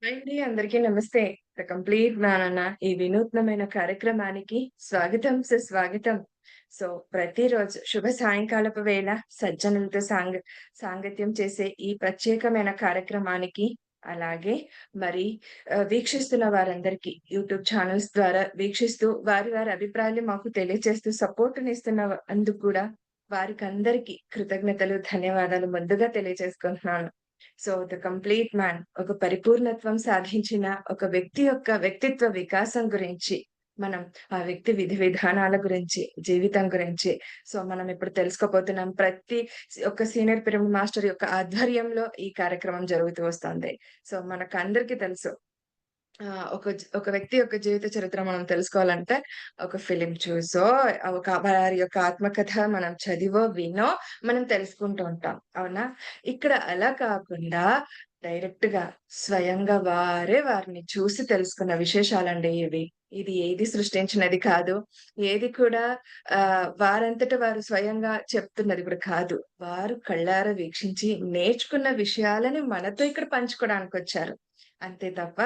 అండి. అందరికీ నమస్తే. ద కంప్లీట్ నానన్న ఈ వినూత్నమైన కార్యక్రమానికి స్వాగతం, సుస్వాగతం. సో, ప్రతిరోజు శుభ సాయంకాలపు వేళ సజ్జనులతో సాంగత్యం చేసే ఈ ప్రత్యేకమైన కార్యక్రమానికి, అలాగే మరి వీక్షిస్తున్న వారందరికీ యూట్యూబ్ ఛానెల్స్ ద్వారా వీక్షిస్తూ వారి అభిప్రాయాలు మాకు తెలియజేస్తూ సపోర్ట్‌నిస్తున్న అందుకు కూడా వారికందరికీ కృతజ్ఞతలు, ధన్యవాదాలు ముందుగా తెలియజేసుకుంటున్నాను. సో, ద కంప్లీట్ మ్యాన్ ఒక పరిపూర్ణత్వం సాధించిన ఒక వ్యక్తి యొక్క వ్యక్తిత్వ వికాసం గురించి, మనం ఆ వ్యక్తి విధి విధానాల గురించి, జీవితం గురించి మనం ఇప్పుడు తెలుసుకోబోతున్నాం. ప్రతి ఒక సీనియర్ పిరమిడ్ మాస్టర్ యొక్క ఆధ్వర్యంలో ఈ కార్యక్రమం జరుగుతూ వస్తుంది. మనకందరికీ తెలుసు. ఒక వ్యక్తి యొక్క జీవిత చరిత్ర మనం తెలుసుకోవాలంటే, ఒక ఫిల్మ్ చూసో, వారి యొక్క ఆత్మకథ మనం చదివో, వినో మనం తెలుసుకుంటూ ఉంటాం. అవునా? ఇక్కడ అలా కాకుండా డైరెక్ట్‌గా స్వయంగా వారిని చూసి తెలుసుకున్న విశేషాలండి ఇవి. ఇది ఏది సృష్టించినది కాదు. ఏది కూడా వారంతట వారు స్వయంగా చెప్తున్నది కూడా కాదు. వారు కళ్ళారా వీక్షించి నేర్చుకున్న విషయాలని మనతో ఇక్కడ పంచుకోవడానికొచ్చారు. అంతే తప్ప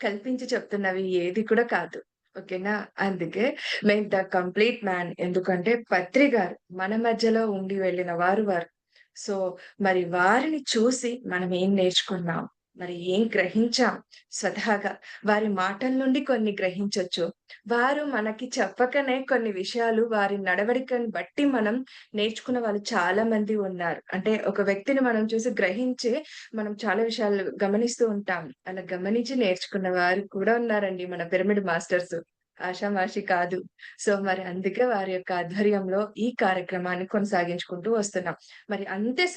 కల్పించి చెప్తున్నవి ఏది కూడా కాదు. ఓకేనా? అందుకే మేము ద కంప్లీట్ మ్యాన్. ఎందుకంటే పత్రి గారు మన మధ్యలో ఉండి వెళ్ళిన వారు. సో, మరి వారిని చూసి మనం ఏం నేర్చుకున్నాం? మరి ఏం గ్రహించాం స్వతహాగా? వారి మాటల నుండి కొన్ని గ్రహించొచ్చు. వారు మనకి చెప్పకనే కొన్ని విషయాలు వారి నడవడికను బట్టి మనం నేర్చుకున్న వాళ్ళు చాలా మంది ఉన్నారు. అంటే ఒక వ్యక్తిని మనం చూసి గ్రహించి మనం చాలా విషయాలు గమనిస్తూ ఉంటాం. అలా గమనించి నేర్చుకున్న వారు కూడా ఉన్నారండి మన పిరమిడ్ మాస్టర్స్. ఆషామాషి కాదు. మరి అందుకే వారి యొక్క ఆధ్వర్యంలో ఈ కార్యక్రమాన్ని కొనసాగించుకుంటూ వస్తున్నాం. మరి అంతే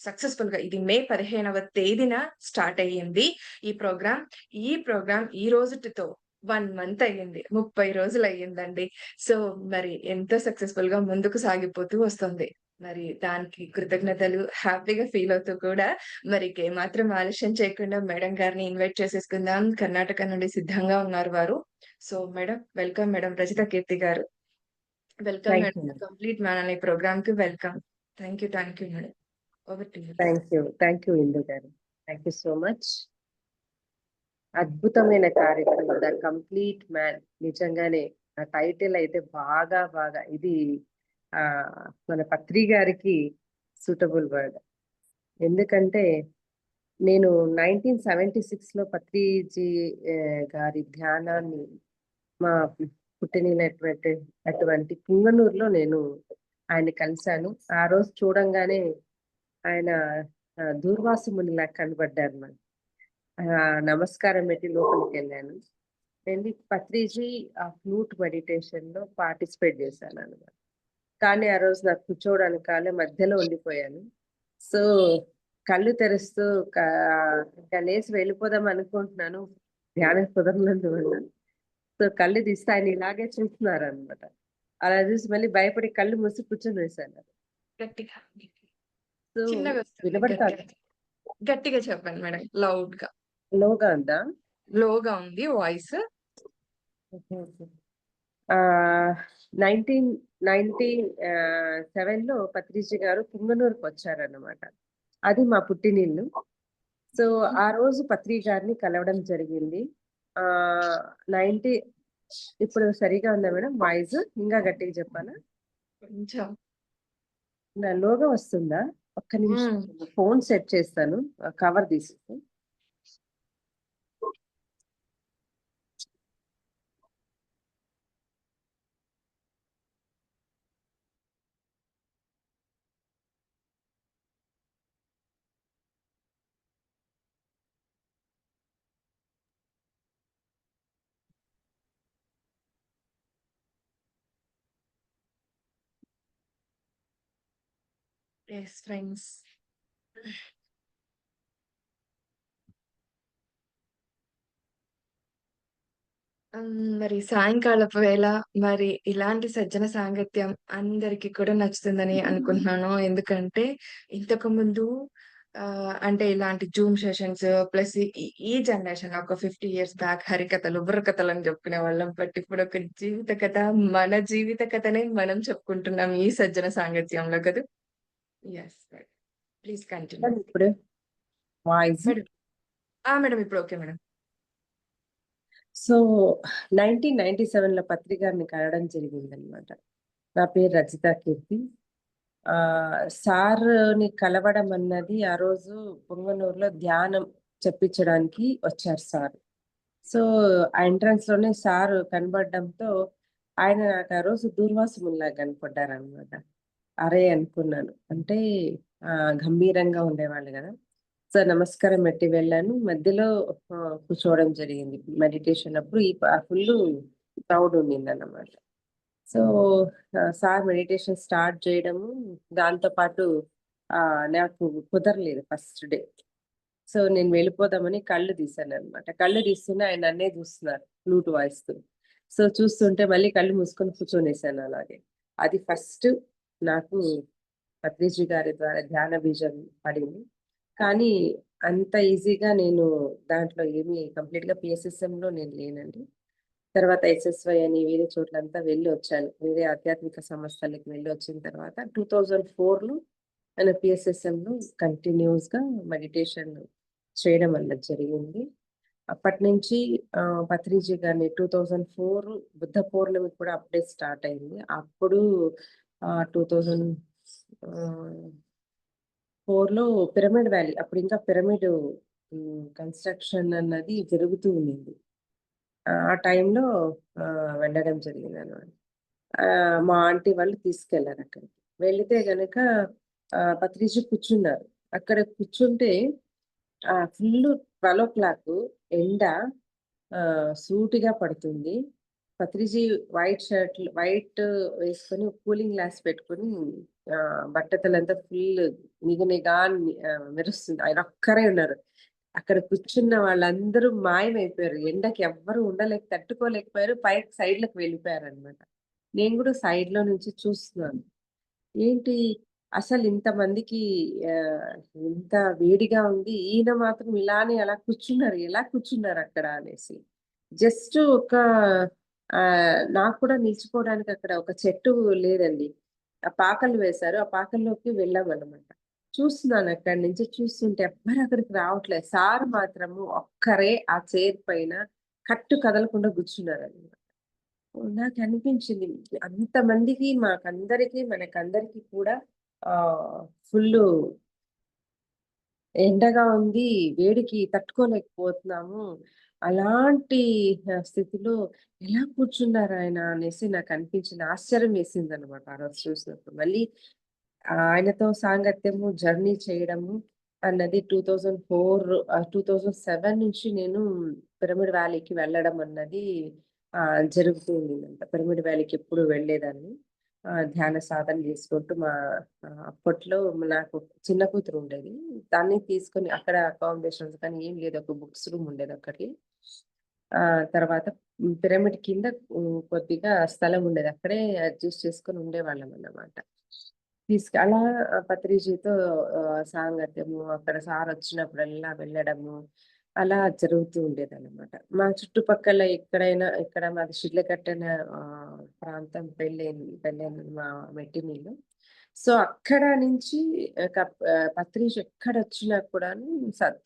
సక్సెస్‌ఫుల్‌గా ఇది మే 15వ తేదీన స్టార్ట్ అయ్యింది ఈ ప్రోగ్రామ్. ఈ ప్రోగ్రామ్ ఈ రోజుటితో 1 మంత్ అయ్యింది. 30 రోజులయ్యిందండి. సో, మరి ఎంతో సక్సెస్‌ఫుల్‌గా ముందుకు సాగిపోతూ వస్తుంది. మరి దానికి కృతజ్ఞతలు, హ్యాపీగా ఫీల్ అవుతూ కూడా మరి ఇంకేమాత్రం ఆలస్యం చేయకుండా మేడం గారిని ఇన్వైట్ చేసేసుకుందాం. కర్ణాటక నుండి సిద్ధంగా ఉన్నారు వారు. Madam welcome madam Rajitha Keerthi garu. Welcome thank madam. You the madam. Complete man అనే ప్రోగ్రామ్‌కి welcome. Thank you madam. Over to you. Thank you Indu garu. Thank you so much. అద్భుతమైన కార్యక్రమం 'ద కంప్లీట్ మ్యాన్'. నిజంగానే ఆ టైటిల్ అయితే బాగా ఇది మన పత్రి గారికి సూటబుల్ వర్డ్. ఎందుకంటే నేను 1976లో పత్రిజీ గారి ధ్యానాన్ని మా పుట్టినటువంటి అటువంటి పుంగనూరులో నేను ఆయన్ని కలిసాను. ఆ రోజు చూడంగానే ఆయన దూర్వాసు మునిలా కనబడ్డారు నాకు. నమస్కారం పెట్టి లోపలికెళ్ళాను. వెళ్ళి పత్రిజీ ఆ ఫ్లూట్ మెడిటేషన్‌లో పార్టిసిపేట్ చేశానన్నమాట. కానీ ఆ రోజు నాకు కూర్చోవడానికి కాలే, మధ్యలో ఉండిపోయాను. సో, కళ్ళు తెరుస్తూ కా ఇంకా లేసి వెళ్ళిపోదాం అనుకుంటున్నాను. ధ్యానం కుదరనందువల్ల. సో, కళ్ళు తీస్తే ఆయన ఇలాగే చూస్తున్నారన్నమాట. అలా చూసి మళ్ళీ భయపడి కళ్ళు మూసి కూర్చొనేసాను. గట్టిగా. సో, చిన్నగొస్తుంది వినబడతాందా? గట్టిగా. గట్టిగా చెప్పండి మేడం. లౌడ్‌గా. లోగా ఉందా? లోగా ఉంది వాయిస్. ఓకే. ఓకే. ఆహ్, 1997లో పత్రిజీ గారు పుంగనూరుకొచ్చారన్నమాట. అది మా పుట్టినిల్లు. సో, ఆ రోజు పత్రి గారిని కలవడం జరిగింది. ఆహ్, 90 ఇప్పుడు సరిగా ఉందా మేడం వాయిస్? ఇంకా గట్టిగా చెప్పాలా? కొంచెం. లోగా వస్తుందా? ఒక్క నిమిషం హ్మ్. ఫోన్ సెట్ చేస్తాను. కవర్ తీసేసి. Yes friends. మరి సాయంకాలపు వేళ మరి ఇలాంటి సజ్జన సాంగత్యం అందరికి కూడా నచ్చుతుందని అనుకుంటున్నాను. ఎందుకంటే ఇంతకుముందు అంటే ఇలాంటి జూమ్ సెషన్స్ ప్లస్ ఈ జనరేషన్ ఒక 50 ఇయర్స్ బ్యాక్ హరికథలు, బుర్రకథలు అని చెప్పుకునేవాళ్ళం. బట్ ఇప్పుడు ఒక జీవిత కథ, మన జీవిత కథనే మనం చెప్పుకుంటున్నాం ఈ సజ్జన సాంగత్యంలో కదా! యెస్. Please continue. ఇప్పుడు వాయిస్ మేడం. మేడం ఇప్పుడు ఓకే మేడం. సో 1997లో పత్రి గారిని కలవడం జరిగిందనమాట. నా పేరు రజితా కీర్తి. సార్‌ని కలవడం అన్నది ఆ రోజు పుంగనూరులో ధ్యానం చెప్పించడానికి వచ్చారు సార్. సో, ఆ ఎంట్రన్స్‌లోనే సారు కనబడడంతో ఆయన నాకు ఆ రోజు దూర్వాసుముల్లా కనపడ్డారనమాట. అరే! అనుకున్నాను. అంటే గంభీరంగా ఉండేవాళ్ళు గదా! సో, నమస్కారం పెట్టి వెళ్ళాను. మధ్యలో కూర్చోవడం జరిగింది. మెడిటేషన్ అప్పుడు ఫుల్లు క్రౌడ్ ఉండిందన్నమాట. సో, సార్ మెడిటేషన్ స్టార్ట్ చేయడము, దాంతో పాటు నాకు కుదరలేదు ఫస్ట్ డే. సో, నేను వెళ్ళిపోదామని కళ్ళు తీశాననమాట. కళ్ళు తీస్తూనే ఆయన నన్నే చూస్తున్నారు ఫ్లూట్ వాయిస్తూ. సో, చూస్తుంటే మళ్ళీ కళ్ళు మూసుకొని కూర్చొనేసాను అలాగే. అది ఫస్ట్ నాకు పత్రిజీ గారి ద్వారా ధ్యాన బీజం పడింది. కానీ అంత ఈజీగా నేను దాంట్లో ఏమి కంప్లీట్‌గా PSSMలో నేను లేనండి. తర్వాత SSY అని వేరే చోట్లంతా వెళ్ళొచ్చాను. వేరే ఆధ్యాత్మిక సంస్థలకి వెళ్ళొచ్చిన తర్వాత 2004లో నేను PSSMలో కంటిన్యూయస్‌గా మెడిటేషన్ చేయడం అన్నది జరిగింది. అప్పటినుంచి పత్రిజీ గారిని 2004 బుద్ధ పౌర్ణమి కూడా అప్పుడే స్టార్ట్ అయింది. అప్పుడు 2000 ఆహ్, 4లో పిరమిడ్ వ్యాలీ అప్పుడింకా పిరమిడ్ కన్‌స్ట్రక్షన్ అన్నది జరుగుతూ ఉండింది. ఆ టైంలో వెళ్ళడం జరిగిందనమాట. మా ఆంటీ వాళ్ళు తీసుకెళ్లారక్కడికి. వెళితే గనక పత్రిజీ కూర్చున్నారు. అక్కడ కూర్చుంటే ఫుల్లు 12:00 ఎండ సూటిగా పడుతుంది. పత్రిజీ వైట్ వేసుకొని కూలింగ్ గ్లాస్ పెట్టుకొని బట్టతలంతా ఫుల్ నిగనిగా మెరుస్తుంది. ఆయనొక్కరే ఉన్నారు. అక్కడ కూర్చున్న వాళ్ళందరూ మాయమైపోయారు. ఎండకి ఎవ్వరు తట్టుకోలేకపోయారు. పైకి సైడ్‌లకి వెళ్ళిపోయారనమాట. నేను గూడా సైడ్‌లో నుంచి చూస్తున్నాను. ఏంటి అసలు ఇంతమందికి ఆహ్, ఇంత వేడిగా ఉంది. ఈయన మాత్రం ఇలానే అలా కూర్చున్నారు. ఎలా కూర్చున్నారక్కడ అనేసి. జస్ట్ ఒక నాకు కూడా నిల్చుకోవడానికి అక్కడ ఒక చెట్టు లేదండి. ఆ పాకలు వేశారు. ఆ పాకల్లోకి వెళ్ళామన్నమాట. చూస్తున్నాను అక్కడి నుంచి చూస్తుంటే ఎవ్వరు అక్కడికి రావట్లేదు. సార్ మాత్రము ఒక్కరే ఆ చైర్ పైన కట్టు కదలకుండా కూర్చున్నారన్నమాట. నాకనిపించింది అంతమందికి మనకందరికి కూడా ఆహ్, ఫుల్లు ఎండగా ఉంది. వేడికి తట్టుకోలేకపోతున్నాము. అలాంటి స్థితిలో ఎలా కూర్చున్నారాయన అనేసి నాకనిపించింది. ఆశ్చర్యం వేసిందనమాట ఆ రోజు చూసినప్పుడు. మళ్ళీ ఆయనతో సాంగత్యము, జర్నీ చేయడము అన్నది 2007 నుంచి నేను పిరమిడ్ వ్యాలీకి వెళ్ళడం అన్నది జరుగుతూ ఉండిందంట. పిరమిడ్ వ్యాలీకి ఎప్పుడు వెళ్ళేదాన్ని. ధ్యాన సాధన చేసుకుంటూ అప్పట్లో నాకు చిన్న కూతురు ఉండేది. దాన్ని తీసుకొని అక్కడ అకామిడేషన్స్ కానీ ఏం లేదు. ఒక బుక్స్ రూమ్ ఉండేదొక్కటి. తర్వాత పిరమిడ్ కింద కొద్దిగా స్థలం ఉండేది. అక్కడే అడ్జస్ట్ చేసుకొని ఉండేవాళ్ళమన్నమాట. అలా పత్రిజీతో సాంగత్యము, అక్కడ సారొచ్చినప్పుడల్లా వెళ్ళడము, అలా జరుగుతూ ఉండేదన్నమాట. మా చుట్టుపక్కల ఇక్కడ మాది షిడ్లఘట్ట ప్రాంతం పెళ్ళైంది మా మెట్టినిల్లు. సో, అక్కడ నుంచి పత్రిజీ ఎక్కడొచ్చినా కూడాను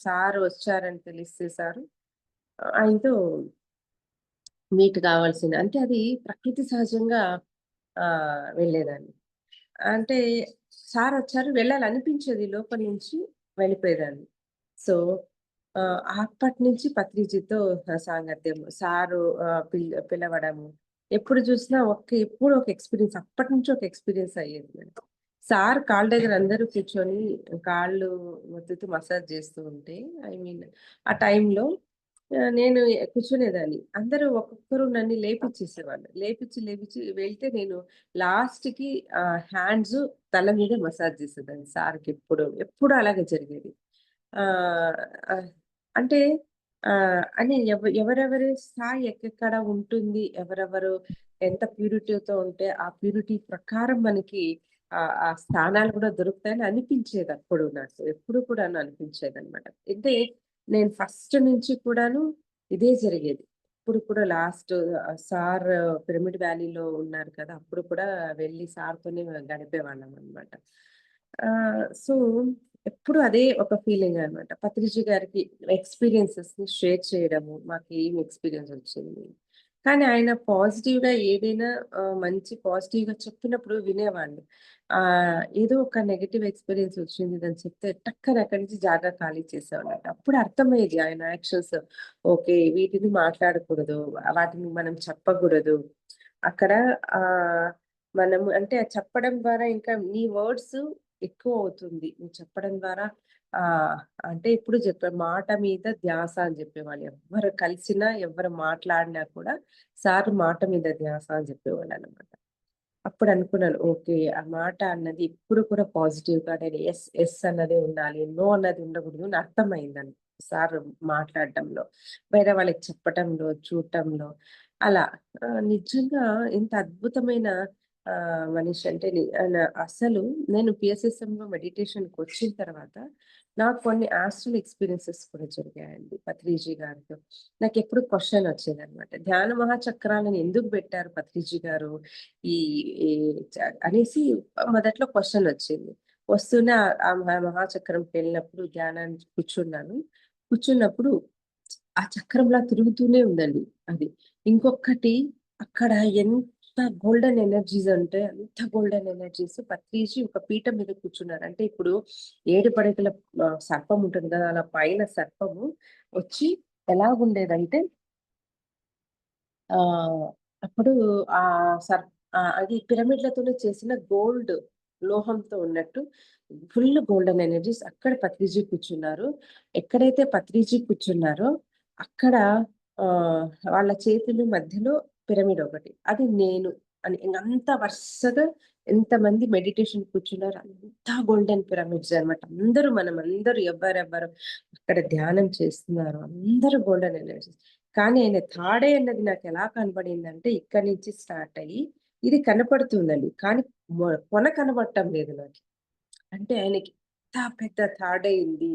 సార్ వచ్చారని తెలిస్తే ఆయనతో మీట్ కావాల్సింది. అంటే అది ప్రకృతి సహజంగా వెళ్ళేదాన్ని. అంటే సారొచ్చారు వెళ్ళాలనిపించేది లోపల నుంచి వెళ్ళిపోయేదాన్ని. సో, అప్పటినుంచి పత్రిజితో సాంగత్యం. సారు పిలవడము. ఎప్పుడు చూసినా ఎప్పుడు ఒక ఎక్స్‌పీరియన్స్ అప్పటినుంచి ఒక ఎక్స్‌పీరియన్స్ అయ్యేది నాకు. సార్ కాళ్ళ దగ్గర అందరూ కూర్చొని కాళ్ళు ఒత్తుతూ మసాజ్ చేస్తూ ఉంటే ఐ మీన్ ఆ టైంలో నేను కూర్చునేదాన్ని. అందరూ ఒక్కొక్కరు నన్ను లేపిచ్చేసేవాళ్ళు. లేపిచ్చి వెళ్తే నేను లాస్ట్‌కి హ్యాండ్స్ తల మీద మసాజ్ చేసేదాన్ని సార్‌కెప్పుడు. ఎప్పుడు అలాగే జరిగేది. ఆహ్, ఆహ్, అంటే అని ఎవరెవరి స్థాయి ఎక్కడెక్కడ ఉంటుంది, ఎవరెవరు ఎంత ప్యూరిటీతో ఉంటే, ఆ ప్యూరిటీ ప్రకారం మనకి ఆ స్థానాలు కూడా దొరుకుతాయని అనిపించేదప్పుడు నాకు. ఎప్పుడు కూడాను అనిపించేదనమాట. అంటే నేను ఫస్ట్ నుంచి కూడాను ఇదే జరిగేది. ఇప్పుడు కూడా లాస్ట్ సార్ పిరమిడ్ వ్యాలీలో ఉన్నారు కదా! అప్పుడు కూడా వెళ్లి సార్‌తోనే గడిపేవాళ్ళమనమాట. సో, ఎప్పుడు అదే ఒక ఫీలింగ్ అనమాట. పత్రిజీ గారికి ఎక్స్‌పీరియన్సెస్ ని షేర్ చేయడము. మాకేం ఎక్స్‌పీరియన్స్ వచ్చింది. కానీ ఆయన పాజిటివ్‌గా ఏదైనా మంచి పాజిటివ్‌గా చెప్పినప్పుడు వినేవాళ్ళు. ఏదో ఒక నెగెటివ్ ఎక్స్‌పీరియన్స్ వచ్చింది అని చెప్తే టక్కన అక్కడి నుంచి జాగా ఖాళీ చేసేవాళ్ళంట. అప్పుడు అర్థమయ్యేది ఆయన యాక్షన్స్. ఓకే. వీటిని మాట్లాడకూడదు. వాటిని మనం చెప్పకూడదు. అక్కడ ఆహ్, మనము అంటే అది చెప్పడం ద్వారా ఇంకా నీ వర్డ్స్ ఎక్కువ అవుతుంది. నువ్వు చెప్పడం ద్వారా ఆహ్, అంటే ఇప్పుడు చెప్పే మాట మీద ధ్యాస అని చెప్పేవాళ్ళు. ఎవ్వరు కలిసినా, ఎవ్వరు మాట్లాడినా కూడా సార్ మాట మీద ధ్యాస అని చెప్పేవాళ్ళనమాట. అప్పుడు అనుకున్నాను. ఓకే. ఆ మాట అన్నది ఎప్పుడు కూడా పాజిటివ్‌గా నేను యెస్, యెస్ అన్నదే ఉండాలి. నో అన్నది ఉండకూడదు అని అర్థమైందని సార్ మాట్లాడడంలో. వేరే వాళ్ళకి చెప్పటంలో, చూడటంలో అలా. నిజంగా ఎంత అద్భుతమైన మనిషి అంటే అసలు నేను పిఎస్ఎస్ఎంలో మెడిటేషన్‌కొచ్చిన తర్వాత నాకు కొన్ని ఆస్ట్రల్ ఎక్స్‌పీరియన్సెస్ కూడా జరిగాయండి పత్రిజీ గారితో. నాకెప్పుడు క్వెషన్ వచ్చేదనమాట. ధ్యాన మహాచక్రాలను ఎందుకు పెట్టారు పత్రిజీ గారు? ఈ ఈ అనేసి మొదట్లో క్వెషనొచ్చింది. వస్తూనే ఆ మహాచక్రంకెళ్ళినప్పుడు ధ్యానానికి కూర్చున్నాను. కూర్చున్నప్పుడు ఆ చక్రంలా తిరుగుతూనే ఉందండి అది. ఇంకొకటి అక్కడ ఎంత గోల్డెన్ ఎనర్జీస్ అంటే అంత గోల్డెన్ ఎనర్జీస్ పత్రిజీ ఒక పీఠం మీద కూర్చున్నారు. అంటే ఇప్పుడు 7 పడగల సర్పం ఉంటుంది కదా! అలా పైన సర్పము వచ్చి ఎలాగుండేదంటే ఆహ్, అప్పుడు సర్ అది పిరమిడ్‌లతోనే చేసిన గోల్డ్ లోహంతో ఉన్నట్టు ఫుల్ గోల్డెన్ ఎనర్జీస్ అక్కడ పత్రిజీ కూర్చున్నారు. ఎక్కడైతే పత్రిజీ కూర్చున్నారో అక్కడ ఆహ్, వాళ్ళ చేతులు మధ్యలో పిరమిడ్ ఒకటి. అది నేను అని ఇంగంత వరుసగా ఎంతమంది మెడిటేషన్ కూర్చున్నారు. అంతా గోల్డెన్ పిరమిడ్స్ అన్నమాట. మనమందరూ ఎవరెవరు అక్కడ ధ్యానం చేస్తున్నారో అందరూ గోల్డెన్ ఎనర్జీస్. కానీ ఆయన థర్డ్ ఐ అన్నది నాకెలా కనపడిందంటే ఇక్కడి నుంచి స్టార్ట్ అయ్యి, ఇది కనపడుతుందండి. కానీ కొన కనపడటం లేదు నాకి. అంటే ఆయనకి ఎంత పెద్ద థర్డ్ ఐ ఉంది.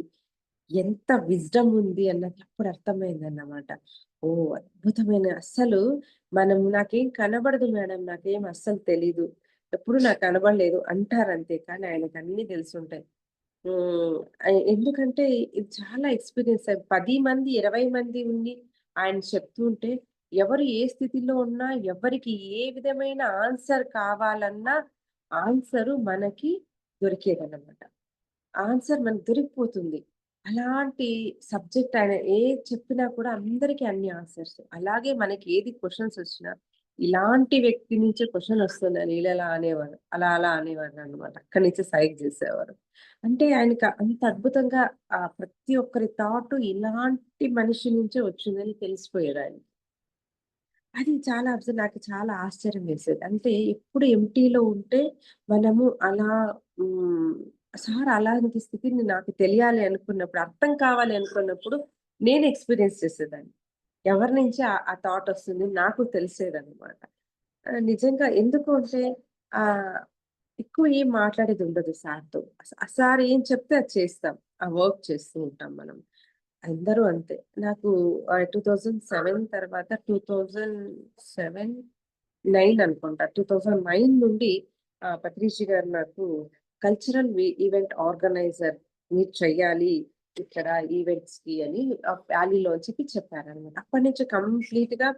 ఎంత విజ్డమ్ ఉంది అన్నది అప్పుడు అర్థమైందన్నమాట. ఓహ్! అద్భుతమైన అస్సలు నాకేం కనబడదు మేడం. నాకేం అస్సలు తెలీదు. ఎప్పుడు నాకు కనబడలేదు అంటారంతే. కానీ ఆయనకన్నీ తెలిసుంటాయి. హ్మ్. ఎందుకంటే ఇది చాలా ఎక్స్‌పీరియన్స్ 10 మంది, 20 మంది ఉండి ఆయన చెప్తూ ఉంటే ఎవరు ఏ స్థితిలో ఉన్నా, ఎవరికి ఏ విధమైన ఆన్సర్ కావాలన్నా ఆన్సరు మనకి దొరికేదన్నమాట. ఆన్సర్ మనకు దొరికిపోతుంది. అలాంటి సబ్జెక్ట్ ఆయన ఏది చెప్పినా కూడా అందరికి అన్ని ఆన్సర్స్. అలాగే మనకి ఏది క్వెషన్స్ వచ్చినా, ఇలాంటి వ్యక్తి నుంచే క్వెషన్ వస్తుందని ఈళ్ళలా అనేవారు. అలా అనేవారనమాట. అక్కడి నుంచే సైగ చేసేవారు. అంటే ఆయనకి అంత అద్భుతంగా ప్రతి ఒక్కరి థాట్ ఇలాంటి మనిషి నుంచే వచ్చిందని తెలిసిపోయేదాయనకి. అది చాలా నాకు చాలా ఆశ్చర్యం వేసేది. అంటే ఎప్పుడు ఎంప్టీలో ఉంటే మనము అలా హ్మ్. సార్ అలాంటి స్థితిని నాకు తెలియాలి అనుకున్నప్పుడు, అర్థం కావాలి అనుకున్నప్పుడు నేను ఎక్స్‌పీరియన్స్ చేసేదాన్ని. ఎవరి నుంచి ఆ థాట్ వస్తుంది నాకు తెలిసేదనమాట. నిజంగా ఎందుకు అంటే ఆహ్, ఎక్కువ ఏం మాట్లాడేది ఉండదు సార్‌తో. సార్ ఏం చెప్తే అది చేస్తాం. ఆ వర్క్ చేస్తూ ఉంటాం మనం. అందరూ అంతే. నాకు 2007 తర్వాత 2007, 9 అనుకుంటా. 2009 నుండి పత్రిషి గారు నాకు కల్చరల్ ఈవెంట్ ఆర్గనైజర్ మీరు చెయ్యాలి ఇక్కడ ఈవెంట్స్‌కి అని వ్యాలీలో అని చెప్పారనమాట. అప్పటినుంచి కంప్లీట్‌గా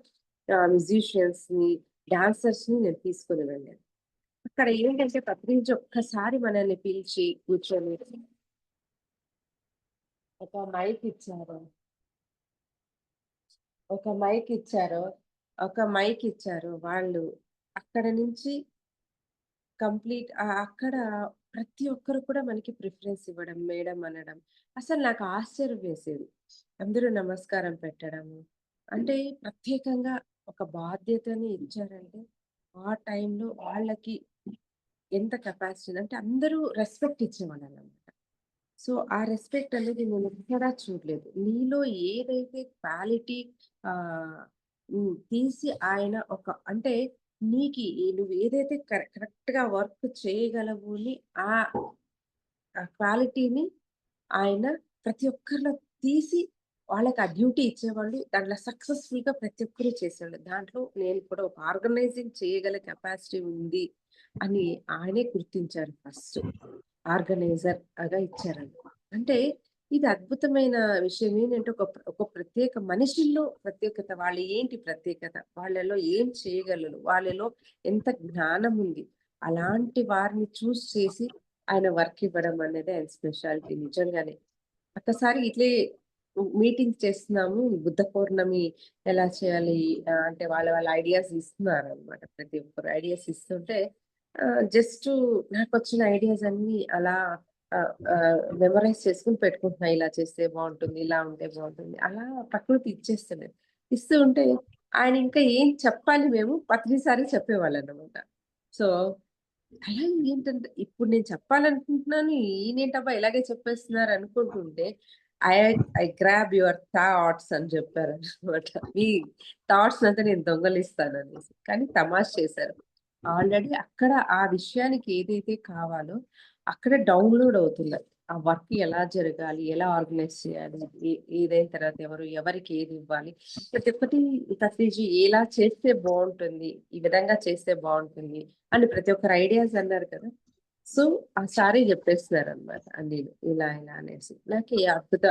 మ్యూజిషియన్స్‌ని, డాన్సర్స్‌ని నేను తీసుకొని వెళ్ళాను. అక్కడ ఏంటంటే పత్రిజీ ఒక్కసారి మనల్ని పిలిచి కూర్చొని ఒక మైక్ ఇచ్చారు. ఒక మైక్ ఇచ్చారు. వాళ్ళు అక్కడ నుంచి అక్కడ ప్రతి ఒక్కరు కూడా మనకి ప్రిఫరెన్స్ ఇవ్వడం, మేడం అనడం. అసలు నాకు ఆశ్చర్యం వేసేది. అందరూ నమస్కారం పెట్టడము. అంటే ప్రత్యేకంగా ఒక బాధ్యతని ఇచ్చారంటే, ఆ టైంలో వాళ్ళకి ఎంత కెపాసిటీ అంటే అందరూ రెస్పెక్ట్ ఇచ్చేవాళ్ళనమాట. సో, ఆ రెస్పెక్ట్ అనేది నేనెక్కడా చూడలేదు. నీలో ఏదైతే క్వాలిటీ తీసి ఆయన అంటే నువ్వేదైతే కరెక్ట్‌గా వర్క్ చేయగలవు అని ఆహ్, ఆ క్వాలిటీని ఆయన ప్రతి ఒక్కరిలో తీసి వాళ్ళకి ఆ డ్యూటీ ఇచ్చేవాళ్ళు. దాంట్లో సక్సెస్‌ఫుల్‌గా ప్రతి ఒక్కరు చేసేవాళ్ళు. దాంట్లో నేను కూడా ఒక ఆర్గనైజింగ్ చేయగల కెపాసిటీ ఉంది అని ఆయనే గుర్తించారు ఫస్ట్. ఆర్గనైజర్ గా ఇచ్చారండి. అంటే ఇది అద్భుతమైన విషయం ఏంటంటే ఒక ప్రత్యేక మనిషిలో ప్రత్యేకత, వాళ్ళు ఏంటి ప్రత్యేకత, వాళ్ళలో ఏం చేయగలరు, వాళ్ళలో ఎంత జ్ఞానం ఉంది, అలాంటి వారిని చూస్ చేసి ఆయన వర్క్ ఇవ్వడం అనేది ఆయన స్పెషాలిటీ నిజంగానే. ఒక్కసారి ఇట్లే మీటింగ్స్ చేస్తున్నాము. బుద్ధ పౌర్ణమి ఎలా చేయాలి అంటే వాళ్ళ ఐడియాస్ ఇస్తున్నారనమాట. ప్రతి ఒక్కరు ఐడియాస్ ఇస్తుంటే జస్ట్ నాకొచ్చిన ఐడియాస్ అన్నీ అలా మెమరైజ్ చేసుకొని పెట్టుకుంటున్నా. ఇలా చేస్తే బాగుంటుంది, ఇలా ఉంటే బాగుంటుంది. అలా ప్రకృతి ఇచ్చేస్తున్నాయి. ఇస్తూ ఉంటే ఆయన ఇంకా ఏం చెప్పాలి మేము ప్రతిసారి చెప్పేవాళ్ళనమాట. సో అలా ఏంటంటే ఇప్పుడు నేను చెప్పాలనుకుంటున్నాను. ఈయనేంటబ్బా ఇలాగే చెప్పేస్తున్నారు అనుకుంటుంటే, I I grab your thoughts అని చెప్పారనమాట. మీ థాట్స్ అంతా నేను దొంగలిస్తాననేసి. కానీ తమాషా చేశారు. ఆల్రెడీ అక్కడ ఆ విషయానికి ఏదైతే కావాలో అక్కడ డౌన్‌లోడ్ అవుతున్నాయి. ఆ వర్క్ ఎలా జరగాలి? ఎలా ఆర్గనైజ్ చేయాలి? ఏదైన తర్వాత ఎవరికి ఏది ఇవ్వాలి? ప్రతి ఒక్కటి తస్లీజీ ఎలా చేస్తే బావుంటుంది? ఈ విధంగా చేస్తే బావుంటుంది అని ప్రతి ఒక్కరు ఐడియాస్ అన్నారు కదా! సో, ఆ సారే చెప్పేస్తున్నారనమాట అన్నీను. ఇలా ఇలా అనేసి. నాకి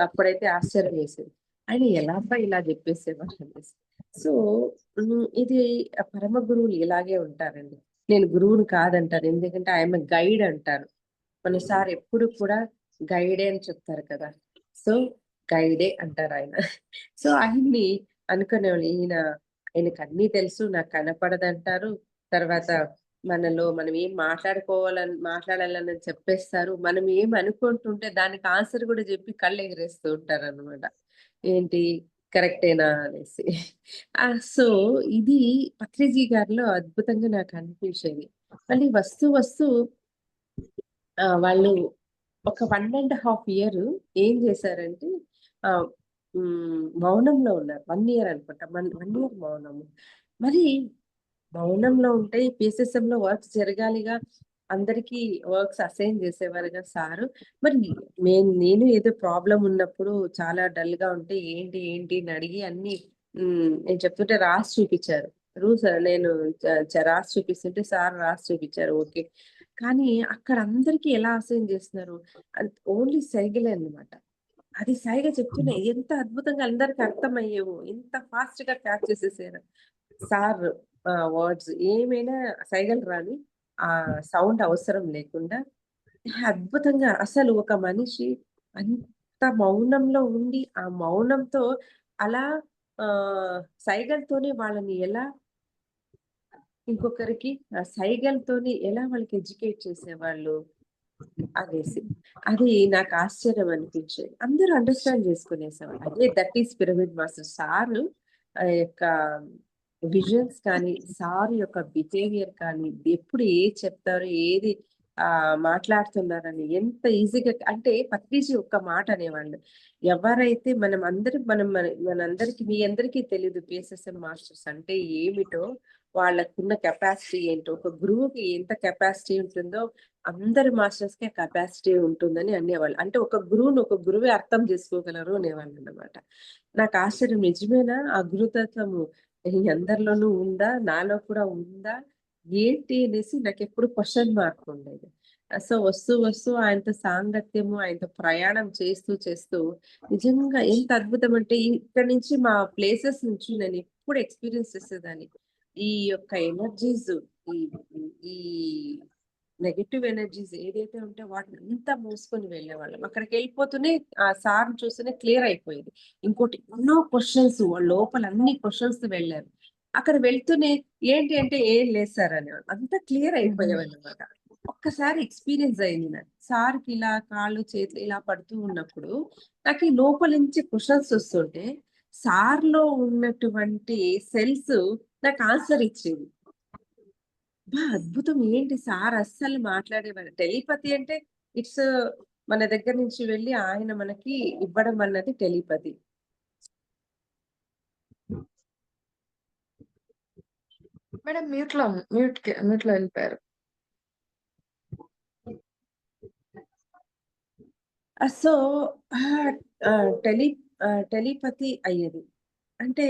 అప్పుడైతే ఆశ్చర్యం వేసింది. ఆయన ఎలా అబ్బా ఇలా చెప్పేసేవారు అనేసి. సో, ఇది పరమ గురువులు ఇలాగే ఉంటారండి. నేను గురువుని కాదంటాను. ఎందుకంటే ఐయామ్ ఎ గైడ్ అంటారు. మన సార్ ఎప్పుడు కూడా గైడే అని చెప్తారు కదా! సో, గైడే అంటారాయన. సో, ఆయన్ని అనుకునేవాళ్ళు. ఆయనకన్నీ తెలుసు. నాకు కనపడదంటారు. తర్వాత మనలో మనం ఏం మాట్లాడాలని చెప్పేస్తారు. మనం ఏం అనుకుంటుంటే దానికి ఆన్సర్ గూడా జెప్పి కళ్ళెగరేస్తూ ఉంటారనమాట. ఏంటి కరెక్టేనా అనేసి. సో, ఇది పత్రిజీ గారిలో అద్భుతంగా నాకు అనిపించేది. మళ్ళీ వస్తూ వాళ్ళు ఒక 1 ½ ఇయర్ ఏం చేశారంటే ఆహ్, మౌనంలో ఉన్నారు. 1 ఇయర్ అనుకుంటా. 1 ఇయర్ మౌనము. మరి మౌనంలో ఉంటే పీఎస్ఎస్ఎంలో వర్క్స్ జరగాలిగా. అందరికీ వర్క్స్ అసైన్ చేసేవారుగా సారు. మరి నేను ఏదో ప్రాబ్లమ్ ఉన్నప్పుడు చాలా డల్‌గా ఉంటే ఏంటి అని అడిగి అన్నీ నేను చెప్తుంటే రాసి చూపిచ్చారు. నేను చ చ రాసి చూపిస్తుంటే సార్ రాసి చూపిచ్చారు. ఓకే. కానీ అక్కడ అందరికి ఎలా అసైన్ చేస్తున్నారు? ఓన్లీ సైగలే అన్నమాట. అది సైగ చెప్తూనే ఎంత అద్భుతంగా అందరికి అర్థమయ్యేవో. ఎంత ఫాస్ట్‌గా క్యాచ్ చేసేసారు. సార్ వర్డ్స్ ఏమైనా సైగలు రాని సౌండ్ అవసరం లేకుండా అద్భుతంగా అసలు ఒక మనిషి అంత మౌనంలో ఉండి, ఆ మౌనంతో అలా సైగలతోనే వాళ్ళని ఎలా ఇంకొకరికి సైగలతోని ఎలా వాళ్ళకి ఎడ్యుకేట్ చేసేవాళ్ళు అనేసి. అది నాకు ఆశ్చర్యం అనిపించేది. అందరూ అండర్‌స్టాండ్ చేసుకునేసేవాళ్ళు. అదే that is pyramid master. Sir యొక్క విజన్స్ కానీ, సార్ యొక్క బిహేవియర్ కానీ, ఎప్పుడు ఏది చెప్తారు, ఏది మాట్లాడుతున్నారని ఎంత ఈజీగా అంటే పత్రిజీ ఒక్క మాట అనేవాళ్ళు. ఎవరైతే మనందరికి మీ అందరికీ తెలీదు పీఎస్ఎస్ఎం మాస్టర్స్ అంటే ఏమిటో, వాళ్ళకున్న కెపాసిటీ ఏంటో, ఒక గురువుకి ఎంత కెపాసిటీ ఉంటుందో అందరి మాస్టర్స్‌కి ఆ కెపాసిటీ ఉంటుందని అనేవాళ్ళు. అంటే ఒక గురువే అర్థం చేసుకోగలరు అనేవాళ్ళనమాట. నాకు ఆశ్చర్యం నిజమేనా? ఆ గురుతత్వము అందరిలోనూ ఉందా? నాలో కూడా ఉందా? ఏంటి అనేసి నాకెప్పుడు క్వెషన్ మార్క్ ఉండేది. సో, వస్తూ ఆయనతో సాంగత్యము, ఆయనతో ప్రయాణం చేస్తూ నిజంగా ఎంత అద్భుతం అంటే ఇక్కడి నుంచి మా ప్లేసెస్ నుంచి నేనెప్పుడు ఎక్స్‌పీరియన్స్ చేసేదాన్ని. ఈ యొక్క ఎనర్జీస్ ఈ ఈ నెగెటివ్ ఎనర్జీస్ ఏదైతే ఉంటే వాటినంతా మోసుకొని వెళ్ళేవాళ్ళం. అక్కడికెళ్ళిపోతూనే ఆ సార్‌ని చూస్తూనే క్లియర్ అయిపోయేది. ఇంకోటి ఎన్నో క్వెషన్స్ లోపల అన్ని క్వెషన్స్‌తో వెళ్లారు. అక్కడ వెళ్తూనే ఏంటి అంటే ఏం లేదు సార్ అనేవాళ్ళు. అంతా క్లియర్ హుహు. అయిపోయేవన్నమాట. ఒక్కసారి ఎక్స్‌పీరియన్స్ అయింది నాకు. సార్‌కి ఇలా కాళ్ళు, చేతులు ఇలా పడుతూ ఉన్నప్పుడు నాకు ఈ లోపల నుంచి క్వెషన్స్ వస్తుంటే సార్‌లో ఉన్నటువంటి సెల్స్ నాకు ఆన్సర్ ఇచ్చేవి. అద్భుతం ఏంటి సార్ అస్సలు మాట్లాడేవారు. టెలిపతి అంటే ఇట్స్ మన దగ్గర నుంచి వెళ్లి ఆయన మనకి ఇవ్వడం అన్నది టెలిపతి. మేడం మ్యూట్‌లో ఎళ్ళిపోయారు. సో, ఆహ్, ఆహ్, టెలి టెలిపతి అయ్యేది. అంటే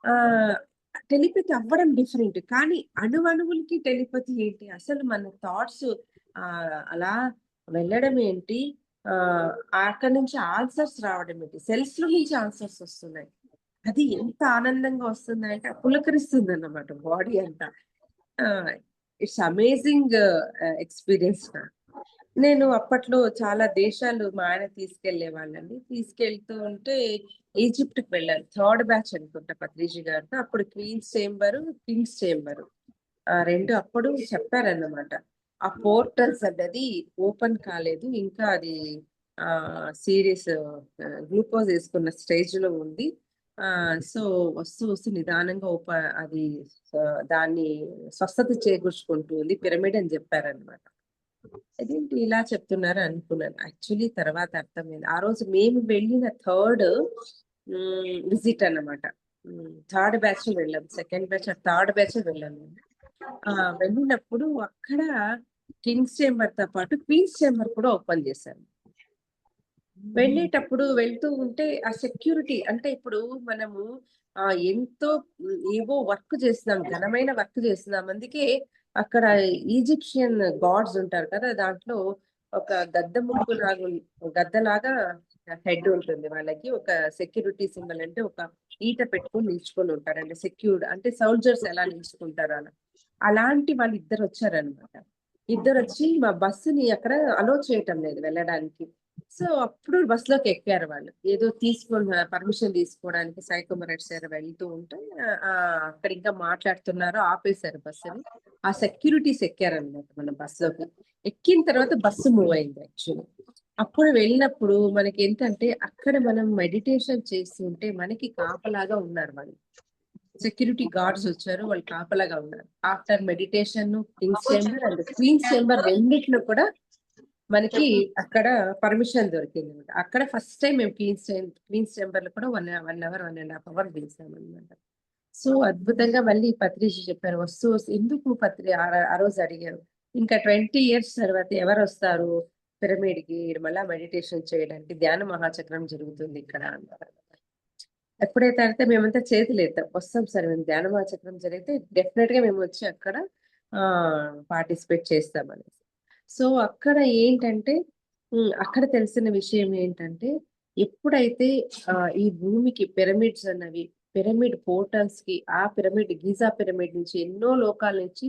ఆహ్, టెలిపతి అవ్వడం డిఫరెంట్. కానీ అణువణువులకి టెలిపతి ఏంటి? అసలు మన థాట్స్ అలా వెళ్ళడం ఏంటి, అక్కడి నుంచి ఆన్సర్స్ రావడం ఏంటి, సెల్స్ లో నుంచి ఆన్సర్స్ వస్తున్నాయి. అది ఎంత ఆనందంగా వస్తుందంటే పులకరిస్తుంది అన్నమాట బాడీ అంతా. It's amazing experience. నేను అప్పట్లో చాలా దేశాలు మా ఆయన తీసుకెళ్లే వాళ్ళండి. తీసుకెళ్తూ ఉంటే ఈజిప్ట్‌కి వెళ్ళాను. థర్డ్ బ్యాచ్ అనుకుంటా పత్రిజీ గారితో. అప్పుడు క్వీన్స్ చేంబర్, కింగ్స్ చేంబర్ 2 అప్పుడు చెప్పారన్నమాట. ఆ పోర్టల్స్ అన్నది ఓపెన్ కాలేదు. ఇంకా అది సీరియస్ గ్లూకోజ్ ఏసుకున్న స్టేజ్‌లో ఉంది. సో, వస్తూ వస్తూ నిదానంగా అది దాన్ని స్వస్థత చేకూర్చుకుంటూ ఉంది పిరమిడ్ అని చెప్పారన్నమాట. అదేంటి ఇలా చెప్తున్నారు అనుకున్నాను. యాక్చువల్లీ తర్వాత అర్థమైంది. ఆ రోజు మేము వెళ్ళిన థర్డ్ విజిట్ అన్నమాట. థర్డ్ బ్యాచ్ వెళ్ళాం. సెకండ్ బ్యాచ్, థర్డ్ బ్యాచ్ వెళ్ళాం మేము. వెళ్ళినప్పుడు అక్కడ కింగ్స్ చేంబర్‌తో పాటు క్వీన్స్ చేంబర్ కూడా ఓపెన్ చేశారు. వెళ్ళేటప్పుడు వెళ్తూ ఉంటే ఆ సెక్యూరిటీ అంటే ఇప్పుడు మనము ఎంతో ఏవో వర్క్ చేస్తున్నాం, ఘనమైన వర్క్ చేస్తున్నాం. అందుకే అక్కడ ఈజిప్షియన్ గాడ్స్ ఉంటారు కదా! దాంట్లో ఒక గద్ద ముక్కు లాగా గద్దలాగా హెడ్ ఉంటుంది వాళ్ళకి. ఒక సెక్యూరిటీ సింబల్ అంటే ఒక ఈట పెట్టుకొని నిల్చుకొని ఉంటారు. అంటే సెక్యూర్డ్ అంటే సోల్జర్స్ ఎలా నిల్చుకుంటారో అలా. అలాంటి వాళ్ళు ఇద్దరొచ్చారనమాట. ఇద్దరొచ్చి మా బస్సుని అక్కడ అలో చేయటం లేదు వెళ్ళడానికి. సో, అప్పుడు బస్‌లోకి ఎక్కారు వాళ్ళు. ఏదో పర్మిషన్ తీసుకోవడానికి సైకోమరైట్స్ దగ్గర వెళ్తూ ఉంటే అక్కడ ఇంకా మాట్లాడుతున్నారు. ఆపేశారు బస్సుని. ఆ సెక్యూరిటీస్ ఎక్కారన్నమాట మన బస్‌లోకి. ఎక్కిన తర్వాత బస్సు మూవ్ అయింది యాక్చువల్లీ. అప్పుడు వెళ్ళినప్పుడు మనకేంటంటే అక్కడ మనం మెడిటేషన్ చేస్తుంటే మనకి కాపలాగా ఉన్నారు వాళ్ళు. సెక్యూరిటీ గార్డ్స్ వచ్చారు. వాళ్ళు కాపలాగా ఉన్నారు. After meditation, king's chamber and queen's chamber రెండిట్లో కూడా మనకి అక్కడ పర్మిషన్ దొరికిందన్నమాట. అక్కడ ఫస్ట్ టైమ్ మేము క్వీన్స్ చేంబర్‌లో కూడా 1 అవర్, 1 ½ అవర్ గడిచామన్నమాట. సో, అద్భుతంగా మళ్ళీ పత్రిజీ చెప్పారు. వస్తూ వస్తూ ఎందుకు ఆ రోజు అడిగారు. ఇంకా 20 ఇయర్స్ తర్వాత ఎవరొస్తారు పిరమిడ్‌కి మళ్ళా మెడిటేషన్ చేయడానికి, ధ్యాన మహాచక్రం జరుగుతుంది ఇక్కడ అన్నారు. ఎప్పుడైతే అంటే మేమంతా చేతులెత్తాం. వస్తాం సార్ మేము ధ్యాన మహాచక్రం జరిగితే డెఫినిట్‌గా మేమొచ్చి అక్కడ పార్టిసిపేట్ చేస్తామనేసి. సో, అక్కడ ఏంటంటే అక్కడ తెలిసిన విషయం ఏంటంటే ఎప్పుడైతే ఈ భూమికి పిరమిడ్స్ అన్నవి పిరమిడ్ పోర్టల్స్‌కి గిజా పిరమిడ్ నుంచి ఎన్నో లోకాల నుంచి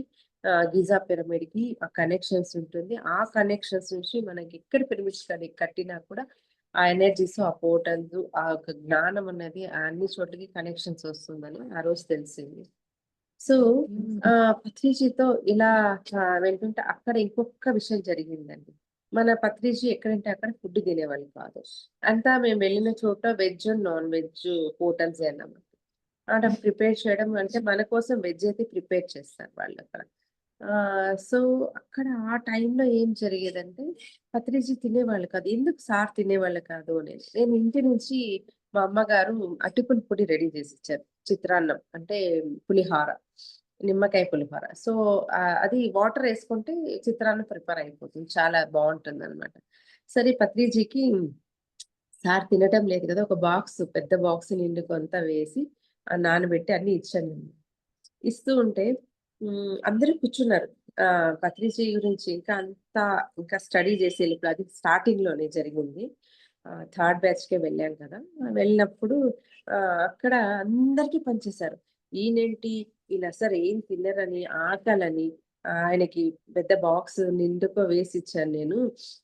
గిజా పిరమిడ్‌కి ఆ కనెక్షన్స్ ఉంటుంది. ఆ కనెక్షన్స్ నుంచి మనకి ఎక్కడ పిరమిడ్స్ కట్టినా కూడా ఆ ఎనర్జీస్, ఆ పోర్టల్స్, ఆ యొక్క జ్ఞానం అన్నది అన్ని చోట్లకి కనెక్షన్స్ వస్తుందని ఆ రోజు తెలిసింది. సో, పత్రిజీతో ఇలా వెళ్తుంటే అక్కడ ఇంకొక విషయం జరిగిందండి. మన పత్రిజీ ఎక్కడంటే అక్కడ ఫుడ్ తినేవాళ్ళు కాదు. అంతా మేము వెళ్ళిన చోట వెజ్, నాన్ వెజ్ హోటల్సే అన్నమాట. ఆడ ప్రిపేర్ చేయడం అంటే మన కోసం వెజ్ అయితే ప్రిపేర్ చేస్తారు వాళ్ళక్కడ. సో, అక్కడ ఆ టైంలో ఏం జరిగేదంటే పత్రిజీ తినేవాళ్ళు కాదు. ఎందుకు సార్ తినేవాళ్ళు కాదు అనేది. నేను ఇంటి నుంచి మా అమ్మగారు అటుకుల పొడి రెడీ చేసిచ్చారు. చిత్రాన్నం అంటే పులిహోర, నిమ్మకాయ పులిహోర. సో, అది వాటర్ యేసుకుంటే చిత్రాన్నం ప్రిపేర్ అయిపోతుంది. చాలా బావుంటుందనమాట. సరే పత్రిజీకి సార్ తినటం లేదు కదా! ఒక పెద్ద బాక్స్ నిండుకంతా వేసి నానబెట్టి అన్నీ ఇచ్చాను నేను. ఇస్తూ ఉంటే అందరూ కూర్చున్నారు. పత్రిజీ గురించి ఇంకా స్టడీ చేసే లోపల అది స్టార్టింగ్‌లోనే జరిగింది. థర్డ్ బ్యాచ్‌కే వెళ్ళాను కదా! వెళ్ళినప్పుడు అక్కడ అందరికీ పంచేశారు. ఈయనేంటి ఈయన అసలు ఏం తినరని, ఆకలని ఆయనకి పెద్ద బాక్స్ నిండుగా వేసిచ్చాను నేను.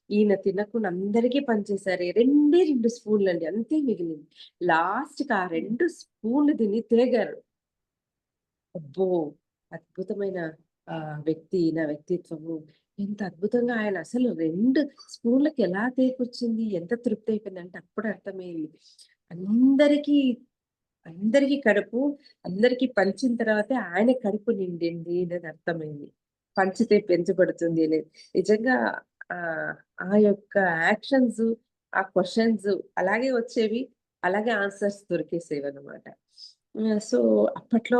ఈయన తినకుండా అందరికీ పంచేశారు. 2 స్పూన్‌లండి అంతే మిగిలింది. లాస్ట్‌కి ఆ 2 స్పూన్‌లు తిని తేగారు. అబ్బో! అద్భుతమైన నా వ్యక్తిత్వము. ఎంత అద్భుతంగా ఆయన అసలు 2 స్పూన్‌లకి ఎలా తేకొచ్చింది? ఎంత తృప్తి అయిపోయిందంటే అప్పుడు అర్థమైంది. అందరికీ, అందరికీ అందరికీ పంచిన తర్వాతే ఆయన కడుపు నిండింది అనేది అర్థమైంది. పంచితే పెంచబడుతుంది అనేది. నిజంగా ఆహ్, ఆ యొక్క యాక్షన్స్, ఆ క్వెషన్స్ అలాగే వచ్చేవి. అలాగే ఆన్సర్స్ దొరికేసేవన్నమాట. సో, అప్పట్లో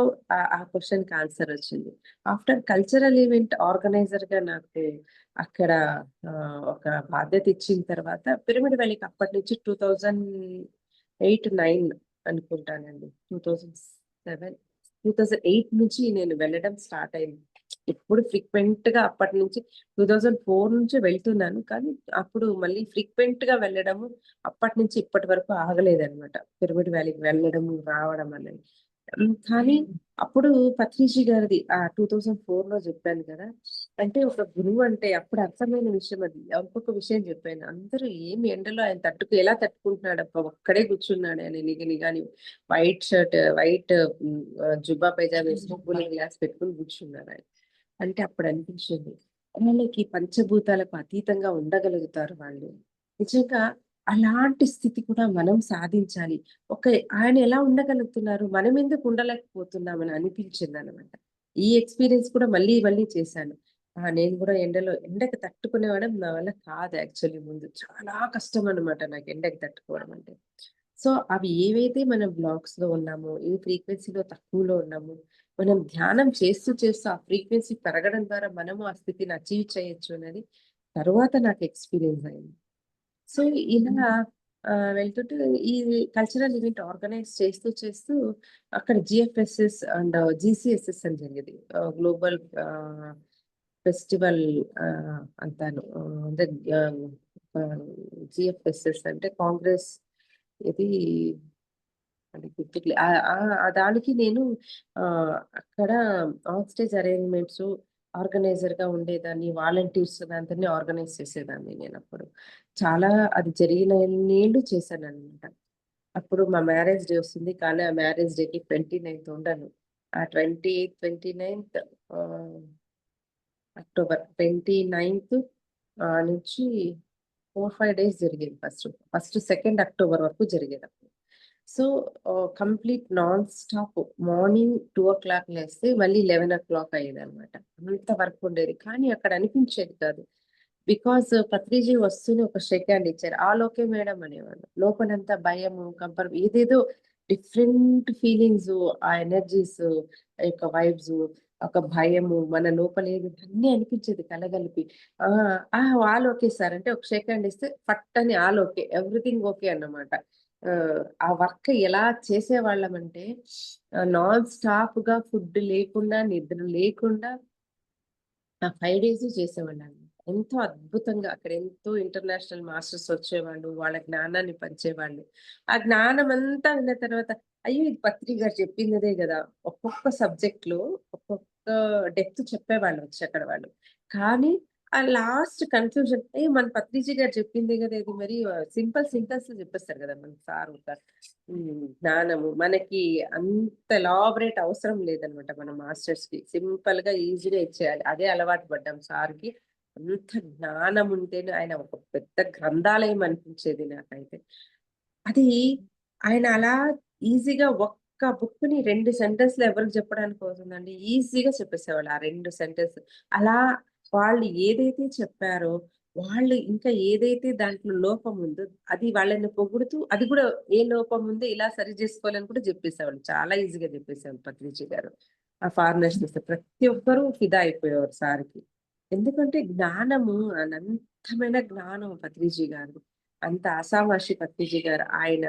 ఆ క్వెషన్‌కి ఆన్సర్ వచ్చింది. ఆఫ్టర్ కల్చరల్ ఈవెంట్ ఆర్గనైజర్‌గా నాకు అక్కడ ఒక బాధ్యత ఇచ్చిన తర్వాత పిరమిడ్ వ్యాలీకి అప్పటి నుంచి 2008, 9 అనుకుంటానండి. 2008 నుంచి నేను వెళ్ళడం స్టార్ట్ అయింది. ఎప్పుడు ఫ్రీక్వెంట్ గా అప్పటి నుంచి 2004 నుంచి వెళ్తున్నాను. కానీ అప్పుడు మళ్ళీ ఫ్రీక్వెంట్ గా వెళ్ళడము అప్పటి నుంచి ఇప్పటి వరకు ఆగలేదన్నమాట. పిరమిడ్ వ్యాలీకి వెళ్ళడము, రావడం అనేది. కానీ అప్పుడు పత్రిజీ గారిది 2004లో చెప్పాను కదా! అంటే ఒక గురువు అంటే అప్పుడు అర్థమైన విషయం అది. ఇంకొక విషయం చెప్పాను. అందరూ ఏమి ఎండలో ఆయన ఎలా తట్టుకుంటున్నాడబ్బా! ఒక్కడే కూర్చున్నాడే అని నిగనిగాని వైట్ షర్ట్, వైట్ జుబ్బా పైజామా వేసుకొని కూలింగ్ గ్లాస్ పెట్టుకొని కూర్చున్నారాయన. అంటే అప్పుడు అనిపించింది. వాళ్ళకి పంచభూతాలకు అతీతంగా ఉండగలుగుతారు వాళ్ళు. నిజంగా అలాంటి స్థితి కూడా మనం సాధించాలి. ఒక ఆయన ఎలా ఉండగలుగుతున్నారు? మనం ఎందుకు ఉండలేకపోతున్నామని అనిపించిందనమాట. ఈ ఎక్స్‌పీరియన్స్ కూడా మళ్ళీ మళ్ళీ చేశాను. నేను కూడా ఎండకి తట్టుకునేవడం నా వల్ల కాదు యాక్చువల్లీ ముందు. చాలా కష్టం అనమాట నాకు ఎండకి తట్టుకోవడం అంటే. సో, అవి ఏవైతే మనం బ్లాక్స్‌లో ఉన్నామో, ఏ ఫ్రీక్వెన్సీలో తక్కువలో ఉన్నామో, మనం ధ్యానం చేస్తూ చేస్తూ ఆ ఫ్రీక్వెన్సీ పెరగడం ద్వారా మనము ఆ స్థితిని అచీవ్ చేయొచ్చు అనేది తరువాత నాకు ఎక్స్‌పీరియన్స్ అయింది. సో, ఇలా వెళ్తుంటే ఈ కల్చరల్ ఈవెంట్ ఆర్గనైజ్ చేస్తూ చేస్తూ అక్కడ జిఎఫ్ఎస్ఎస్ అండ్ జీసీఎస్ఎస్ అని జరిగేది. గ్లోబల్ ఫెస్టివల్ అంతాను. అదే జిఎఫ్ఎస్ఎస్ అంటే కాంగ్రెస్ ఇది అది గుర్తుకులే. దానికి నేను అక్కడ ఆన్ స్టేజ్ అరేంజ్‌మెంట్స్ ఆర్గనైజర్‌గా ఉండేదాన్ని. వాలంటీర్స్ అందరిని ఆర్గనైజ్ చేసేదాన్ని నేనప్పుడు. చాలా అది జరిగినన్నేళ్ళు చేశాననమాట. అప్పుడు మా మ్యారేజ్ డే వస్తుంది. కానీ ఆ మ్యారేజ్ డేకి 29థ్ ఉండను. ఆ 28థ్, 29థ్ ఆహ్, అక్టోబర్ 29థ్ నుంచి 4, 5 డేస్ జరిగేది ఫస్ట్, 2 అక్టోబర్ వరకు జరిగేదప్పుడు. So, complete non stop morning 2:00 లేస్తే మళ్ళీ 11:00 అయ్యేదనమాట. అంత వర్క్ ఉండేది. కానీ అక్కడ అనిపించేది కాదు. బికాజ్ పత్రిజీ వస్తూనే ఒక షేక్ హ్యాండ్ ఇచ్చారు. ఆల్ ఓకే మేడం అనేవాళ్ళు. లోపలంతా భయము, ఏదేదో డిఫరెంట్ ఫీలింగ్స్, ఆ ఎనర్జీస్, ఆ యొక్క వైబ్స్, ఒక భయము, మన లోపల ఏది అన్నీ అనిపించేది కలగలిపి. ఆ! ఆల్ ఓకే సార్ అంటే ఒక షేక్ హ్యాండ్ ఇస్తే ఫట్ అని ఆల్ ఓకే. ఎవ్రీథింగ్ ఓకే అన్నమాట. ఆ వర్క్ ఎలా చేసేవాళ్ళమంటే నాన్ స్టాప్‌గా ఫుడ్ లేకుండా, నిద్ర లేకుండా ఆ 5 డేస్ చేసేవాళ్ళనమాట. ఎంతో అద్భుతంగా అక్కడ ఎంతో ఇంటర్నేషనల్ మాస్టర్స్ వచ్చేవాళ్ళు. వాళ్ళ జ్ఞానాన్ని పంచేవాళ్ళు. ఆ జ్ఞానమంతా విన్న తర్వాత అయ్యో! ఇది పత్రి గారు చెప్పిందే గదా! ఒక్కొక్క సబ్జెక్ట్‌లో ఒక్కొక్క డెప్త్ చెప్పేవాళ్ళు వచ్చి అక్కడ వాళ్ళు. కానీ ఆ లాస్ట్ కన్‌క్లూజన్ మన పత్రిజీ గారు చెప్పిందే గదా! ఇది మరి సింపుల్ సింటెన్స్‌లో చెప్పేస్తారు గదా! మన సార్ ఒక జ్ఞానము. మనకి అంత ఎలాబరేట్ అవసరం లేదనమాట మన మాస్టర్స్‌కి. సింపుల్‌గా, ఈజీగా ఇచ్చేయాలి. అదే అలవాటు పడ్డాం సార్‌కి. అంత జ్ఞానం ఉంటేనే ఆయన ఒక పెద్ద గ్రంథాలయం అనిపించేది నాకైతే. అది ఆయన అలా ఈజీగా ఒక్క బుక్‌ని 2 సెంటెన్స్‌లో ఎవరికి చెప్పడానికి అవుతుందండి. ఈజీగా చెప్పేసేవాళ్ళు ఆ 2 సెంటెన్స్. అలా వాళ్ళు ఏదైతే చెప్పారో, వాళ్ళు ఇంకా ఏదైతే దాంట్లో లోపం ఉందో, అది వాళ్ళని పొగుడుతూ అది కూడా ఏ లోపం ఉందో ఇలా సరి చేసుకోవాలని కూడా చెప్పేసేవాళ్ళు. చాలా ఈజీగా చెప్పేసేవాళ్ళు పత్రిజీ గారు. ఆ ఫారినర్స్ చూస్తే ప్రతి ఒక్కరు ఫిదా అయిపోయేవారు సార్‌కి. ఎందుకంటే జ్ఞానము అనంతమైన జ్ఞానం పత్రిజీ గారిది. అంత ఆషామాషి పత్రిజీ గారు. ఆయన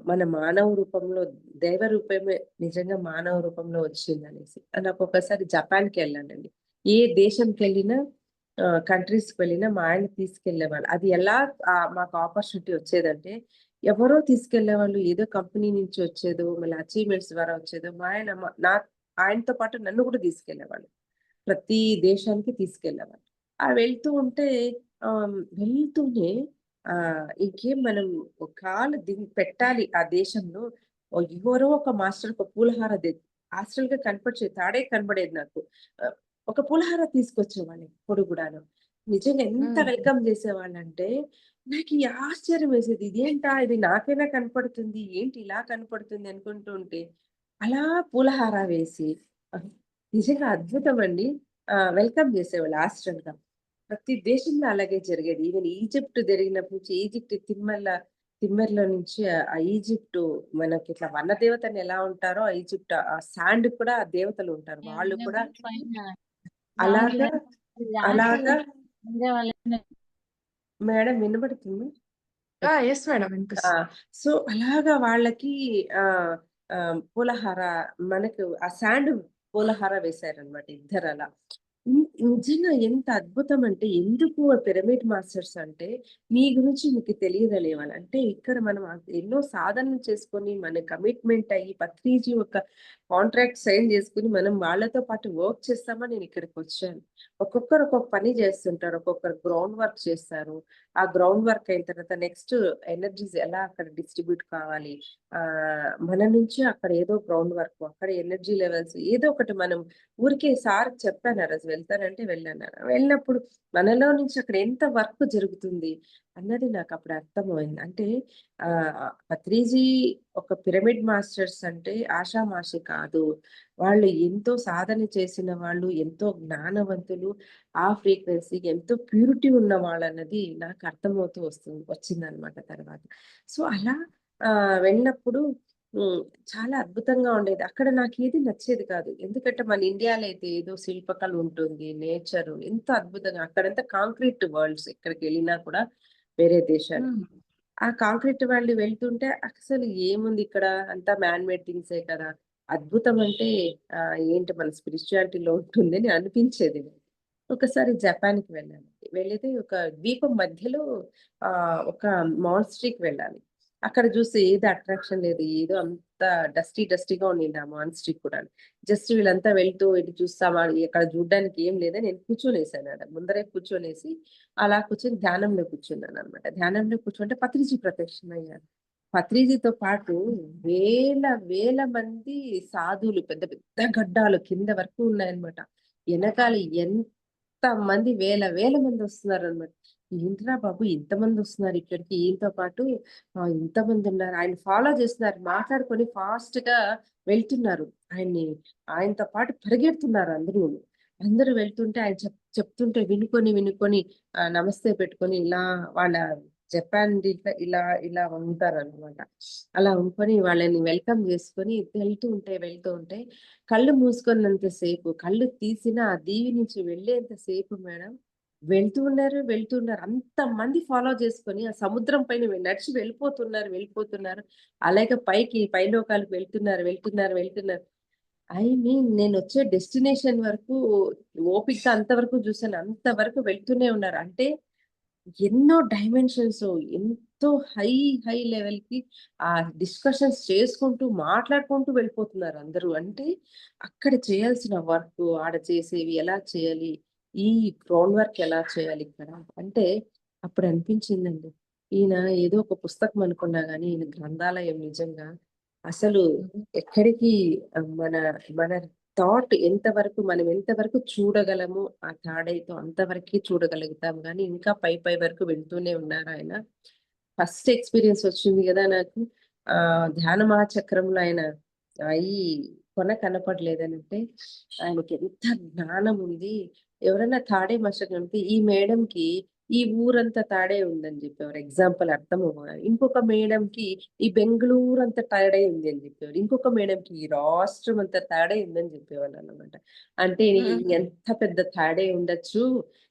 మన మానవ రూపంలో దైవ రూపమే నిజంగా మానవ రూపంలో వచ్చిందనేసి. నాకొకసారి జపాన్‌కెళ్ళానండి. ఏ దేశంకెళ్ళినా కంట్రీస్‌కి వెళ్ళినా మా ఆయన తీసుకెళ్ళేవాళ్ళు. అది ఎలా మాకు ఆపర్చునిటీ వచ్చేదంటే, ఎవరో తీసుకెళ్ళేవాళ్ళు. ఏదో కంపెనీ నుంచి వచ్చేదో, మళ్ళీ అచీవ్‌మెంట్స్ ద్వారా వచ్చేదో, మా ఆయన ఆయనతో పాటు నన్ను కూడా తీసుకెళ్ళేవాళ్ళు. ప్రతి దేశానికి తీసుకెళ్ళేవాళ్ళు. వెళ్తూ ఉంటే వెళ్తూనే ఇంకేం మనం కాలు పెట్టాలి ఆ దేశంలో. ఎవరో ఒక మాస్టర్ ఒక పూలహార యాక్చువల్‌గా తాడే కనపడేది నాకు. ఆహ్, ఒక పులిహోర తీసుకొచ్చేవాళ్ళు ఎప్పుడు గూడాను. నిజంగా ఎంత హ్మ్. వెల్కమ్ జేసేవాళ్ళంటే, నాకి ఆశ్చర్యం వేసేది. ఇదేంటా ఇది నాకైనా కనపడుతుంది. ఏంటి ఇలా కనపడుతుంది అనుకుంటూ ఉంటే, అలా పులిహోర వేసి ఆహ్, నిజంగా అద్భుతమండి. వెల్కమ్ జేసేవాళ్ళు యాక్చువల్‌గా. ప్రతి దేశంలో అలాగే జరిగేది. ఈవెన్ ఈజిప్ట్ జరిగినప్పటి నుంచి ఈజిప్ట్ తిమ్మెరలో నుంచి ఈజిప్టు మనకిట్లా వనదేవతని ఎలా ఉంటారో ఆ ఈజిప్ట్ సాండ్ కూడా ఆ దేవతలు ఉంటారు. వాళ్ళు కూడా అలాగా, అలాగా మేడం వినబడుతుందా? Yes madam. ఆ! వినిపిస్తుంది. సో, అలాగా వాళ్ళకి ఆహ్, పులహార మనకు ఆ సాండ్ పూలహార వేశారనమాట ఇద్దరు అలా. నిజంగా ఎంత అద్భుతం అంటే, ఎందుకు పిరమిడ్ మాస్టర్స్ అంటే మీ గురించి మీకు తెలియదనేవాళ్ళు. అంటే ఇక్కడ మనం ఎన్నో సాధనలు చేసుకొని మన కమిట్మెంట్ అయ్యి పత్రిజీ ఒక కాంట్రాక్ట్ సైన్ చేసుకుని మనం వాళ్ళతో పాటు వర్క్ చేస్తామని నేను ఇక్కడికి వచ్చాను. ఒక్కొక్కరు ఒక్కొక్క పని చేస్తుంటారు, ఒక్కొక్కరు గ్రౌండ్ వర్క్ చేస్తారు. ఆ గ్రౌండ్ వర్క్ అయిన తర్వాత నెక్స్ట్ ఎనర్జీస్ ఎలా అక్కడ డిస్ట్రిబ్యూట్ కావాలి, మన నుంచి అక్కడ ఏదో గ్రౌండ్ వర్క్, అక్కడ ఎనర్జీ లెవెల్స్ ఏదో ఒకటి మనం ఊరికే సార్ చెప్పాను ఆ రోజు వెళ్తానంటే వెళ్ళాను. వెళ్ళినప్పుడు మనలో నుంచి అక్కడ ఎంత వర్క్ జరుగుతుంది అన్నది నాకు అప్పుడు అర్థమైంది. అంటే పత్రిజీ ఒక పిరమిడ్ మాస్టర్స్ అంటే ఆషామాషి కాదు. వాళ్ళు ఎంతో సాధన చేసిన వాళ్ళు, ఎంతో జ్ఞానవంతులు, ఆ ఫ్రీక్వెన్సీకి ఎంతో ప్యూరిటీ ఉన్న వాళ్ళన్నది నాకు అర్థమవుతూ వచ్చిందనమాట తర్వాత. సో అలా వెళ్ళినప్పుడు చాలా అద్భుతంగా ఉండేది. అక్కడ నాకేది నచ్చేది కాదు. ఎందుకంటే మన ఇండియాలో అయితే ఏదో శిల్పకళ ఉంటుంది, నేచర్ ఎంతో అద్భుతంగా, అక్కడంతా కాంక్రీట్ వరల్డ్స్ ఎక్కడికెళ్ళినా కూడా వేరే దేశాలు. హ్మ్. ఆ కాంక్రీట్ వరల్డ్ వెళ్తుంటే అసలు ఏముంది ఇక్కడ, అంతా మ్యాన్ మేడ్ థింగ్సే కదా! అద్భుతం అంటే ఏంటి మన స్పిరిచువాలిటీలో ఉంటుందని అనిపించేది. ఒకసారి జపాన్‌కి వెళ్ళాను. వెళితే ఒక ద్వీపం మధ్యలో ఒక మాన్‌స్ట్రీకి వెళ్ళాలి. అక్కడ చూస్తే ఏది అట్రాక్షన్ లేదు. ఏదో అంత డస్టీగా ఉండింది ఆ మాన్‌స్ట్రీ కూడాను. జస్ట్ వీళ్ళంతా వెళ్తూ ఇటు చూస్తామా, ఇక్కడ చూడ్డానికి ఏం లేదని నేను కూర్చొనేసాను ఆడ. ముందరే కూర్చొనేసి అలా కూర్చొని ధ్యానంలో కూర్చున్నాననమాట. ధ్యానంలో కూర్చుంటే పత్రిజీ ప్రత్యక్షమయ్యారు. పత్రిజీతో పాటు వేల వేల మంది సాధువులు, పెద్ద పెద్ద గడ్డాలు కింద వరకు ఉన్నాయన్నమాట. ఎనకాల మంది, వేల వేల మంది వస్తున్నారనమాట. ఏంట్రా బాబు ఇంతమంది వస్తున్నారు ఇక్కడికి, ఈయనతో పాటు ఇంతమంది ఉన్నారు. ఆయన ఫాలో చేస్తున్నారు. మాట్లాడుకొని ఫాస్ట్‌గా వెళ్తున్నారు. ఆయనతో పాటు పరిగెడుతున్నారు అందరూను. అందరూ వెళ్తుంటే ఆయన చెప్తుంటే వినుకొని నమస్తే పెట్టుకొని ఇలా వాళ్ళ జపాన్ దీంట్లో ఇలా ఇలా ఉంటారనమాట. అలా ఉంకొని వాళ్ళని వెల్కమ్ చేసుకొని వెళ్తూ ఉంటే కళ్ళు మూసుకున్నంత సేపు, కళ్ళు తీసినా ఆ దీవి నుంచి వెళ్ళేంత సేపు మేడం వెళ్తూ ఉన్నారు. అంతమంది ఫాలో చేసుకొని ఆ సముద్రం పైన నడిచి వెళ్ళిపోతున్నారు. అలాగే పైలోకాలకు వెళ్తున్నారు. ఐ మీన్ నేనొచ్చే డెస్టినేషన్ వరకు ఓపికగా అంతవరకు చూసాను. అంతవరకు వెళ్తూనే ఉన్నారు. అంటే ఎన్నో డైమెన్షన్స్, ఎంతో హై లెవెల్‌కి డిస్కషన్స్ చేసుకుంటూ, మాట్లాడుకుంటూ వెళ్ళిపోతున్నారు అందరూ. అంటే అక్కడ చేయాల్సిన వర్క్, ఆడ చేసేవి ఎలా చేయాలి? ఈ గ్రౌండ్ వర్క్ ఎలా చేయాలి ఇక్కడ? అంటే అప్పుడు అనిపించిందండి. ఈయన ఏదో ఒక పుస్తకం అనుకున్నా గానీ, ఈయన గ్రంథాలయం నిజంగా. అసలు హ్మ్. ఎక్కడికి మన మన థాట్ మనం ఎంతవరకు చూడగలము ఆ తాడైతో అంతవరకే చూడగలుగుతాం గానీ, ఇంకా పై వరకు వెళ్తూనే ఉన్నారాయన. ఫస్ట్ ఎక్స్‌పీరియన్స్ వచ్చింది గదా నాకు. ధ్యాన మహాచక్రంలో ఆయన ఈ కొన కనపడలేదనంటే, ఆయనకెంత జ్ఞానం ఉంది. ఎవరైనా తాడే మాస్టర్ కనిపితే, ఈ మేడంకి ఈ ఊరంతా తాడే ఉందని జెప్పేవారు. ఎగ్జాంపుల్ అర్థం అవ్వాలి. ఇంకొక మేడంకి ఈ బెంగుళూరు అంతా తాడే ఉంది అని జెప్పేవారు. ఇంకొక మేడంకి ఈ రాష్ట్రం అంతా తాడే ఉందని జెప్పేవాళ్ళనమాట. అంటే హ్మ్. ఎంత పెద్ద తాడే ఉండొచ్చు.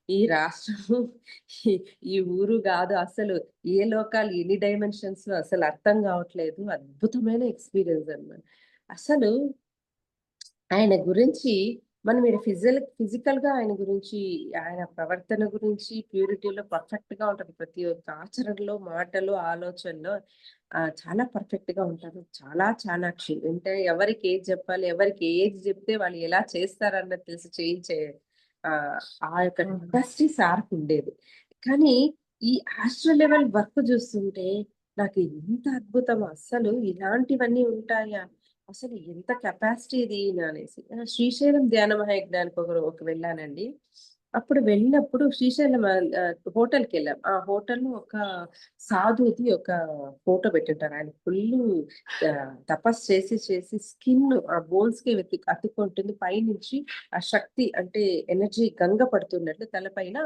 ఈ రాష్ట్రము, ఈ ఈ ఊరు గాదు అసలు. ఏ లోకాలు ఎన్ని డైమెన్షన్స్‌లో అసలు అర్థం గావట్లేదు. అద్భుతమైన ఎక్స్‌పీరియన్స్ అన్నమాట. అసలు ఆయన గురించి మనం ఈడ ఫిజికల్‌గా ఆయన గురించి, ఆయన ప్రవర్తన గురించి ప్యూరిటీలో పర్ఫెక్ట్‌గా ఉంటది. ప్రతి ఒక్క ఆచరణలో, మాటలో, ఆలోచనలో చాలా పర్ఫెక్ట్‌గా ఉంటారు. చాలా చాణాక్షి. అంటే ఎవరికి ఏది జెప్పాలి, ఎవరికి ఏది జెప్తే వాళ్ళు ఎలా చేస్తారన్నది తెలిసి చేయించే ఆహ్, ఆ యొక్క హ్మ్. కెపాసిటీ సార్‌కుండేది. కానీ ఈ ఆస్ట్రల్ లెవెల్ వర్క్ జూస్తుంటే నాకు ఎంత అద్భుతం, అస్సలు ఇలాంటివన్నీ ఉంటాయా? అసలు ఎంత కెపాసిటీ ఇది అనేసి. శ్రీశైలం ధ్యాన మహాయజ్ఞానికి వెళ్ళానండి. అప్పుడు వెళ్ళినప్పుడు శ్రీశైలం హోటల్‌కెళ్ళాం. ఆ హోటల్‌లో ఒక సాధువుది ఒక ఫోటో పెట్టుంటారు. ఆయన ఫుల్లు తపస్సు చేసి స్కిన్ ఆ బోన్స్‌కి అతుక్కుంటుంది. పైనుంచి ఆ శక్తి అంటే ఎనర్జీ గంగ పడుతున్నట్లు తలపైన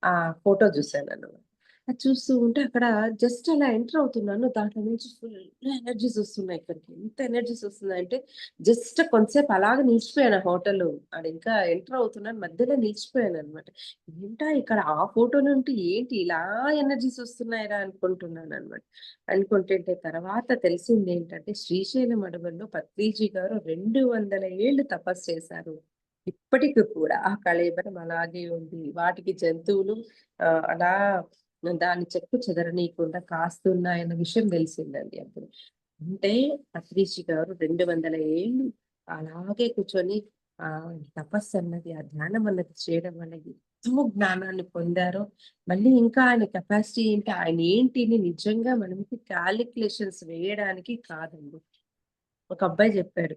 ఆ ఫోటో చూసానన్నమాట. అది చూస్తూ ఉంటే అక్కడ జస్ట్ అలా ఎంటర్ అవుతున్నాను. దాంట్లో నుంచి ఫుల్ ఎనర్జీస్ వస్తున్నాయి ఇక్కడికి. ఎంత ఎనర్జీస్ వస్తున్నాయంటే జస్ట్ కొంతసేపు అలాగే నిలిచిపోయాను ఆ హోటల్‌లో. ఆడ ఇంకా ఎంటర్ అవుతున్నాను. మధ్యలో నిలిచిపోయాననమాట. ఏంటా ఇక్కడ ఆ ఫోటో నుండి ఏంటి ఇలా ఎనర్జీస్ వస్తున్నాయిరా అనుకుంటున్నాననమాట. అనుకుంటుంటే తర్వాత తెలిసిందేంటంటే శ్రీశైలం అడవుల్లో పత్రిజీ గారు 200 ఏళ్ళు తపస్సు చేశారు. ఇప్పటికి కూడా ఆ కళేబరం అలాగే ఉంది. వాటికి జంతువులు అలా దాన్ని చెక్కు చెదరనీయకుండా కాస్తున్నాయన్న విషయం తెలిసిందండి అప్పుడు. అంటే పత్రిజీ గారు 200 ఏళ్ళు అలాగే కూర్చొని తపస్సన్నది, ఆ ధ్యానం అన్నది చేయడం వల్ల ఎంతో జ్ఞానాన్ని పొందారో, మళ్ళీ ఇంకా ఆయన కెపాసిటీ ఏంటి, ఆయన ఏంటిని నిజంగా మనకి కాలిక్యులేషన్స్ వేయడానికి కాదండి. ఒక అబ్బాయి చెప్పాడు.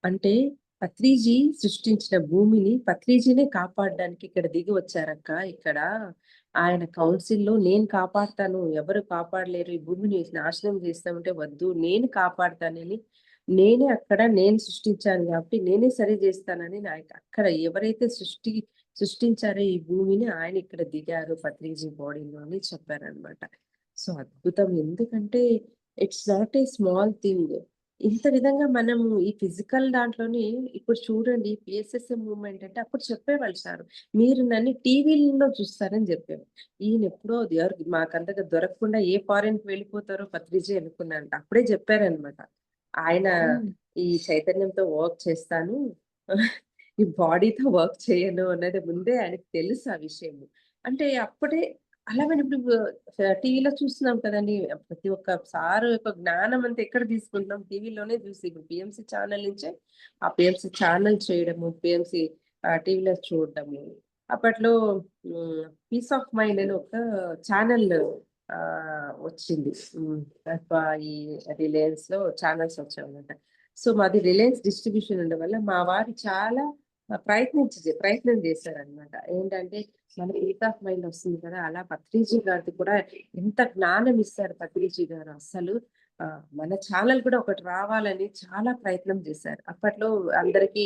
అంటే పత్రిజీ సృష్టించిన భూమిని పత్రిజీనే కాపాడడానికి ఇక్కడ దిగి వచ్చారక్క ఇక్కడ. ఆయన కౌన్సిల్‌లో నేను కాపాడతాను. ఎవరు కాపాడలేరు. ఈ భూమిని నాశనం చేస్తామంటే వద్దు. నేను కాపాడతానని నేనే అక్కడ నేను సృష్టించాను కాబట్టి నేనే సరి చేస్తానని అక్కడ ఎవరైతే సృష్టించారో ఈ భూమిని ఆయన ఇక్కడ దిగారు పత్రిజీ బాడీలో అని చెప్పారనమాట. సో అద్భుతం. ఎందుకంటే it's not a small thing. ఇంత విధంగా మనము ఈ ఫిజికల్ దాంట్లోని ఇప్పుడు చూడండి పిఎస్ఎస్ఎం మూవ్‌మెంట్ అంటే అప్పుడు చెప్పేవాళ్ళు సారు. మీరు నన్ను టీవీల్లో చూస్తారని చెప్పేవారు. ఈయన ఎప్పుడో ఎవరికి మాకంతగా దొరకకుండా ఏ ఫారెన్‌కి వెళ్ళిపోతారో పత్రిజీ అనుకున్నానంట. అప్పుడే చెప్పారనమాట. ఆయన హ్మ్. ఈ చైతన్యంతో వర్క్ చేస్తాను. ఈ బాడీతో వర్క్ చేయను అన్నది ముందే ఆయనకి తెలుసు ఆ విషయము. అంటే అప్పుడే అలా మనం ఇప్పుడు టీవీలో చూస్తున్నాం కదండీ! ప్రతి ఒక్క సారు యొక్క జ్ఞానం అంతా ఎక్కడ తీసుకుంటున్నాం? టీవీలోనే చూసి ఇప్పుడు పిఎంసీ ఛానల్ నుంచే ఆ పిఎంసీ ఛానల్ చేయడము, పిఎంసీ టీవీలో చూడడము. అప్పట్లో పీస్ ఆఫ్ మైండ్ అని ఒక ఛానల్ వచ్చింది. ఈ రిలయన్స్‌లో ఛానల్స్ వచ్చాయన్నమాట. సో, మాది రిలయన్స్ డిస్ట్రిబ్యూషన్ ఉండడం వల్ల మా వారు చాలా ప్రయత్నం చేశారనమాట. ఏంటంటే మన పీస్ ఆఫ్ మైండ్ వస్తుంది కదా! అలా పత్రిజీ గారిది కూడా ఎంత జ్ఞానం ఇస్తారు పత్రిజీ గారు అస్సలు. మన ఛానల్ కూడా ఒకటి రావాలని చాలా ప్రయత్నం చేశారు. అప్పట్లో అందరికీ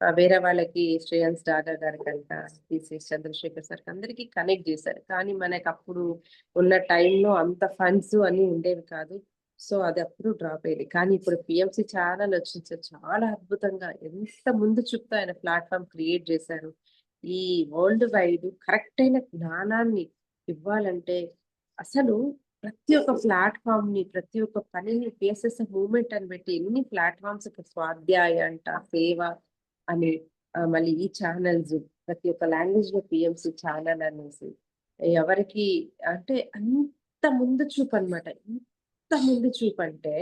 వేరే వాళ్ళకి శ్రేయాన్స్ డాగా గారికంట, టీసీఎస్ చంద్రశేఖర్ సార్‌కి అందరికి కనెక్ట్ చేశారు. కానీ మనకప్పుడు ఉన్న టైంలో అంత ఫండ్స్ అన్నీ ఉండేవి కాదు. సో, అది అప్పుడు డ్రాప్ అయ్యేది. కానీ ఇప్పుడు పిఎంసీ ఛానల్ వచ్చింది సార్ చాలా అద్భుతంగా ఎంత ముందు చూపుతో ఆయన ప్లాట్‌ఫార్మ్ క్రియేట్ చేశారు. ఈ వరల్డ్ వైడ్ కరెక్ట్ అయిన జ్ఞానాన్ని ఇవ్వాలంటే అసలు ప్రతి ఒక్క ప్లాట్‌ఫార్మ్‌ని, ప్రతి ఒక్క పనిని పిఎస్ఎస్ఎఫ్ మూవ్‌మెంట్ అని పెట్టి ఎన్ని ప్లాట్‌ఫార్మ్స్ ఇప్పుడు స్వాధ్యాయ అంట, సేవ అని మళ్ళీ ఈ ఛానల్స్ ప్రతి ఒక్క లాంగ్వేజ్‌లో పిఎంసీ ఛానల్ అనేసి ఎవరికి అంటే అంత ముందు చూపనమాట. ఎంత ముందు చూపంటే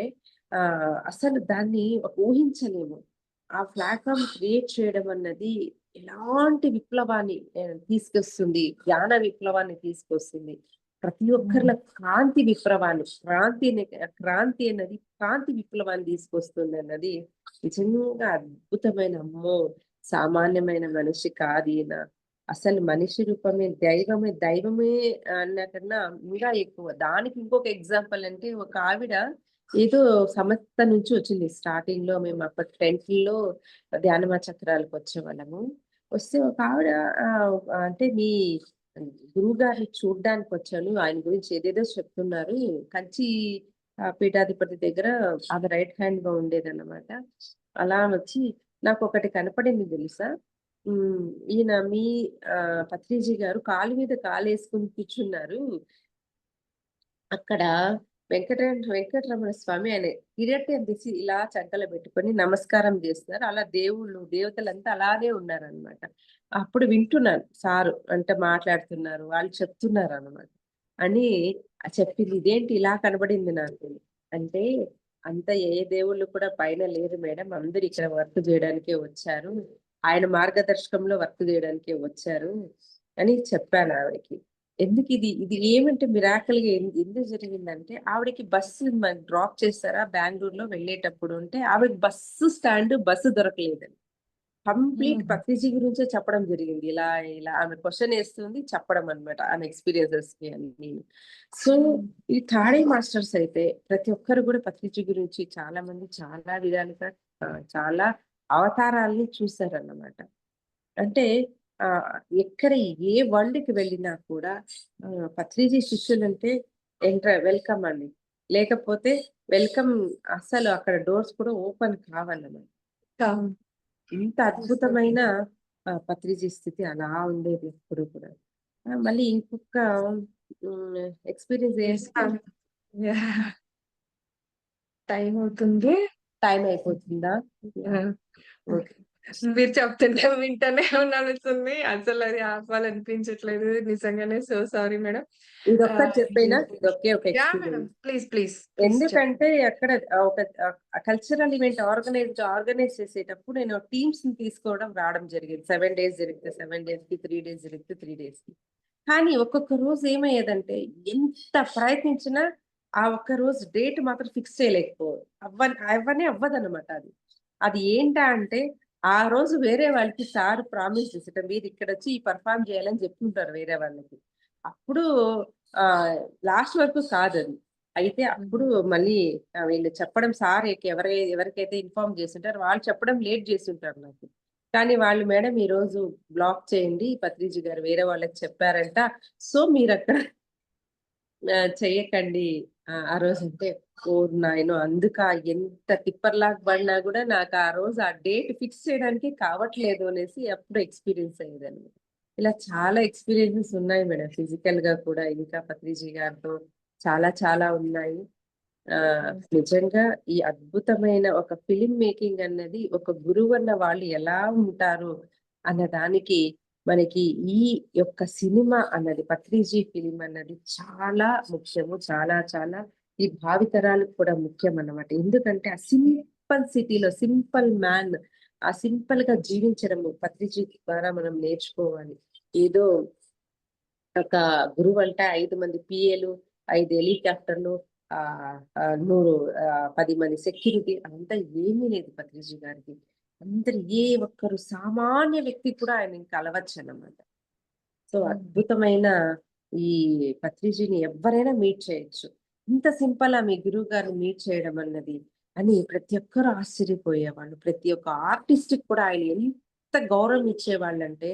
అసలు దాన్ని ఊహించలేము. ఆ ప్లాట్‌ఫార్మ్ క్రియేట్ చేయడం అన్నది ఎలాంటి విప్లవాన్ని తీసుకొస్తుంది. జ్ఞాన విప్లవాన్ని తీసుకొస్తుంది. ప్రతి హ్మ్. ఒక్కరిలో క్రాంతి అన్నది కాంతి విప్లవాన్ని తీసుకొస్తుందన్నది నిజంగా అద్భుతమైన అమ్మో! సామాన్యమైన మనిషి కాదీయన. అసలు మనిషి రూపమే దైవమే, దైవమే అన్న కన్నా ఇంకా ఎక్కువ. దానికి ఇంకొక ఎగ్జాంపుల్ అంటే ఒక ఆవిడ ఏదో సంస్థ నుంచి వచ్చింది. స్టార్టింగ్‌లో మేము అప్పటి 10థ్‌లో ధ్యానమా చక్రాలకు వచ్చేవాళ్ళము. వస్తే ఒక ఆవిడ అంటే మీ గురువుగారిని చూడ్డానికొచ్చాను. ఆయన గురించి ఏదేదో చెప్తున్నారు. కంచి పీఠాధిపతి దగ్గర ఆమె రైట్ హ్యాండ్‌గా ఉండేదన్నమాట. అలా వచ్చి నాకొకటి కనపడింది తెలుసా? హ్మ్. ఈయన మీ పత్రిజీ గారు కాలు మీద కాలేసుకొని కూర్చున్నారు. అక్కడ వెంకటరమణ స్వామి ఆయన కిరీటం తీసి ఇలా చంకలో పెట్టుకొని నమస్కారం చేస్తున్నారు. అలా దేవతలంతా అలానే ఉన్నారనమాట. అప్పుడు వింటున్నాను సారు అంటే మాట్లాడుతున్నారు. వాళ్ళు చెప్తున్నారనమాట. అని చెప్పింది. ఇదేంటి ఇలా కనబడింది నాకు. అంటే అంత ఏ దేవుళ్ళు కూడా పైన లేరు మేడం. అందరూ ఇక్కడ వర్క్ జేయడానికే వచ్చారు. ఆయన మార్గదర్శకంలో వర్క్ జేయడానికే వచ్చారు అని చెప్పాను ఆవిడకి. ఇది ఏమంటే మిరాకిల్‌గా ఎందుకు జరిగిందంటే, ఆవిడకి బస్సు డ్రాప్ చేసారా బెంగుళూరులో వెళ్ళేటప్పుడు అంటే, ఆవిడకి బస్సు దొరకలేదండి. కంప్లీట్ హ్మ్. పత్రిజీ గురించే చెప్పడం జరిగింది. ఇలా ఆమె క్వెషన్ ఏస్తుంది చెప్పడం అన్నమాట. ఆమె ఎక్స్‌పీరియన్సెస్‌ని అన్నీను. సో, హ్మ్. ఈ తాడే మాస్టర్స్ అయితే ప్రతి ఒక్కరు గూడా పత్రిజీ గురించి చాలా మంది చాలా విధాలుగా చాలా అవతారాల్ని చూసారన్నమాట. అంటే ఎక్కడ ఏ వరల్డ్‌కి వెళ్ళినా కూడా పత్రిజీ శిష్యులంటే వెల్కమ్ అండి. లేకపోతే వెల్కమ్ అస్సలు అక్కడ డోర్స్ కూడా ఓపెన్ కావన్నమాట. అవును. ఇంత అద్భుతమైన పత్రిజీ స్థితి అలా ఉండేది ఎప్పుడు కూడా. మళ్ళీ ఇంకొక ఎక్స్‌పీరియన్స్ యెస్ ఏంటంటే మ్యామ్. యాహ్! టైమ్ అవుతుంది. టైం అయిపోతుందా? ఆ! యాహ్! ఓకే. మీరు చెప్తుంటే వింటూనే ఉండాలనిపిస్తుంది. అసలది ఆపాలనిపించట్లేదు. నిజంగానే సో సారీ మేడం. ఇదొక్కటి ఆహ్, చెప్పేనా? ఇదొకే ఒక yeah! Madam. Experience. Please, please, please చెప్పండి. ఎందుకంటే అక్కడ ఒక కల్చరల్ ఈవెంట్ ఆర్గనైజ్ చేసేటప్పుడు నేను టీమ్స్‌ని తీసుకోవడం రావడం జరిగేది. 7 డేస్ జరిగితే 7 డేస్‌కి, 3 డేస్ జరిగితే 3 డేస్‌కి. కానీ ఒక్కొక్క రోజు ఏమయ్యేదంటే ఎంత ప్రయత్నించినా ఆ ఒక్క రోజు డేట్ మాత్రం ఫిక్స్ అవ్వదన్నమాట అది. అది ఏంటా అంటే ఆ రోజు వేరే వాళ్ళకి సార్ ప్రామిస్ చేసేట మీరిక్కడొచ్చి పెర్ఫార్మ్ చేయాలని చెప్తుంటారు వేరే వాళ్ళకి. అప్పుడు లాస్ట్ వరకు కాదది. అయితే హ్మ్. అప్పుడు మళ్ళీ వీళ్ళు చెప్పడం సార్ ఎవరికైతే ఇన్ఫార్మ్ చేసుంటారో వాళ్ళు చెప్పడం లేట్ చేసుంటారు నాకు. కానీ వాళ్ళు మేడం ఈరోజు బ్లాక్ చేయండి. పత్రిజీ గారు వేరే వాళ్ళకి చెప్పారంట. సో మీరక్కడ చెయ్యకండి. ఆ రోజంటే ఓరి నాయనో! అందుకా ఎంత తిప్పర్లాగా పడినా గూడా నాకు ఆ రోజు ఆ డేట్ ఫిక్స్ చేయడానికి కావట్లేదు అనేసి అప్పుడు ఎక్స్‌పీరియన్స్ అయ్యేదన్నమాట. ఇలా చాలా ఎక్స్‌పీరియన్సెస్ ఉన్నాయి మేడం. ఫిజికల్‌గా కూడా ఇంకా పత్రిజీ గారితో చాలా చాలా ఉన్నాయి. నిజంగా ఈ అద్భుతమైన ఒక ఫిల్మ్ మేకింగ్ అన్నది ఒక గురువన్న వాళ్ళు ఎలా ఉంటారు అన్న దానికి మనకి ఈ యొక్క సినిమా అన్నది 'పత్రిజీ' ఫిల్మ్ అన్నది చాలా ముఖ్యము. చాలా చాలా ఈ భావితరాలకు కూడా ముఖ్యమన్నమాట. ఎందుకంటే ఆ సింపుల్ సిటీలో సింపుల్ మ్యాన్ ఆ సింపుల్‌గా జీవించడము 'పత్రిజీ' ద్వారా మనం నేర్చుకోవాలి. ఏదో ఒక గురువంట 5 మంది పీఏలు, 5 హెలికాప్టర్లు, 10 మంది సెక్యూరిటీ అదంతా ఏమీ లేదు పత్రిజీ గారికి. అందరు ఏ ఒక్కరు సామాన్య వ్యక్తి కూడా ఆయనని కలవచ్చన్నమాట. సో, హ్మ్. అద్భుతమైన ఈ పత్రిజీని ఎవ్వరైనా మీట్ చేయొచ్చు. ఇంత సింపులా మీ గురువు గారిని మీట్ చేయడం అన్నది అని ప్రతి ఒక్కరు ఆశ్చర్యపోయేవాళ్ళు. ప్రతి ఒక్క ఆర్టిస్ట్‌కి కూడా ఆయన ఎంత గౌరవం ఇచ్చేవాళ్ళంటే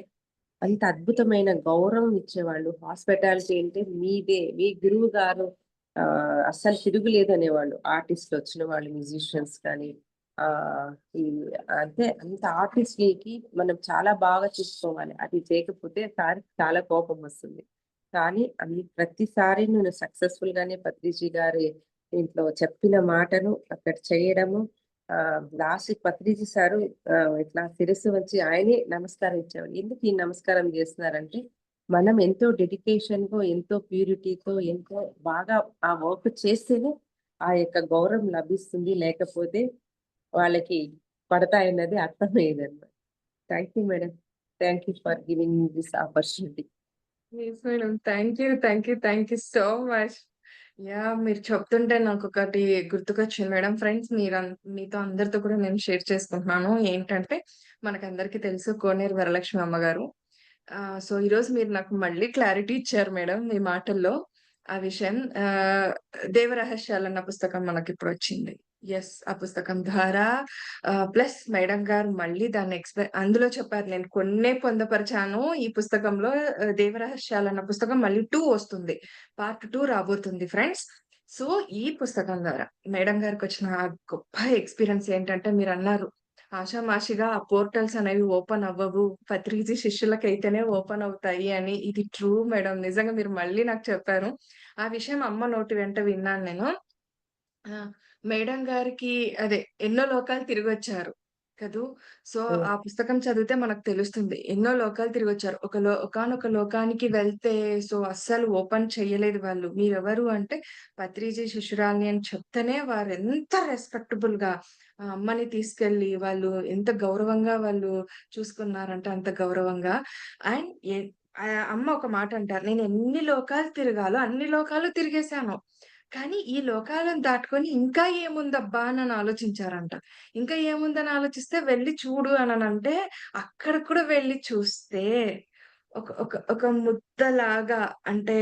అంత అద్భుతమైన గౌరవం ఇచ్చేవాళ్ళు. హాస్పిటాలిటీ అంటే మీదే, మీ గురువు గారు అస్సలు తిరుగులేదు అనేవాళ్ళు. ఆర్టిస్ట్‌లొచ్చిన వాళ్ళు మ్యూజిషియన్స్ కానీ ఆహ్, ఈ అంటే అంత ఆర్టిస్ట్‌లకి మనం చాలా బాగా చూసుకోవాలి. అది చేయకపోతే సార్‌కి చాలా కోపమొస్తుంది. కానీ ప్రతిసారి నేను సక్సెస్‌ఫుల్ గానే పత్రిజీ గారి దీంట్లో చెప్పిన మాటను అక్కడ చేయడము లాస్ట్‌కి పత్రిజీ సారు ఇట్లా శిరస్సు వంచి ఆయనే నమస్కారం ఇచ్చేవాళ్ళు. ఎందుకు ఈ నమస్కారం జేస్తున్నారంటే, మనం ఎంతో డెడికేషన్‌తో, ఎంతో ప్యూరిటీతో, ఎంతో బాగా ఆ వర్క్ చేస్తేనే ఆ యొక్క గౌరవం లభిస్తుంది. లేకపోతే వాళ్ళకి పడతాయన్నది అర్థమయ్యేదన్నమాట. Thank you madam. Thank you for giving me this opportunity. Yes madam. Thank you. Thank you. Thank you so much. Yeah! మీరు చెప్తుంటే నాకొకటి గుర్తుకొచ్చింది మేడం. ఫ్రెండ్స్ మీతో అందరితో కూడా నేను షేర్ చేసుకుంటున్నాను. ఏంటంటే మనకందరికీ తెలుసు కోనేరు వరలక్ష్మి అమ్మగారు. సో, ఈరోజు మీరు నాకు మళ్ళీ క్లారిటీ ఇచ్చారు మేడం మీ మాటల్లో ఆ విషయం. 'దేవరహస్యాలు' అన్న పుస్తకం మనకిప్పుడొచ్చింది. యెస్. ఆ పుస్తకం ద్వారా ప్లస్ మేడం గారు మళ్ళీ దాన్ని అందులో చెప్పారు. నేను కొన్నే పొందుపరిచాను ఈ పుస్తకంలో 'దేవరహస్యాలు' అన్న పుస్తకం మళ్ళీ 2 వస్తుంది. పార్ట్ 2 రాబోతుంది ఫ్రెండ్స్. సో, ఈ పుస్తకం ద్వారా మేడం గారికొచ్చిన గొప్ప ఎక్స్‌పీరియన్స్ ఏంటంటే మీరన్నారు ఆషామాషిగా ఆ పోర్టల్స్ అనేవి ఓపెన్ అవ్వవు. పత్రిజీ శిష్యులకైతేనే ఓపెన్ అవుతాయి అని. ఇది ట్రూ మేడం. నిజంగా మీరు మళ్ళీ నాకు చెప్పారు. ఆ విషయం అమ్మ నోటి వెంట విన్నాను నేను. ఆ! మేడం గారికి అదే ఎన్నో లోకాలు తిరిగొచ్చారు. కదూ! సో, హ్మ్. ఆ పుస్తకం చదివితే మనకు తెలుస్తుంది. ఎన్నో లోకాలు తిరిగొచ్చారు. ఒకానొక లోకానికి వెళ్తే సో, అస్సలు ఓపెన్ చెయ్యలేదు వాళ్ళు. మీరెవరు అంటే పత్రిజీ శిష్యురాలిని అని చెప్తేనే వారెంత రెస్పెక్టబుల్‌గా ఆ అమ్మని తీసుకెళ్ళి వాళ్ళు ఎంత గౌరవంగా వాళ్ళు చూసుకున్నారంటే అంత గౌరవంగా. అండ్ అమ్మ ఒక మాట అంటారు. "నేను ఎన్ని లోకాలు తిరగాలో అన్ని లోకాలు తిరిగేసాను." కానీ ఈ లోకాలను దాటుకొని ఇంకా ఏముందబ్బా అనని ఆలోచించారంట. ఇంకా ఏముందని ఆలోచిస్తే వెళ్లి చూడు అననంటే, అక్కడికి కూడా వెళ్లి చూస్తే ఒక ఒక ఒక ముద్దలాగా అంటే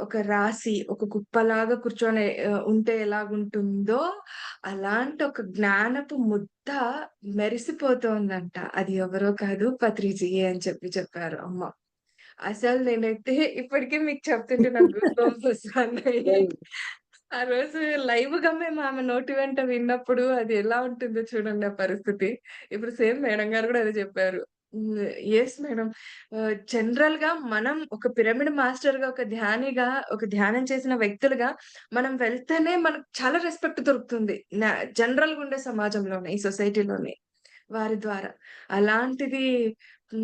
ఒక రాశి, ఒక కుప్పలాగా కూర్చొని ఉంటే ఎలాగుంటుందో, అలాంటి ఒక జ్ఞానపు ముద్ద మెరిసిపోతోందంట. అది ఎవరో కాదు పత్రిజియే అని చెప్పారు అమ్మ. అసలు నేనైతే ఇప్పటికి మీకు చెప్తుంటే నాకు గూస్ బంప్స్ వస్తున్నాయి. ఆ రోజు లైవ్‌గా మేము ఆమె నోటి వెంట విన్నప్పుడు అది ఎలా ఉంటుందో చూడండి ఆ పరిస్థితి. ఇప్పుడు సేమ్ మేడం గారు గూడా అదే చెప్పారు. హ్మ్. Yes madam. జనరల్‌గా మనం ఒక పిరమిడ్ మాస్టర్‌గా, ఒక ధ్యానిగా, ఒక ధ్యానం చేసిన వ్యక్తులుగా మనం వెళ్తేనే మనకు చాలా రెస్పెక్ట్ దొరుకుతుంది. జనరల్‌గా ఉండే సమాజంలోనే, ఈ సొసైటీలోనే వారి ద్వారా. అలాంటిది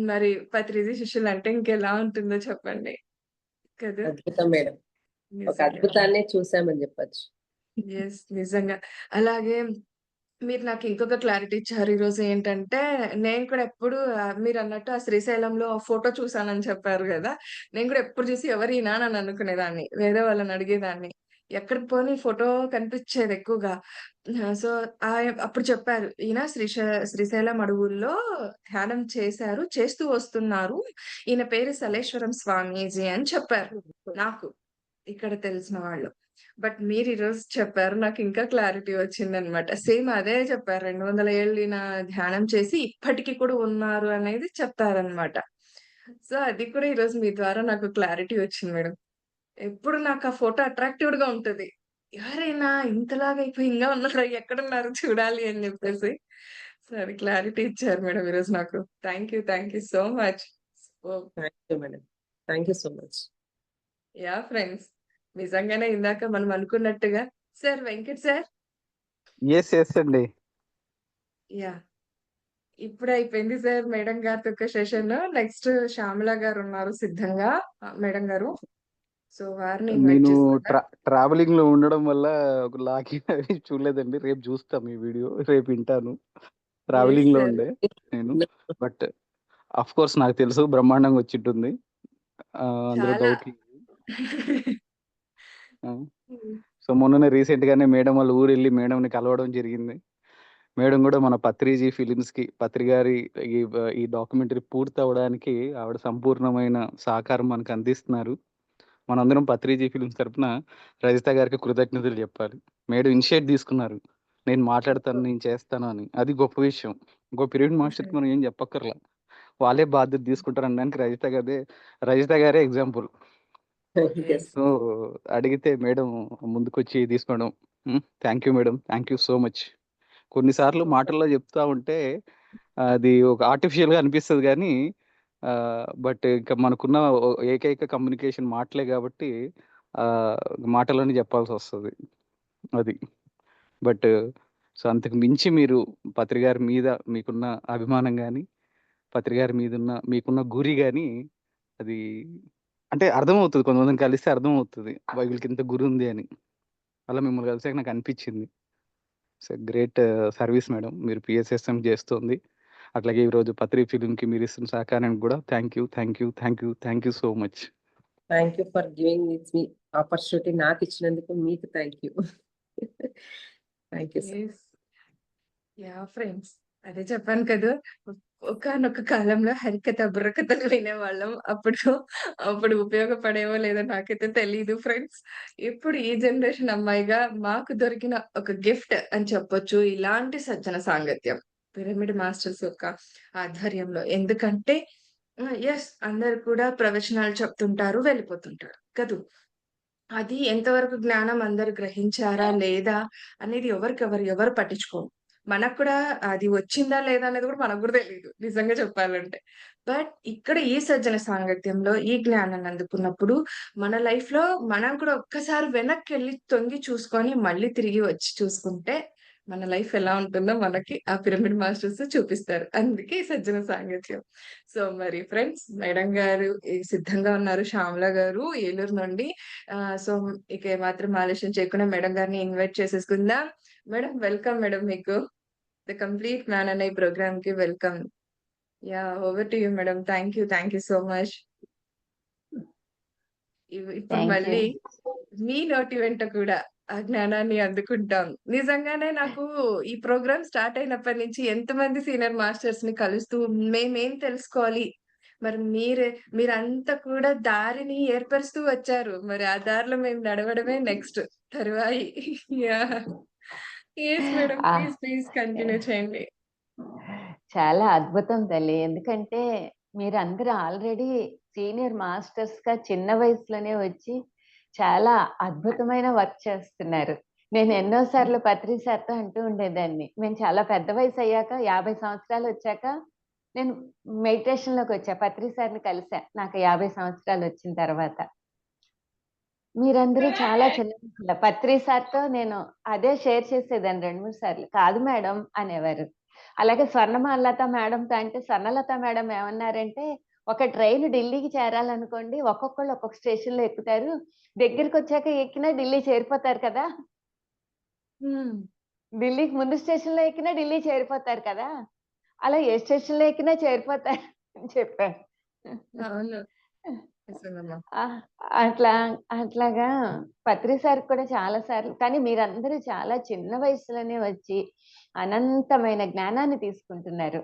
మరి పత్రిజీ శిష్యులంటే ఇంకెలా ఉంటుందో చెప్పండి. కదా! అద్భుతం మేడం. ఒక నిజంగా. అద్భుతాన్నే చూసామని చెప్పొచ్చు. యెస్. నిజంగా. అలాగే మీరు నాకు ఇంకొక క్లారిటీ ఇచ్చారు ఈరోజు ఏంటంటే, నేను కూడా ఎప్పుడు మీరన్నట్టు ఆ శ్రీశైలంలో ఆ ఫోటో చూసానని చెప్పారు గదా! నేను కూడా ఎప్పుడు చూసి ఎవరీయన అని అనుకునేదాన్ని. వేరే వాళ్ళని అడిగేదాన్ని. ఎక్కడికి పోని ఫోటో కనిపిచ్చేది ఎక్కువగా. సో, అప్పుడు చెప్పారు. ఈయన శ్రీశైలం అడవుల్లో ధ్యానం చేశారు. చేస్తూ వస్తున్నారు. ఈయన పేరు సలేశ్వరం స్వామీజీ అని చెప్పారు నాకు. ఇక్కడ తెలిసిన వాళ్ళు. బట్ మీరు ఈరోజు చెప్పారు. నాకింకా క్లారిటీ వచ్చిందనమాట. సేమ్ అదే చెప్పారు. 200 ఏళ్ళు ఈయన ధ్యానం చేసి ఇప్పటికి కూడా ఉన్నారు అనేది చెప్పారనమాట. సో, అది కూడా ఈరోజు మీ ద్వారా నాకు క్లారిటీ వచ్చింది మేడం. ఎప్పుడు నాకు ఆ ఫోటో అట్రాక్టివ్‌గా ఉంటది. ఎవరైనా ఇంతలాగా అయిపోయి ఇంగా ఉన్నారా? ఎక్కడున్నారు చూడాలి అని జెప్పేసి. సో, అది క్లారిటీ ఇచ్చారు మేడం ఈరోజు నాకు. Thank you so much. Superb! Thank you madam. Thank you so much. Yeah! Friends. నిజంగానే ఇందాక మనం అనుకున్నట్టుగా సార్ వెంకట్ సార్ యెస్ అండి. యాహ్! ఇప్పుడే అయిపోయింది సార్ మేడం గారితో ఒక సెషన్. నెక్స్ట్ శ్యామల గారున్నారు సిద్ధంగా మేడం గారు. సో, వారిని ఇన్వైట్ నేను చేసుకుందాం. ట్రావెలింగ్‌లో ఉండడం వల్ల ఒక లాగిన్ అవి చూడలేదండి. రేపు చూస్తా మీ వీడియో. రేపు వింటాను. యెస్ ట్రావెలింగ్‌లో సార్. ఉండే నేను. బట్ ఆఫ్‌కోర్స్ నాకు తెలుసు బ్రహ్మాండంగా వచ్చింటుంది. అందులో చాలా. డౌట్ లేదు. ఆ! హ్మ్. సో, మొన్ననే రీసెంట్‌గానే మేడం వాళ్ళ ఊరెళ్ళి మేడంని కలవడం జరిగింది. మేడం గూడా మన 'పత్రిజీ ఫిలిమ్స్‌కి' పత్రి గారి ఈ డాక్యుమెంటరీ పూర్తవ్వడానికి ఆవిడ సంపూర్ణమైన సహకారం మనకు అందిస్తున్నారు. మనందరం 'పత్రిజీ ఫిలిమ్స్' తరపున రజిత గారికి కృతజ్ఞతలు జెప్పాలి. మేడం ఇనిషియేట్ తీసుకున్నారు. నేను మాట్లాడతాను, నేను చేస్తాను అని. అది గొప్ప విషయం. ఇంకో పీరియడ్ మాస్టర్‌కి మనం ఏం జెప్పక్కర్లా. వాళ్ళే బాధ్యత తీసుకుంటారనడానికి రజిత గారే ఎగ్జాంపుల్. యెస్. సో, అడిగితే మేడం ముందుకొచ్చి తీసుకోవడం. Thank you madam. Thank you so much. కొన్ని సార్లు సూపర్ సార్. మాటల్లో చెప్తా ఉంటే అది ఒక ఆర్టిఫిషియల్‌గా అనిపిస్తది గానీ బట్ ఇంక మనకున్న ఏకైక కమ్యూనికేషన్ మాటలే గాబట్టి ఆహ్, మాటలోనే జెప్పాల్సొస్తది. అది. బట్ సో, అంతకు మించి మీరు పత్రి గారి మీద మీకున్న అభిమానం గాని, పత్రి గారి మీదున్న మీకున్న గురి గాని అది అంటే అర్థమవుతది. కొంతమందిని కలిస్తే అర్థమవుతది. వీళ్ళకింత గురుంది అని. అలా మిమ్మల్ని కలిసాక నాకనిపిచ్చింది. Great service madam. మీరు PSSM చేస్తోంది. అట్లాగే ఈరోజు 'పత్రి ఫిల్మ్‌కి' మీరిస్తున్న సహకారానికి గూడా thank you so much. Thank you for giving me opportunity నాకిచ్చినందుకు మీకు thank you. Thank you sir. Yes. Yeah! Friends. అదే చెప్పాను కదా! ఒకానొక కాలంలో హరికథ, బుర్రకథలు వినేవాళ్ళం. అప్పుడు ఉపయోగపడేవో లేదో నాకైతే తెలీదు ఫ్రెండ్స్. ఇప్పుడు ఈ జనరేషన్ అమ్మాయిగా మాకు దొరికిన ఒక గిఫ్ట్ అని చెప్పొచ్చు. ఇలాంటి సజ్జన సాంగత్యం. పిరమిడ్ మాస్టర్స్ యొక్క ఆధ్వర్యంలో. ఎందుకంటే యెస్. అందరూ కూడా ప్రవచనాలు చెప్తుంటారు, వెళ్ళిపోతుంటారు. కదూ! అది ఎంతవరకు జ్ఞానం అందరూ గ్రహించారా? లేదా? అనేది ఎవరు పట్టించుకోరు. మనకు కూడా అది వచ్చిందా? లేదా? అనేది కూడా మనకు కూడా తెలీదు. నిజంగా చెప్పాలంటే. బట్ ఇక్కడ ఈ సజ్జన సాంగత్యంలో ఈ జ్ఞానాన్ని అందుకున్నప్పుడు మన లైఫ్‌లో మనం కూడా ఒక్కసారి వెనక్కెళ్ళి తొంగి చూసుకొని మళ్ళీ తిరిగి వచ్చి చూసుకుంటే మన లైఫ్ ఎలా ఉంటుందో మనకి ఆ పిరమిడ్ మాస్టర్స్ చూపిస్తారు. అందుకే ఈ సజ్జన సాంగత్యం. సో, మరి ఫ్రెండ్స్ మేడం గారు సిద్ధంగా ఉన్నారు. శ్యామల గారు ఏలూరు నుండి. సో, ఇక ఏమాత్రం ఆలస్యం చేయకుండా మేడం గారిని ఇన్వైట్ చేసేసుకుందాం. మేడం వెల్కమ్ మేడం మీకు. ద కంప్లీట్ మ్యాన్ అనే ప్రోగ్రామ్‌కి welcome. Yeah! Over to you madam. Thank you so much. ఇప్పుడు థ్యాంక్ యూ. మళ్ళీ మీ నోటి వెంట కూడా ఆ జ్ఞానాన్ని అందుకుంటాం. నిజంగానే నాకు ఈ ప్రోగ్రామ్ స్టార్ట్ అయినప్పటి నుంచి ఎంతమంది సీనియర్ మాస్టర్స్‌ని కలుస్తూ మేమేం తెలుసుకోవాలి? మరి మీరంతా కూడా దారిని ఏర్పరుస్తూ వచ్చారు. మరి ఆ దారిలో మేము నడవడమే నెక్స్ట్ తరువాయి. యాహ్! Yes madam. ఆ! ప్లీజ్ కంటిన్యూ చేయండి. చాలా అద్భుతం తల్లి. ఎందుకంటే మీరందరూ ఆల్రెడీ సీనియర్ మాస్టర్స్‌గా చిన్న వయసులోనే వచ్చి చాలా అద్భుతమైన వర్క్ చేస్తున్నారు. నేను ఎన్నో సార్లు పత్రి సార్‌తో అంటూ ఉండేదాన్ని. మేము చాలా పెద్ద వయసయ్యాక 50 సంవత్సరాలొచ్చాక నేను మెడిటేషన్‌లోకొచ్చా. పత్రి సార్‌ని కలిసా. నాకు 50 సంవత్సరాలొచ్చిన తర్వాత. మీరందరూ చాలా చిన్న వయసులో పత్రి సార్‌తో నేను అదే షేర్ చేసేదాన్ని 2, 3 సార్లు. కాదు మేడం అనేవారు. అలాగే స్వర్ణమాలత మేడంతో అంటే స్వర్ణలత మేడం ఏమన్నారంటే, ఒక ట్రైన్ ఢిల్లీకి చేరాలనుకోండి ఒక్కొక్కళ్ళు ఒక్కొక్క స్టేషన్‌లో ఎక్కుతారు. దగ్గరికొచ్చాక ఎక్కినా ఢిల్లీ చేరిపోతారు కదా! హ్మ్. ఢిల్లీకి ముందు స్టేషన్‌లో ఎక్కినా ఢిల్లీ చేరిపోతారు కదా! అలా ఏ స్టేషన్‌లో ఎక్కినా చేరిపోతారు అని చెప్పారు. అవును. నిజంగమ్మా. ఆహ్, అట్లా అట్లాగా పత్రి సార్‌కి కూడా చాలా సార్లు కానీ మీరందరూ చాలా చిన్న వయసులోనే వచ్చి అనంతమైన జ్ఞానాన్ని తీసుకుంటున్నారు.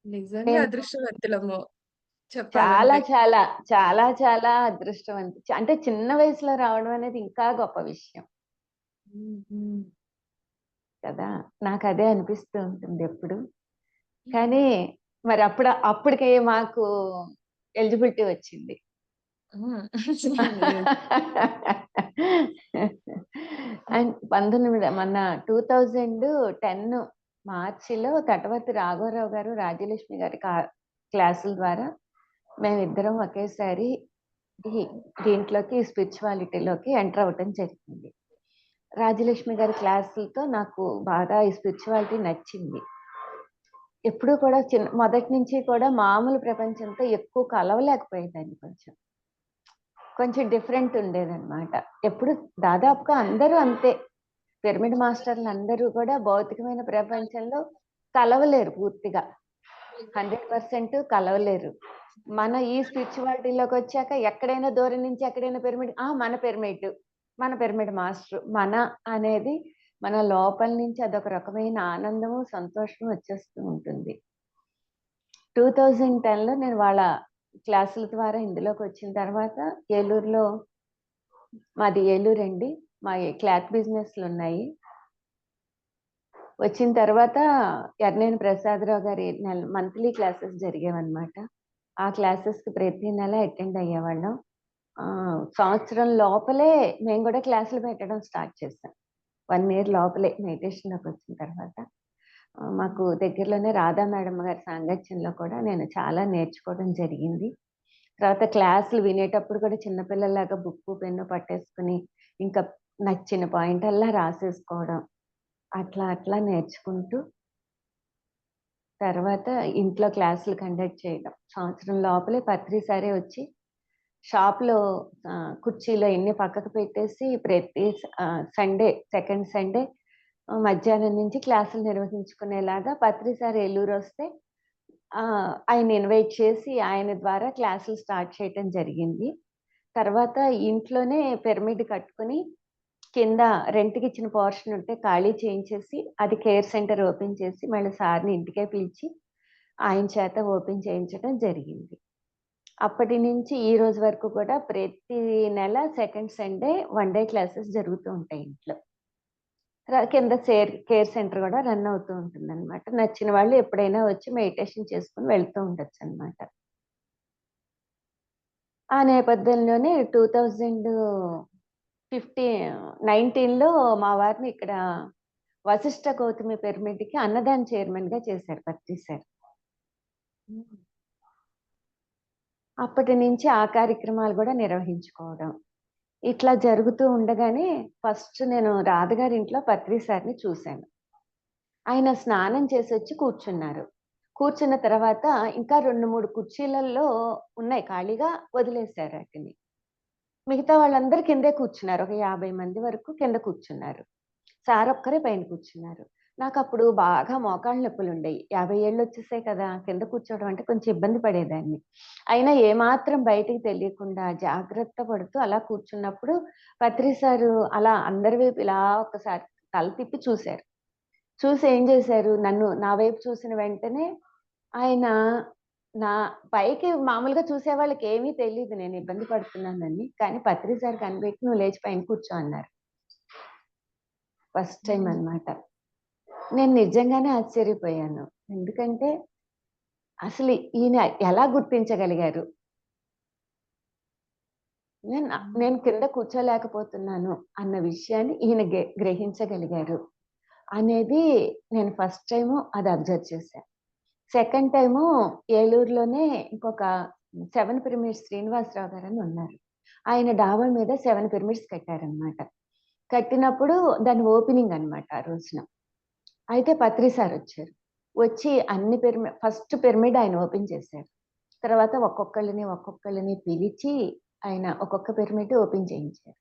నిజంగా నేను అదృష్టవంతులము చాలా చెప్పాలంటే. చాలా చాలా అదృష్టవంతు. అంటే చిన్న వయసులో రావడం అనేది ఇంకా గొప్ప విషయం హ్మ్. కదా! నాకదే అనిపిస్తూ ఉంటుంది ఎప్పుడు. కానీ మరి అప్పటికే మాకు ఎలిజిబిలిటీ వచ్చింది. హ్మ్. అండ్ 19 మన 2010 మార్చిలో తటవర్తి రాఘవరావు గారు, రాజ్యలక్ష్మి గారి క్లాసుల ద్వారా మేమిద్దరం ఒకేసారి ఈ దీంట్లోకి స్పిరిచువాలిటీలోకి ఎంటర్ అవ్వటం జరిగింది. రాజ్యలక్ష్మి గారి క్లాసులతో నాకు బాగా ఈ స్పిరిచువాలిటీ నచ్చింది. ఎప్పుడూ కూడా మొదటి నుంచి కూడా మామూలు ప్రపంచంతో ఎక్కువ కలవలేకపోయేదాన్ని కొంచెం. కొంచెం డిఫరెంట్ ఉండేదన్నమాట. ఎప్పుడు దాదాపుగా అందరూ అంతే. పిరమిడ్ మాస్టర్‌లందరూ కూడా భౌతికమైన ప్రపంచంలో కలవలేరు పూర్తిగా. 100% కలవలేరు. మన ఈ స్పిరిచువాలిటీలోకొచ్చాక ఎక్కడైనా దూరం నుంచి ఎక్కడైనా పిరమిడ్ మన పిరమిడ్ మాస్టరు. మన అనేది మన లోపల నుంచి అదొక రకమైన ఆనందము, సంతోషము వచ్చేస్తూ ఉంటుంది. 2010లో నేను వాళ్ళ క్లాసుల ద్వారా ఇందులోకొచ్చిన తర్వాత ఏలూరులో మాది ఏలూరండి. మా క్లాత్ బిజినెస్‌లున్నాయి. వచ్చిన తర్వాత ఎర్నేని ప్రసాదరావు గారి మంత్లీ క్లాసెస్ జరిగేవన్నమాట. ఆ క్లాసెస్‌కి ప్రతి నెల అటెండ్ అయ్యేవాళ్ళం. సంవత్సరం లోపలే మేము గూడా క్లాసులు పెట్టడం స్టార్ట్ చేశాం. 1 ఇయర్ లోపలే మెడిటేషన్‌లోకొచ్చిన తర్వాత. మాకు దగ్గరలోనే రాధా మేడం గారి సాంగత్యంలో కూడా నేను చాలా నేర్చుకోవడం జరిగింది. తర్వాత క్లాసులు వినేటప్పుడు కూడా చిన్న పిల్లల్లాగా బుక్కు, పెన్ను పట్టేసుకొని ఇంకా నచ్చిన పాయింటల్లా రాసేసుకోవడం. అట్లా నేర్చుకుంటూ తర్వాత ఇంట్లో క్లాసులు కండక్ట్ చేయడం. సంవత్సరం లోపలే పత్రి సారే వచ్చి షాప్‌లో కుర్చీలు అయన్నీ పక్కకు పెట్టేసి ప్రతి సండే, సెకండ్ సండే మధ్యాహ్నం నుంచి క్లాసులు నిర్వహించుకునేలాగా పత్రి సార్ ఏలూరొస్తే ఆయన ఇన్వైట్ చేసి ఆయన ద్వారా క్లాసులు స్టార్ట్ చేయటం జరిగింది. తర్వాత ఇంట్లోనే పిరమిడ్ కట్టుకొని కింద రెంట్‌కిచ్చిన పోర్షన్ ఉంటే ఖాళీ చేయించేసి, అది కేర్ సెంటర్ ఓపెన్ చేసి, మళ్ళీ సార్‌ని ఇంటికే పిలిచి, ఆయన చేత ఓపెన్ చేయించడం జరిగింది. అప్పటి నుంచి ఈ రోజు వరకు కూడా ప్రతి నెల second Sunday one day classes జరుగుతూ ఉంటాయి ఇంట్లో. కింద కేర్ సెంటర్ కూడా రన్ అవుతూ ఉంటుందన్నమాట. నచ్చిన వాళ్ళు ఎప్పుడైనా వచ్చి మెడిటేషన్ చేసుకొని వెళ్తూ ఉండొచ్చన్నమాట. ఆ నేపథ్యంలోనే 19లో మా వారిని ఇక్కడ వశిష్ఠ గౌతమి పిరమిడ్‌కి అన్నదాన చైర్మన్‌గా చేశారు పత్రి సార్. అప్పటి నుంచి ఆ కార్యక్రమాలు గూడా నిర్వహించుకోవడం. ఇట్లా జరుగుతూ ఉండగానే ఫస్ట్ నేను రాధగారింట్లో పత్రి సార్‌ని చూశాను. ఆయన స్నానం చేసొచ్చి కూర్చున్నారు. కూర్చున్న తర్వాత ఇంకా 2, 3 కుర్చీలల్లో ఉన్నాయి ఖాళీగా వదిలేశారు ఆటిని. మిగతా వాళ్ళందరూ కిందే కూర్చున్నారు. ఒక 50 మంది వరకు కింద కూర్చున్నారు. సార్ ఒక్కరే పైన కూర్చున్నారు. నాకప్పుడు బాగా మోకాళ్ళ నొప్పులుండేయి. 50 ఏళ్ళొచ్చేసాయి కదా! కింద కూర్చోవడం అంటే కొంచెం ఇబ్బంది పడేదాన్ని. అయినా ఏమాత్రం బయటికి తెలియకుండా జాగ్రత్త పడుతూ అలా కూర్చున్నప్పుడు పత్రి సారు అలా అందరి వైపు ఇలా ఒక్కసారి తల తిప్పి చూసారు. చూసి ఏం చేశారు, నా వైపు చూసిన వెంటనే ఆయన నా పైకి మామూలుగా చూసే వాళ్ళకి ఏమీ తెలీదు నేను ఇబ్బంది పడుతున్నానని. కానీ పత్రి సార్ కనిపెట్టి "నువ్వు లేచి పైన కూర్చో" అన్నారు. ఫస్ట్ టైమ్ అన్నమాట. నేను నిజంగానే ఆశ్చర్యపోయాను. ఎందుకంటే అసలు ఈయన ఎలా గుర్తించగలిగారు? నేను కింద కూర్చోలేకపోతున్నాను అన్న విషయాన్ని ఈయన గ్రహించగలిగారు అనేది నేను ఫస్ట్ టైము అది అబ్జర్వ్ చేశాను. సెకండ్ టైము ఏలూరులోనే ఇంకొక 7 పిరమిడ్స్ శ్రీనివాసరావు గారని ఉన్నారు. ఆయన డాబా మీద 7 పిరమిడ్స్ కట్టారనమాట. కట్టినప్పుడు దాని ఓపెనింగ్ అన్నమాట ఆ రోజున. అయితే పత్రి సార్ వచ్చారు. వచ్చి అన్ని ఫస్ట్ పిరమిడ్ ఆయన ఓపెన్ చేశారు. తర్వాత ఒక్కొక్కళ్ళని పిలిచి ఆయన ఒక్కొక్క పిరమిడ్ ఓపెన్ చేయించారు.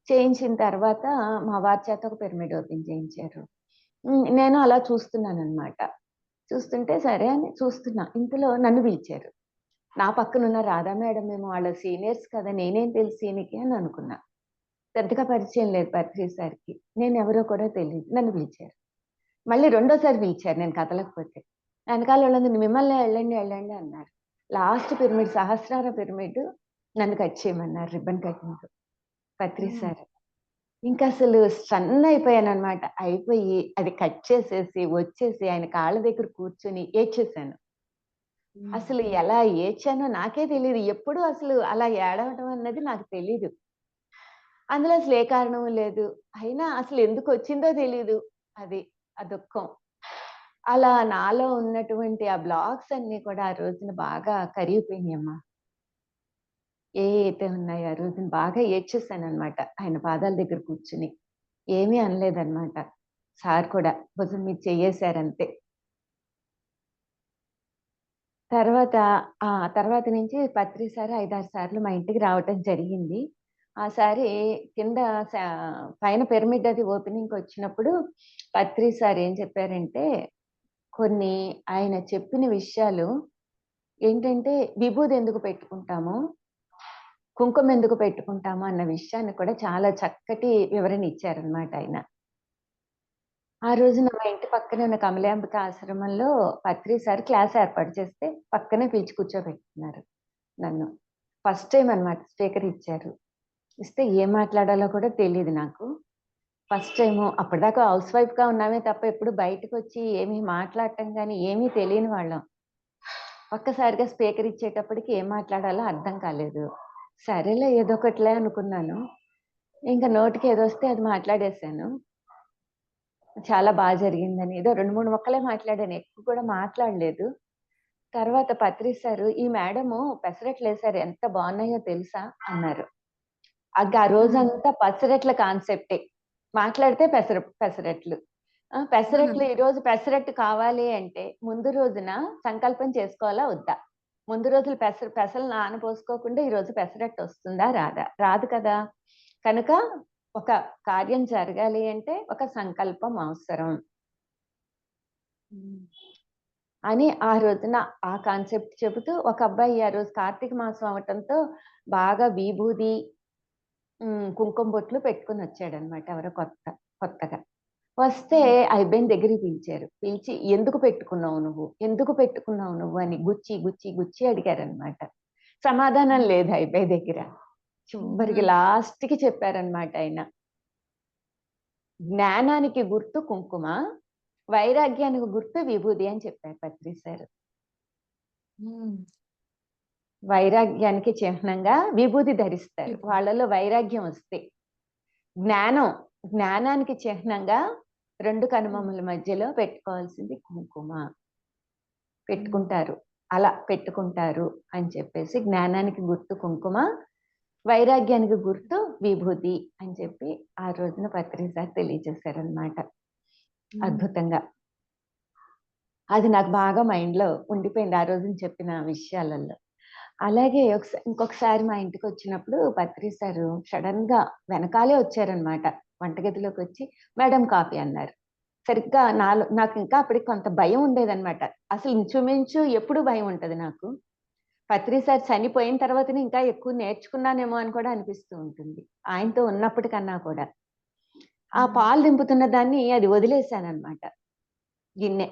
చేయించిన తర్వాత మా వారి చేత ఒక పిరమిడ్ ఓపెన్ చేయించారు. నేను అలా చూస్తున్నానన్నమాట. చూస్తుంటే సరే అని చూస్తున్నా. ఇంతలో నన్ను పిలిచారు. నా పక్కనున్న రాధా మేడం ఏమో వాళ్ళ సీనియర్స్ కదా! నేనేం తెలుసు ఈయనకి అని అనుకున్నా. పెద్దగా పరిచయం లేదు పత్రి సార్‌కి. నేనెవరో కూడా తెలీదు. నన్ను పిలిచారు. మళ్ళీ రెండోసారి పిలిచారు నేను కదలకపోతే. వెనకాల వాళ్ళందరూ మిమ్మల్నే ఎళ్ళండి అన్నారు. లాస్ట్ పిరమిడ్ సహస్రార పిరమిడ్ నన్ను కట్ చేయమన్నారు రిబ్బన్ కటింగ్ పత్రి సార్. ఇంకసలు స్టన్ అయిపోయానన్నమాట. అయిపోయి అది కట్ చేసేసి వచ్చేసి ఆయన కాళ్ళ దగ్గర కూర్చొని ఏడ్చేశాను. అసలు ఎలా ఏడ్చానో నాకే తెలీదు. ఎప్పుడు అసలు అలా ఏడవటం అన్నది నాకు తెలీదు. అందులో అసలు ఏ కారణం లేదు. అయినా అసలు ఎందుకొచ్చిందో తెలీదు అది. ఆ దుఃఖం. అలా నాలో ఉన్నటువంటి ఆ బ్లాక్స్ అన్నీ కూడా ఆ రోజున బాగా కరిగిపోయినాయమ్మా. ఏయైతే ఉన్నాయో ఆ రోజున బాగా ఏడ్చేసాననమాట. ఆయన పాదాల దగ్గర కూర్చుని. ఏమీ అనలేదనమాట. సార్ కూడా భుజం మీద చెయ్యేశారంతే. తర్వాత నుంచి పత్రి సార్ 5, 6 సార్లు మా ఇంటికి రావటం జరిగింది. ఆ సారి కింద పైన పిరమిడ్ అది ఓపెనింగ్‌కొచ్చినప్పుడు పత్రి సార్ ఏం చెప్పారంటే, కొన్ని ఆయన చెప్పిన విషయాలు ఏంటంటే, విభూది ఎందుకు పెట్టుకుంటాము? కుంకుమ ఎందుకు పెట్టుకుంటాము? అన్న విషయాన్ని కూడా చాలా చక్కటి వివరణ ఇచ్చారనమాట ఆయన. ఆ రోజున మా ఇంటి పక్కనే ఉన్న కమలాంబిక ఆశ్రమంలో పత్రి సార్ క్లాస్ ఏర్పాటు చేస్తే పక్కనే పిలిచి కూర్చోబెట్టుకున్నారు నన్ను. ఫస్ట్ టైమ్ అన్నమాట స్పీకర్ ఇచ్చారు. ఇస్తే ఏం మాట్లాడాలో కూడా తెలీదు నాకు. ఫస్ట్ టైము అప్పటిదాకా హౌస్ వైఫ్‌గా ఉన్నామే తప్ప ఎప్పుడు బయటకొచ్చి ఏమీ మాట్లాడటం గాని ఏమీ తెలియని వాళ్ళం. ఒక్కసారిగా స్పీకర్ ఇచ్చేటప్పటికి ఏం మాట్లాడాలో అర్థం కాలేదు. సరేలే ఏదో ఒకటిలే అనుకున్నాను. ఇంక నోటికి ఏదొస్తే అది మాట్లాడేశాను. చాలా జరిగిందని. ఏదో 2, 3 ముక్కలే మాట్లాడాను. ఎక్కువ కూడా మాట్లాడలేదు. తర్వాత పత్రి సారు, "ఈ మేడము పెసరట్లేశారు ఎంత బాగున్నాయో తెలుసా?" అన్నారు. ఆ రోజంతా పెసరట్ల కాన్సెప్టే. మాట్లాడితే పెసరట్లు. పెసరట్లు ఈరోజు పెసరట్టు కావాలి అంటే ముందు రోజున సంకల్పం చేసుకోవాలా వద్దా? ముందు రోజులు పెసలు నానబోసుకోకుండా ఈరోజు పెసరట్టు వస్తుందా? రాదా? రాదు కదా! కనుక ఒక కార్యం జరగాలి అంటే ఒక సంకల్పం అవసరం. అని ఆ రోజున ఆ కాన్సెప్ట్ చెబుతూ ఒక అబ్బాయి ఆ రోజు కార్తీక మాసం అవ్వటంతో బాగా విభూది, కుంకుమ బొట్లు పెట్టుకొనొచ్చాడనమాట ఎవరో కొత్తగా. వస్తే ఆ అబ్బాయిని దగ్గరికి పిలిచారు. పిలిచి "ఎందుకు పెట్టుకున్నావు నువ్వు? ఎందుకు పెట్టుకున్నావు నువ్వు?" అని గుచ్చి అడిగారనమాట. సమాధానం లేదు ఆ అబ్బాయి దగ్గర. చివరికి లాస్ట్‌కి చెప్పారనమాట ఆయన. జ్ఞానానికి గుర్తు కుంకుమ, వైరాగ్యానికి గుర్తు విభూది అని చెప్పారు పత్రి సార్. వైరాగ్యానికి చిహ్నంగా విభూది ధరిస్తారు. వాళ్ళలో వైరాగ్యం వస్తే. జ్ఞానానికి చిహ్నంగా 2 కనుబొమ్మల మధ్యలో పెట్టుకోవాల్సింది కుంకుమ. పెట్టుకుంటారు. అలా పెట్టుకుంటారు అని చెప్పేసి జ్ఞానానికి గుర్తు కుంకుమ, వైరాగ్యానికి గుర్తు విభూది అని చెప్పి ఆ రోజున పత్రి సార్ తెలియజేశారనమాట. అద్భుతంగా. అది నాకు బాగా మైండ్‌లో ఉండిపోయింది ఆ రోజున చెప్పిన విషయాలలో. అలాగే ఇంకొకసారి మా ఇంటికొచ్చినప్పుడు పత్రి సారు సడెన్‌గా వెనకాలే వచ్చారనమాట. వంటగదిలోకొచ్చి "మేడం కాఫీ" అన్నారు. సరిగ్గా నాకింకా అప్పటికి కొంత భయం ఉండేదనమాట. అసలు ఇంచుమించు ఎప్పుడు భయం ఉంటది నాకు. పత్రి సార్ చనిపోయిన తర్వాతనే ఇంకా ఎక్కువ నేర్చుకున్నానేమో అని కూడా అనిపిస్తూ ఉంటుంది. ఆయనతో ఉన్నప్పటికన్నా కూడా. ఆ పాలు దింపుతున్న దాన్ని అది వదిలేసాననమాట గిన్నె.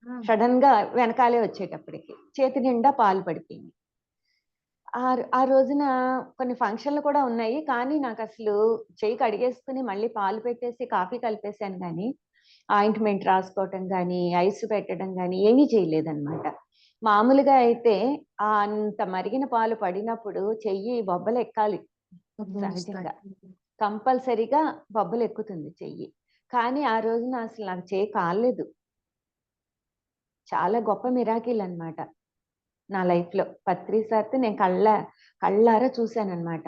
ఆ! సడన్ గా వెనకాలే వచ్చేటప్పటికి చేతి నిండా పాలు పడిపోయింది. ఆ రోజున కొన్ని ఫంక్షన్లు కూడా ఉన్నాయి. కానీ నాకసలు చెయ్యి కడిగేసుకొని మళ్ళీ పాలు పెట్టేసి కాఫీ కలిపేసాను గానీ, ఆయింట్‌మెంట్ రాసుకోవటం గానీ, ఐస్ పెట్టడం గానీ ఏమీ చేయలేదనమాట. మామూలుగా అయితే అంత మరిగిన పాలు పడినప్పుడు చెయ్యి బొబ్బలెక్కాలి సహజంగా. కంపల్సరీగా బొబ్బలెక్కుతుంది చెయ్యి. కానీ ఆ రోజున అసలు నాకు చెయ్యి కాల్లేదు. చాలా గొప్ప మిరాకిల్ అన్నమాట నా లైఫ్‌లో. పత్రి సార్‌తో నేను కళ్ళారా చూశానన్నమాట.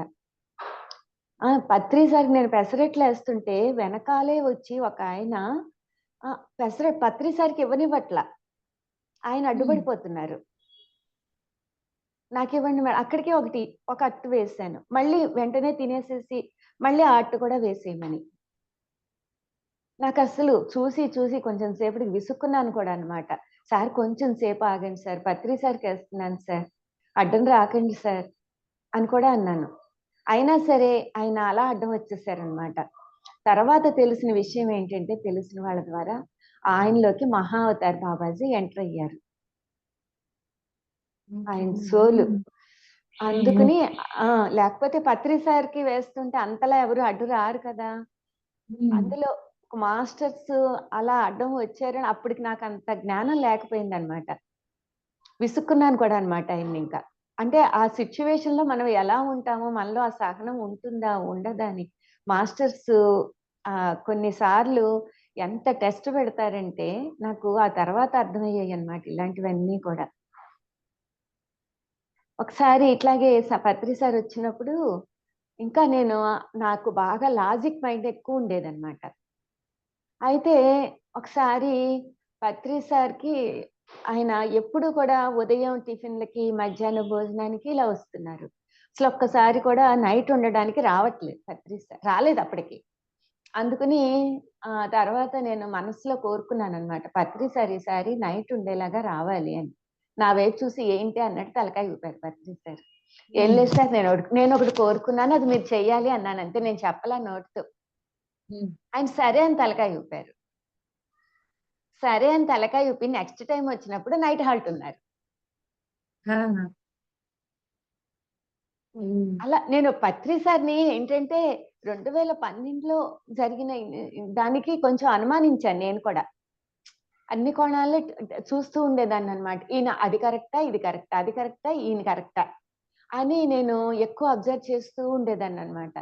పత్రి సార్‌కి నేను పెసరట్లేస్తుంటే వెనకాలే వచ్చి ఒకాయన పత్రి సార్‌కి ఇవ్వనివ్వట్ల. ఆయన హ్మ్. అడ్డుపడిపోతున్నారు. నాకివ్వండి అక్కడికే ఒక అట్టు వేశాను. మళ్ళీ వెంటనే తినేసేసి మళ్ళీ ఆ అట్టు కూడా వేసేయమని. నాకసలు చూసి కొంచెం సేపటికి విసుక్కున్నాను కూడా అన్నమాట. సార్ కొంచెం సేపు ఆగండి సార్. పత్రి సార్‌కేస్తున్నాను సార్. అడ్డం రాకండి సార్ అని కూడా అన్నాను. అయినా సరే ఆయన అలా అడ్డం వచ్చేసారనమాట. తర్వాత తెలిసిన విషయం ఏంటంటే తెలిసిన వాళ్ళ ద్వారా ఆయనలోకి మహా అవతార్ బాబాజీ ఎంటర్ అయ్యారు. ఆయన సోలు. అందుకని లేకపోతే పత్రి సార్‌కి వేస్తుంటే అంతలా ఎవరు అడ్డు రారు కదా! అందులో ఒక మాస్టర్స్ అలా అడ్డం వచ్చారని అప్పటికి నాకంత జ్ఞానం లేకపోయిందనమాట. విసుక్కున్నాను కూడా అనమాట ఆయన్నింక. అంటే ఆ సిట్యుయేషన్‌లో మనం ఎలా ఉంటామో, మనలో ఆ సహనం ఉంటుందా? ఉండదా? అని మాస్టర్స్ కొన్ని సార్లు ఎంత టెస్ట్ పెడతారంటే, నాకు ఆ తర్వాత అర్థమయ్యాయన్నమాట ఇలాంటివన్నీ కూడా. ఒకసారి ఇట్లాగే పత్రి సార్ వచ్చినప్పుడు ఇంకా నాకు బాగా లాజిక్ మైండ్ ఎక్కువుండేదన్నమాట. అయితే ఒకసారి పత్రి సార్‌కి ఆయన ఎప్పుడు కూడా ఉదయం టిఫిన్‌లకి, మధ్యాహ్నం భోజనానికి ఇలా వస్తున్నారు. అసలు ఒక్కసారి కూడా నైట్ ఉండడానికి రావట్లేదు పత్రి సార్. రాలేదప్పటికి. అందుకని తర్వాత నేను మనసులో కోరుకున్నాననమాట. పత్రి సార్ ఈసారి నైట్ ఉండేలాగా రావాలి అని. నా వైపు చూసి ఏంటి అన్నట్టు తలకాయ ఊపారు పత్రి సార్. ఏం లేదు సార్ నేనొకటి కోరుకున్నాను. అది మీరు చెయ్యాలి అన్నాను అంతే. నేను చెప్పలా నోటితో. ఆయన సరే అని తలకాయ ఊపారు. సరే అని తలకాయ ఊపి నెక్స్ట్ టైమ్ వచ్చినప్పుడు నైట్ హాల్ట్ ఉన్నారు. అలా నేను పత్రి సార్‌ని ఏంటంటే 2012లో జరిగిన దానికి కొంచెం అనుమానించాను నేను కూడా. అన్ని కోణాల్లో చూస్తూ ఉండేదాన్ననమాట. ఈయన అది కరెక్టా? ఇది కరెక్టా? అది కరెక్టా? ఈయన కరెక్టా? అని నేను ఎక్కువ అబ్జర్వ్ చేస్తూ ఉండేదాన్ననమాట.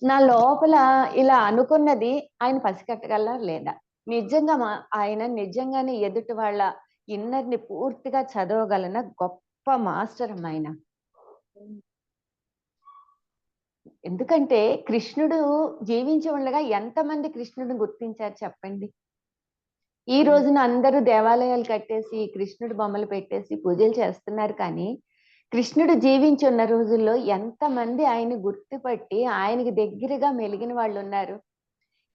నా లోపల ఇలా అనుకున్నది ఆయన పసిగట్టగలరా లేదా? నిజంగా ఆయన నిజంగానే ఎదుటి వాళ్ళ ఇన్నర్‌ని పూర్తిగా చదవగలన గొప్ప మాస్టర్ అమ్మ ఆయన. ఎందుకంటే కృష్ణుడు జీవించి ఉండగా ఎంతమంది కృష్ణుడిని గుర్తించారు చెప్పండి? ఈ రోజున అందరూ దేవాలయాలు కట్టేసి, కృష్ణుడి బొమ్మలు పెట్టేసి పూజలు చేస్తున్నారు కానీ, కృష్ణుడు జీవించి ఉన్న రోజుల్లో ఎంతమంది ఆయన్ని గుర్తుపట్టి, ఆయనకి దగ్గరగా మెలిగిన వాళ్ళున్నారు.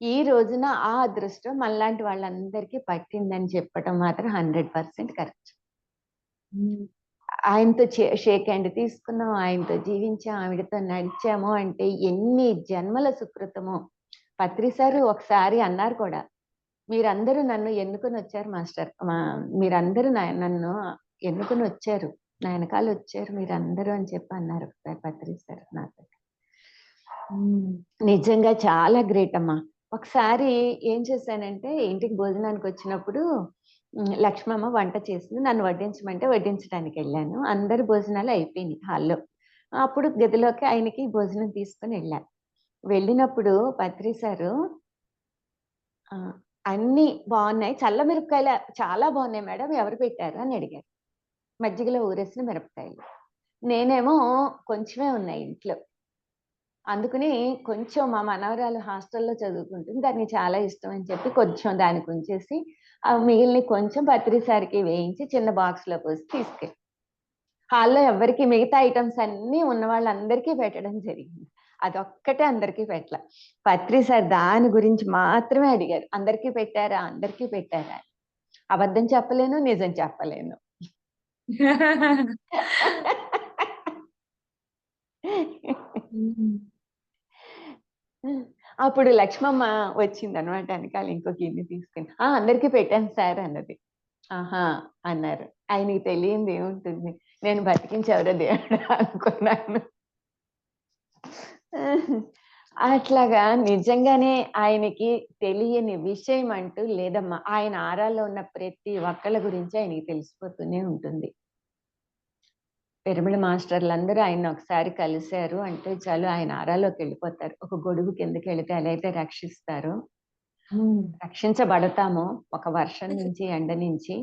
ఈ రోజున ఆ అదృష్టం మనలాంటి వాళ్ళందరికీ పట్టిందని చెప్పటం మాత్రం 100% కరెక్ట్. ఆయనతో షేక్ హ్యాండ్ తీసుకున్నాం, ఆయనతో జీవించాం, ఆవిడతో నడిచాము అంటే ఎన్ని జన్మల సుకృతమో. పత్రి సారు ఒకసారి అన్నారు కూడా, మీరందరూ నన్ను ఎన్నుకొనొచ్చారు మాస్టర్. మీరందరూ నన్ను ఎన్నుకొనొచ్చారు. నా ఎనకాలొచ్చారు మీరందరూ అని చెప్పి అన్నారు ఒకసారి పత్రి సార్ నాతో. నిజంగా చాలా గ్రేట్ అమ్మా. ఒకసారి ఏం చేశానంటే ఇంటికి భోజనానికొచ్చినప్పుడు లక్ష్మమ్మ వంట చేసింది. నన్ను వడ్డించమంటే వడ్డించడానికెళ్ళాను. అందరి భోజనాలు అయిపోయినాయి హాల్‌లో. అప్పుడు గదిలోకి ఆయనకి భోజనం తీసుకొనెళ్ళా. వెళ్ళినప్పుడు పత్రి సారు అన్నీ బావున్నాయి. చల్ల మిరపకాయలు చాలా బావున్నాయి మేడం ఎవరు పెట్టారు అని అడిగారు. మజ్జిగలో ఊరేసిన మిరపకాయలు. నేనేమో కొంచెమే ఉన్నాయి ఇంట్లో. అందుకని కొంచెం మా మనవరాలు హాస్టల్‌లో చదువుకుంటుంది. దానికి చాలా ఇష్టం అని చెప్పి కొంచెం దానికి ఉంచేసి, మిగిలినయి కొంచెం పత్రి సార్‌కి వేయించి చిన్న బాక్స్‌లో పోసి తీసుకెళ్ళి హాల్‌లో ఎవ్వరికీ మిగతా ఐటెమ్స్ అన్నీ ఉన్న వాళ్ళందరికీ పెట్టడం జరిగింది. అదొక్కటే అందరికీ పెట్టల. పత్రి సార్ దాని గురించి మాత్రమే అడిగారు. అందరికీ పెట్టారా? అందరికీ పెట్టారా? అని. అబద్ధం చెప్పలేను, నిజం చెప్పలేను. అప్పుడు లక్ష్మమ్మ వచ్చిందనమాట ఎనకాల ఇంకో గిన్నె తీసుకొని. అందరికీ పెట్టాను సార్ అన్నది. ఆహా అన్నారు. ఆయనకి తెలియంది ఏముంటుంది, నేను బతికించెవరో దేవుడా అనుకున్నాను. అట్లాగా నిజంగానే ఆయనకి తెలియని విషయం అంటూ లేదమ్మా. ఆయన ఆరాల్లో ఉన్న ప్రతి ఒక్కళ్ళ గురించి ఆయనకి తెలిసిపోతూనే ఉంటుంది. పెరుమిళ మాస్టర్లందరూ ఆయన్ని ఒకసారి కలిశారు అంటే చాలు, ఆయన ఆరాలోకి వెళ్ళిపోతారు. ఒక గొడుగు కిందకెళితే ఎలా అయితే రక్షిస్తారో, రక్షించబడతామో ఒక వర్షం నుంచి, ఎండ నుంచి,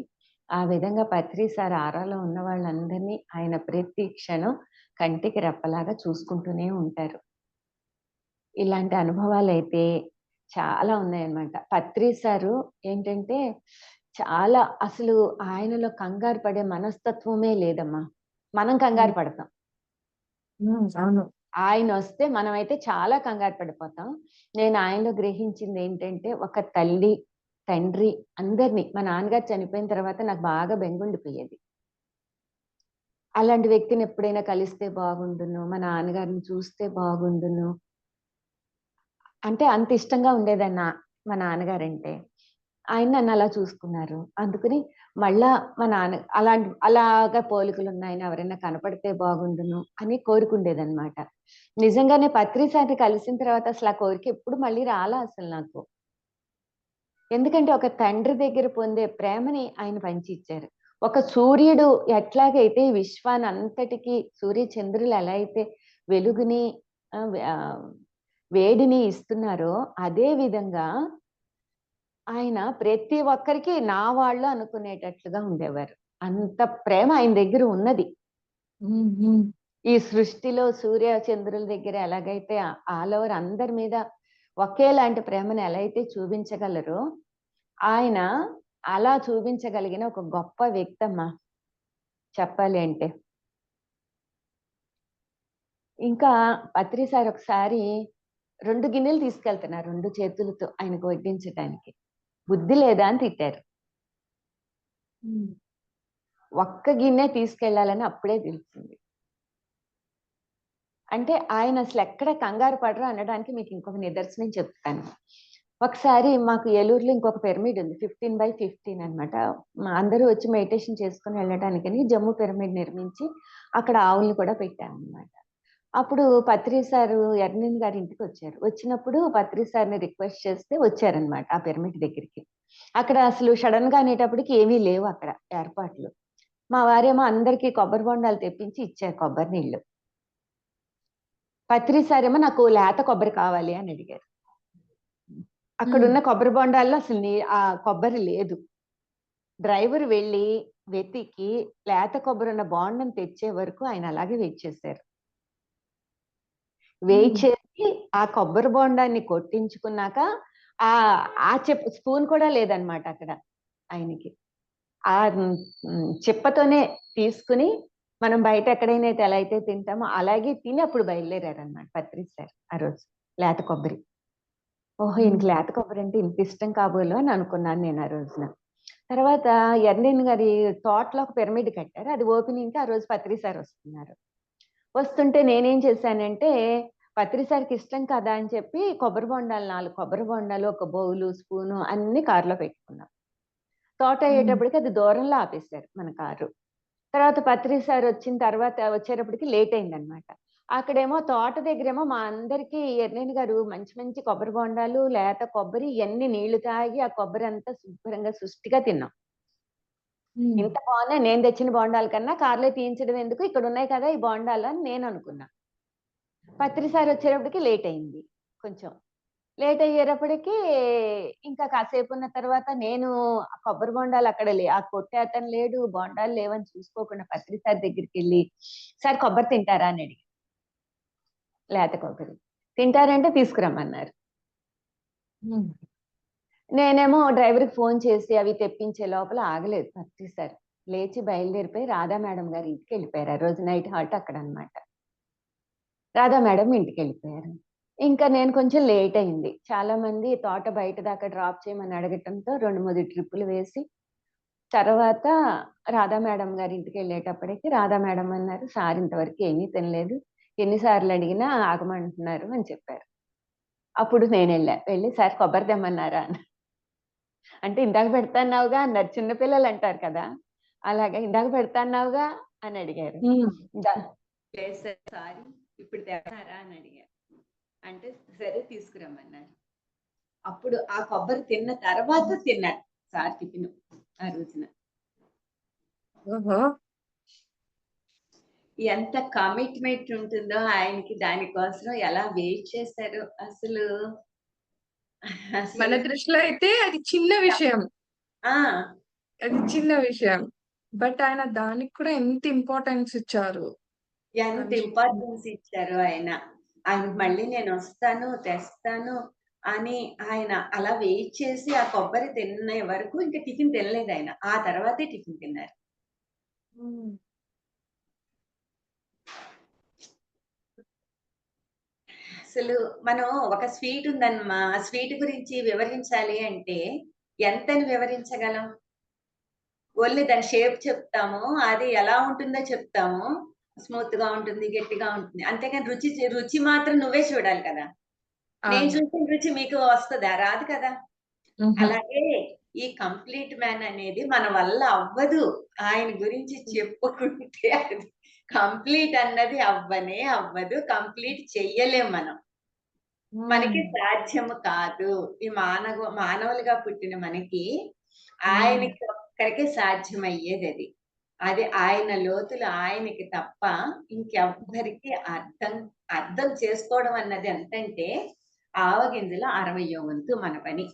ఆ విధంగా పత్రి సార్ ఆరాలో ఉన్న వాళ్ళందరినీ ఆయన ప్రతి క్షణం కంటికి రెప్పలాగా చూసుకుంటూనే ఉంటారు. ఇలాంటి అనుభవాలైతే చాలా ఉన్నాయన్నమాట. పత్రి సారు ఏంటంటే చాలా అసలు ఆయనలో కంగారు పడే మనస్తత్వమే లేదమ్మా. మనం కంగారు పడతాం. అవును. ఆయనొస్తే మనమైతే చాలా కంగారు పడిపోతాం. నేను ఆయనలో గ్రహించింది ఏంటంటే, ఒక తల్లి, తండ్రి అందరిని, మా నాన్నగారు చనిపోయిన తర్వాత నాకు బాగా బెంగుండిపోయేది. అలాంటి వ్యక్తిని ఎప్పుడైనా కలిస్తే బాగుండును, మా నాన్నగారిని చూస్తే బాగుండును. అంటే అంత ఇష్టంగా ఉండేదాన్ని మా నాన్నగారంటే. ఆయన నన్ను అలా చూసుకున్నారు. అందుకని మళ్ళా మా నాన్న అలాగా పోలికలున్న ఆయన ఎవరైనా కనపడితే బాగుండును అని కోరుకుండేదన్నమాట. నిజంగానే పత్రి సార్‌ని కలిసిన తర్వాత అసలు ఆ కోరిక ఎప్పుడు మళ్ళీ రాలా అసలు నాకు. ఎందుకంటే ఒక తండ్రి దగ్గర పొందే ప్రేమని ఆయన పంచి ఇచ్చారు. ఒక సూర్యుడు ఎట్లాగైతే విశ్వానంతటికి సూర్య చంద్రులు ఎలా అయితే వెలుగుని వేడిని ఇస్తున్నారో, అదే విధంగా ఆయన ప్రతి ఒక్కరికి నా వాళ్ళు అనుకునేటట్లుగా ఉండేవారు. అంత ప్రేమ ఆయన దగ్గర ఉన్నది. ఈ సృష్టిలో సూర్య చంద్రుల దగ్గర ఎలాగైతే ఆల్ ఓవర్ అందరి మీద ఒకేలాంటి ప్రేమను ఎలా అయితే చూపించగలరో, ఆయన అలా చూపించగలిగిన ఒక గొప్ప వ్యక్తమ్మా చెప్పాలి అంటే. ఇంకా పత్రి సార్ ఒకసారి 2 గిన్నెలు తీసుకెళ్తున్నారు 2 చేతులతో ఆయనకు వడ్డించటానికి. బుద్ధి లేదా అని తిట్టారు. ఒక్క గిన్నె తీసుకెళ్ళాలని అప్పుడే తెలిసింది. అంటే ఆయన అసలు ఎక్కడ కంగారు పడరు అనడానికి మీకు ఇంకొక నిదర్శనం చెప్తాను. ఒకసారి మాకు ఏలూరులో ఇంకొక పిరమిడ్ ఉంది. 15/15 అన్నమాట. అందరూ వచ్చి మెడిటేషన్ చేసుకొని వెళ్ళడానికని జమ్ము పిరమిడ్ నిర్మించి అక్కడ ఆవుల్ని కూడా పెట్టామన్నమాట. అప్పుడు పత్రి సారు ఎర్నన్ గారి ఇంటికి వచ్చారు. వచ్చినప్పుడు పత్రి సార్‌ని రిక్వెస్ట్ చేస్తే వచ్చారన్నమాట ఆ పిరమిడ్ దగ్గరికి. అక్కడ అసలు సడెన్‌గా అనేటప్పటికి ఏమీ లేవు అక్కడ ఏర్పాట్లు. మా వారేమో అందరికీ కొబ్బరి బొండాలు తెప్పించి ఇచ్చారు కొబ్బరి నీళ్ళు. పత్రి సారేమో నాకు లేత కొబ్బరి కావాలి అని అడిగారు. అక్కడున్న కొబ్బరి బొండాల్లో అసలు ఆ కొబ్బరి లేదు. డ్రైవర్ వెళ్ళి వెతికి లేత కొబ్బరి ఉన్న బోండం తెచ్చే వరకు ఆయన అలాగే వెయిట్ చేశారు. వెయిట్ చేసి ఆ కొబ్బరి బొండాన్ని కొట్టించుకున్నాక ఆ స్పూన్ కూడా లేదన్నమాట అక్కడ ఆయనకి. ఆ చిప్పతోనే తీసుకుని మనం బయట ఎక్కడైనా అయితే ఎలా అయితే తింటామో అలాగే తిని అప్పుడు బయలుదేరారన్నమాట పత్రి సార్ ఆ రోజు లేత కొబ్బరి. ఓహో! ఈయనకి లేత కొబ్బరి అంటే ఇంత ఇష్టం కాబోలు అని అనుకున్నాను నేను ఆ రోజున. తర్వాత ఎర్నన్ గారి తోటలో ఒక పిరమిడ్ కట్టారు. అది ఓపెనింగ్‌కి ఆ రోజు పత్రి సార్ వస్తున్నారు. వస్తుంటే నేనేం చేశానంటే, పత్రి సార్‌కి ఇష్టం కదా అని చెప్పి కొబ్బరి బొండాలు 4 కొబ్బరి బొండాలు, ఒక బౌలు, స్పూను అన్నీ కార్‌లో పెట్టుకున్నాం. తోట అయ్యేటప్పటికి అది దూరంలో ఆపేశారు మన కారు. తర్వాత పత్రి సార్ వచ్చిన తర్వాత వచ్చేటప్పటికి లేట్ అయిందన్నమాట. అక్కడేమో తోట దగ్గరేమో మా అందరికీ ఎర్నన్ గారు మంచి మంచి కొబ్బరి బొండాలు, లేత కొబ్బరి ఇయన్నీ నీళ్లు తాగి ఆ కొబ్బరి అంతా శుభ్రంగా సుష్టిగా తిన్నాం. ఇంత బాగున్నాయి నేను తెచ్చిన బోండాల కన్నా కార్‌లో తీయించడం ఎందుకు, ఇక్కడ ఉన్నాయి కదా ఈ బోండాలు అని నేను అనుకున్నా. పత్రి సార్ వచ్చేటప్పటికి లేట్ అయింది కొంచెం. లేట్ అయ్యేటప్పటికి ఇంకా కాసేపు ఉన్న తర్వాత నేను కొబ్బరి బొండాలు అక్కడ ఆ కొట్టే అతను లేడు, బొండాలు లేవని చూసుకోకుండా పత్రి సార్ దగ్గరికెళ్ళి, "సార్ కొబ్బరి తింటారా?" అని అడిగా. లేత కొబ్బరి. తింటారంటే తీసుకురమ్మన్నారు. నేనేమో డ్రైవర్‌కి ఫోన్ చేసి అవి తెప్పించే లోపల ఆగలేదు పత్రి సార్. లేచి బయలుదేరిపోయి రాధా మేడం గారి ఇంటికెళ్ళిపోయారు. ఆ రోజు నైట్ హాల్ట్ అక్కడన్నమాట. రాధా మేడం ఇంటికెళ్ళిపోయారు. ఇంకా నేను కొంచెం లేట్ అయింది. చాలా మంది తోట బయట దాకా డ్రాప్ చేయమని అడగటంతో 2, 3 ట్రిప్పులు వేసి, తర్వాత రాధా మేడం గారి ఇంటికెళ్ళేటప్పటికి రాధా మేడం అన్నారు, "సార్ ఇంతవరకు ఏమీ తినలేదు. ఎన్ని సార్లు అడిగినా ఆగమంటున్నారు" అని చెప్పారు. అప్పుడు నేనెళ్ళా. వెళ్ళి "సార్ కొబ్బరి తెమ్మన్నారా?" అని. అంటే ఇందాక పెడతాన్నావుగా అన్నారు. చిన్నపిల్లలు అంటారు కదా! అలాగా ఇందాక పెడతాన్నావుగా అని అడిగారు. లేదు సార్ సారీ ఇప్పుడు తెస్తారా అని అడిగారు. అంటే సరే తీసుకురమ్మన్నారు. అప్పుడు ఆ కొబ్బరి తిన్న తర్వాత తిన్నారు సార్ టిఫిన్ ఆ రోజున. ఓహో! ఎంత కమిట్మెంట్ ఉంటుందో ఆయనకి దానికోసం ఎలా వెయిట్ చేశారో అసలు మన అసలు దృష్టిలో అయితే అది చిన్న విషయం. ఆ అది చిన్న విషయం. బట్ ఆయన దానికి కూడా ఎంత ఇంపార్టెన్స్ ఇచ్చారు. ఆ ఎంత విషయం. ఇంపార్టెన్స్ ఇచ్చారు ఆయన. ఆయనకి మళ్ళీ నేను వస్తాను, తెస్తాను అని ఆయన అలా వెయిట్ చేసి ఆ కొబ్బరి తినే వరకు ఇంకా టిఫిన్ తినలేదు ఆయన. ఆ తర్వాతే టిఫిన్ తిన్నారు. హ్మ్. అసలు మనం ఒక స్వీట్ ఉందమ్మా, ఆ స్వీట్ గురించి వివరించాలి అంటే ఎంతని వివరించగలం? ఓన్లీ దాని షేప్ చెప్తాము. అది ఎలా ఉంటుందో చెప్తాము. స్మూత్ గా ఉంటుంది, గట్టిగా ఉంటుంది. అంతేగాని రుచి మాత్రం నువ్వే చూడాలి కదా! నేను అవును. చూసిన రుచి మీకు వస్తదా? రాదు కదా! హుహు. అలాగే ఈ కంప్లీట్ మ్యాన్ అనేది మన వల్ల అవ్వదు. ఆయన గురించి చెప్పుకుంటే అది కంప్లీట్ అన్నది అవ్వనే అవ్వదు. కంప్లీట్ చెయ్యలేం మనం. మనకి హ్మ్. సాధ్యము కాదు. ఈ మానవులుగా పుట్టిన మనకి హ్మ్. ఆయనకి ఒక్కరికే సాధ్యమయ్యేదది. అది ఆయన లోతులు ఆయనకి తప్ప ఇంకెవ్వరికి అర్థం చేసుకోవడం అన్నది ఎంతంటే ఆవగింజలో 60వ వంతు మన పని.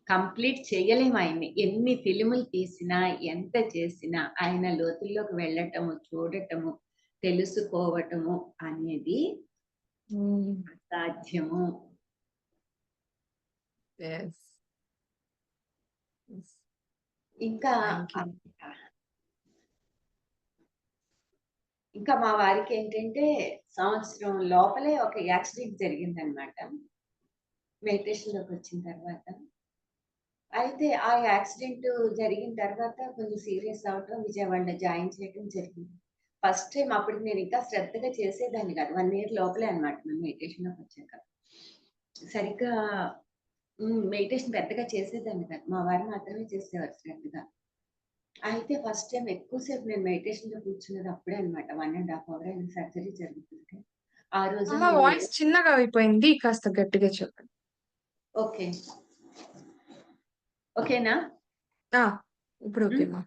కంప్లీట్ చేయలేము ఆయన్ని. ఎన్ని ఫిల్ములు తీసినా, ఎంత చేసినా ఆయన లోతుల్లోకి వెళ్ళటము, చూడటము, తెలుసుకోవటము అనేది హ్మ్. అసాధ్యము. యెస్. యెస్. ఇంకా థాంక్ యూ. ఇంకా మా వారికేంటంటే సంవత్సరం లోపలే ఒక యాక్సిడెంట్ జరిగిందనమాట. మెడిటేషన్‌లోకొచ్చిన తర్వాత. అయితే ఆ యాక్సిడెంట్ జరిగిన తర్వాత కొంచెం సీరియస్ అవ్వటం, విజయవాడలో జాయిన్ చేయడం జరిగింది. ఫస్ట్ టైమ్ అప్పటికి నేను ఇంకా శ్రద్ధగా చేసేదాన్ని కాదు. 1 ఇయర్ లోపలే అన్నమాట నేను మెడిటేషన్‌లోకొచ్చాక. సరిగ్గా మెడిటేషన్ పెద్దగా చేసేదాన్ని కాదు. మా వారు మాత్రమే చేసేవారు శ్రద్ధగా. అయితే ఫస్ట్ టైమ్ ఎక్కువ సేపు నేను మెడిటేషన్‌లో కూర్చున్నది అప్పుడే అన్నమాట. 1 ½ అవర్ అయింది సర్జరీ జరుగుతుంటే. ఆ రోజు అమ్మ నేను వాయిస్ చిన్నగా అయిపోయింది. కాస్త గట్టిగా చెప్పండి. ఓకే. ఓకేనా? ఆ! ఇప్పుడు ఓకే హ్మ్. మా.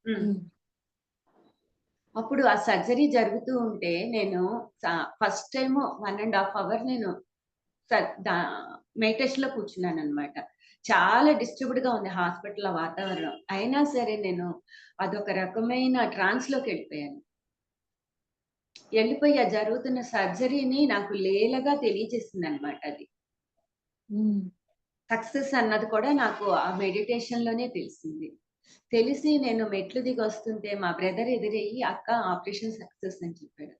హ్మ్. హ్మ్. అప్పుడు ఆ సర్జరీ జరుగుతూ ఉంటే నేను ఫస్ట్ టైమ్ 1 ½ అవర్ నేను స దా మెడిటేషన్‌లో కూర్చున్నాననమాట. చాలా డిస్టర్బ్డ్‌గా ఉంది హాస్పిటల్‌లో వాతావరణం. అయినా సరే నేను అదొక రకమైన ట్రాన్స్‌లోకెళ్ళిపోయాను. ఎళ్ళిపోయి ఆ జరుగుతున్న సర్జరీని నాకు లీలగా తెలియజేసిందనమాట అది. హ్మ్. సక్సెస్ అన్నది కూడా నాకు ఆ మెడిటేషన్‌లోనే తెలిసింది. తెలిసి నేను మెట్లు దిగొస్తుంటే మా బ్రదర్ ఎదురయ్యి, "అక్క ఆపరేషన్ సక్సెస్" అని చెప్పాడు.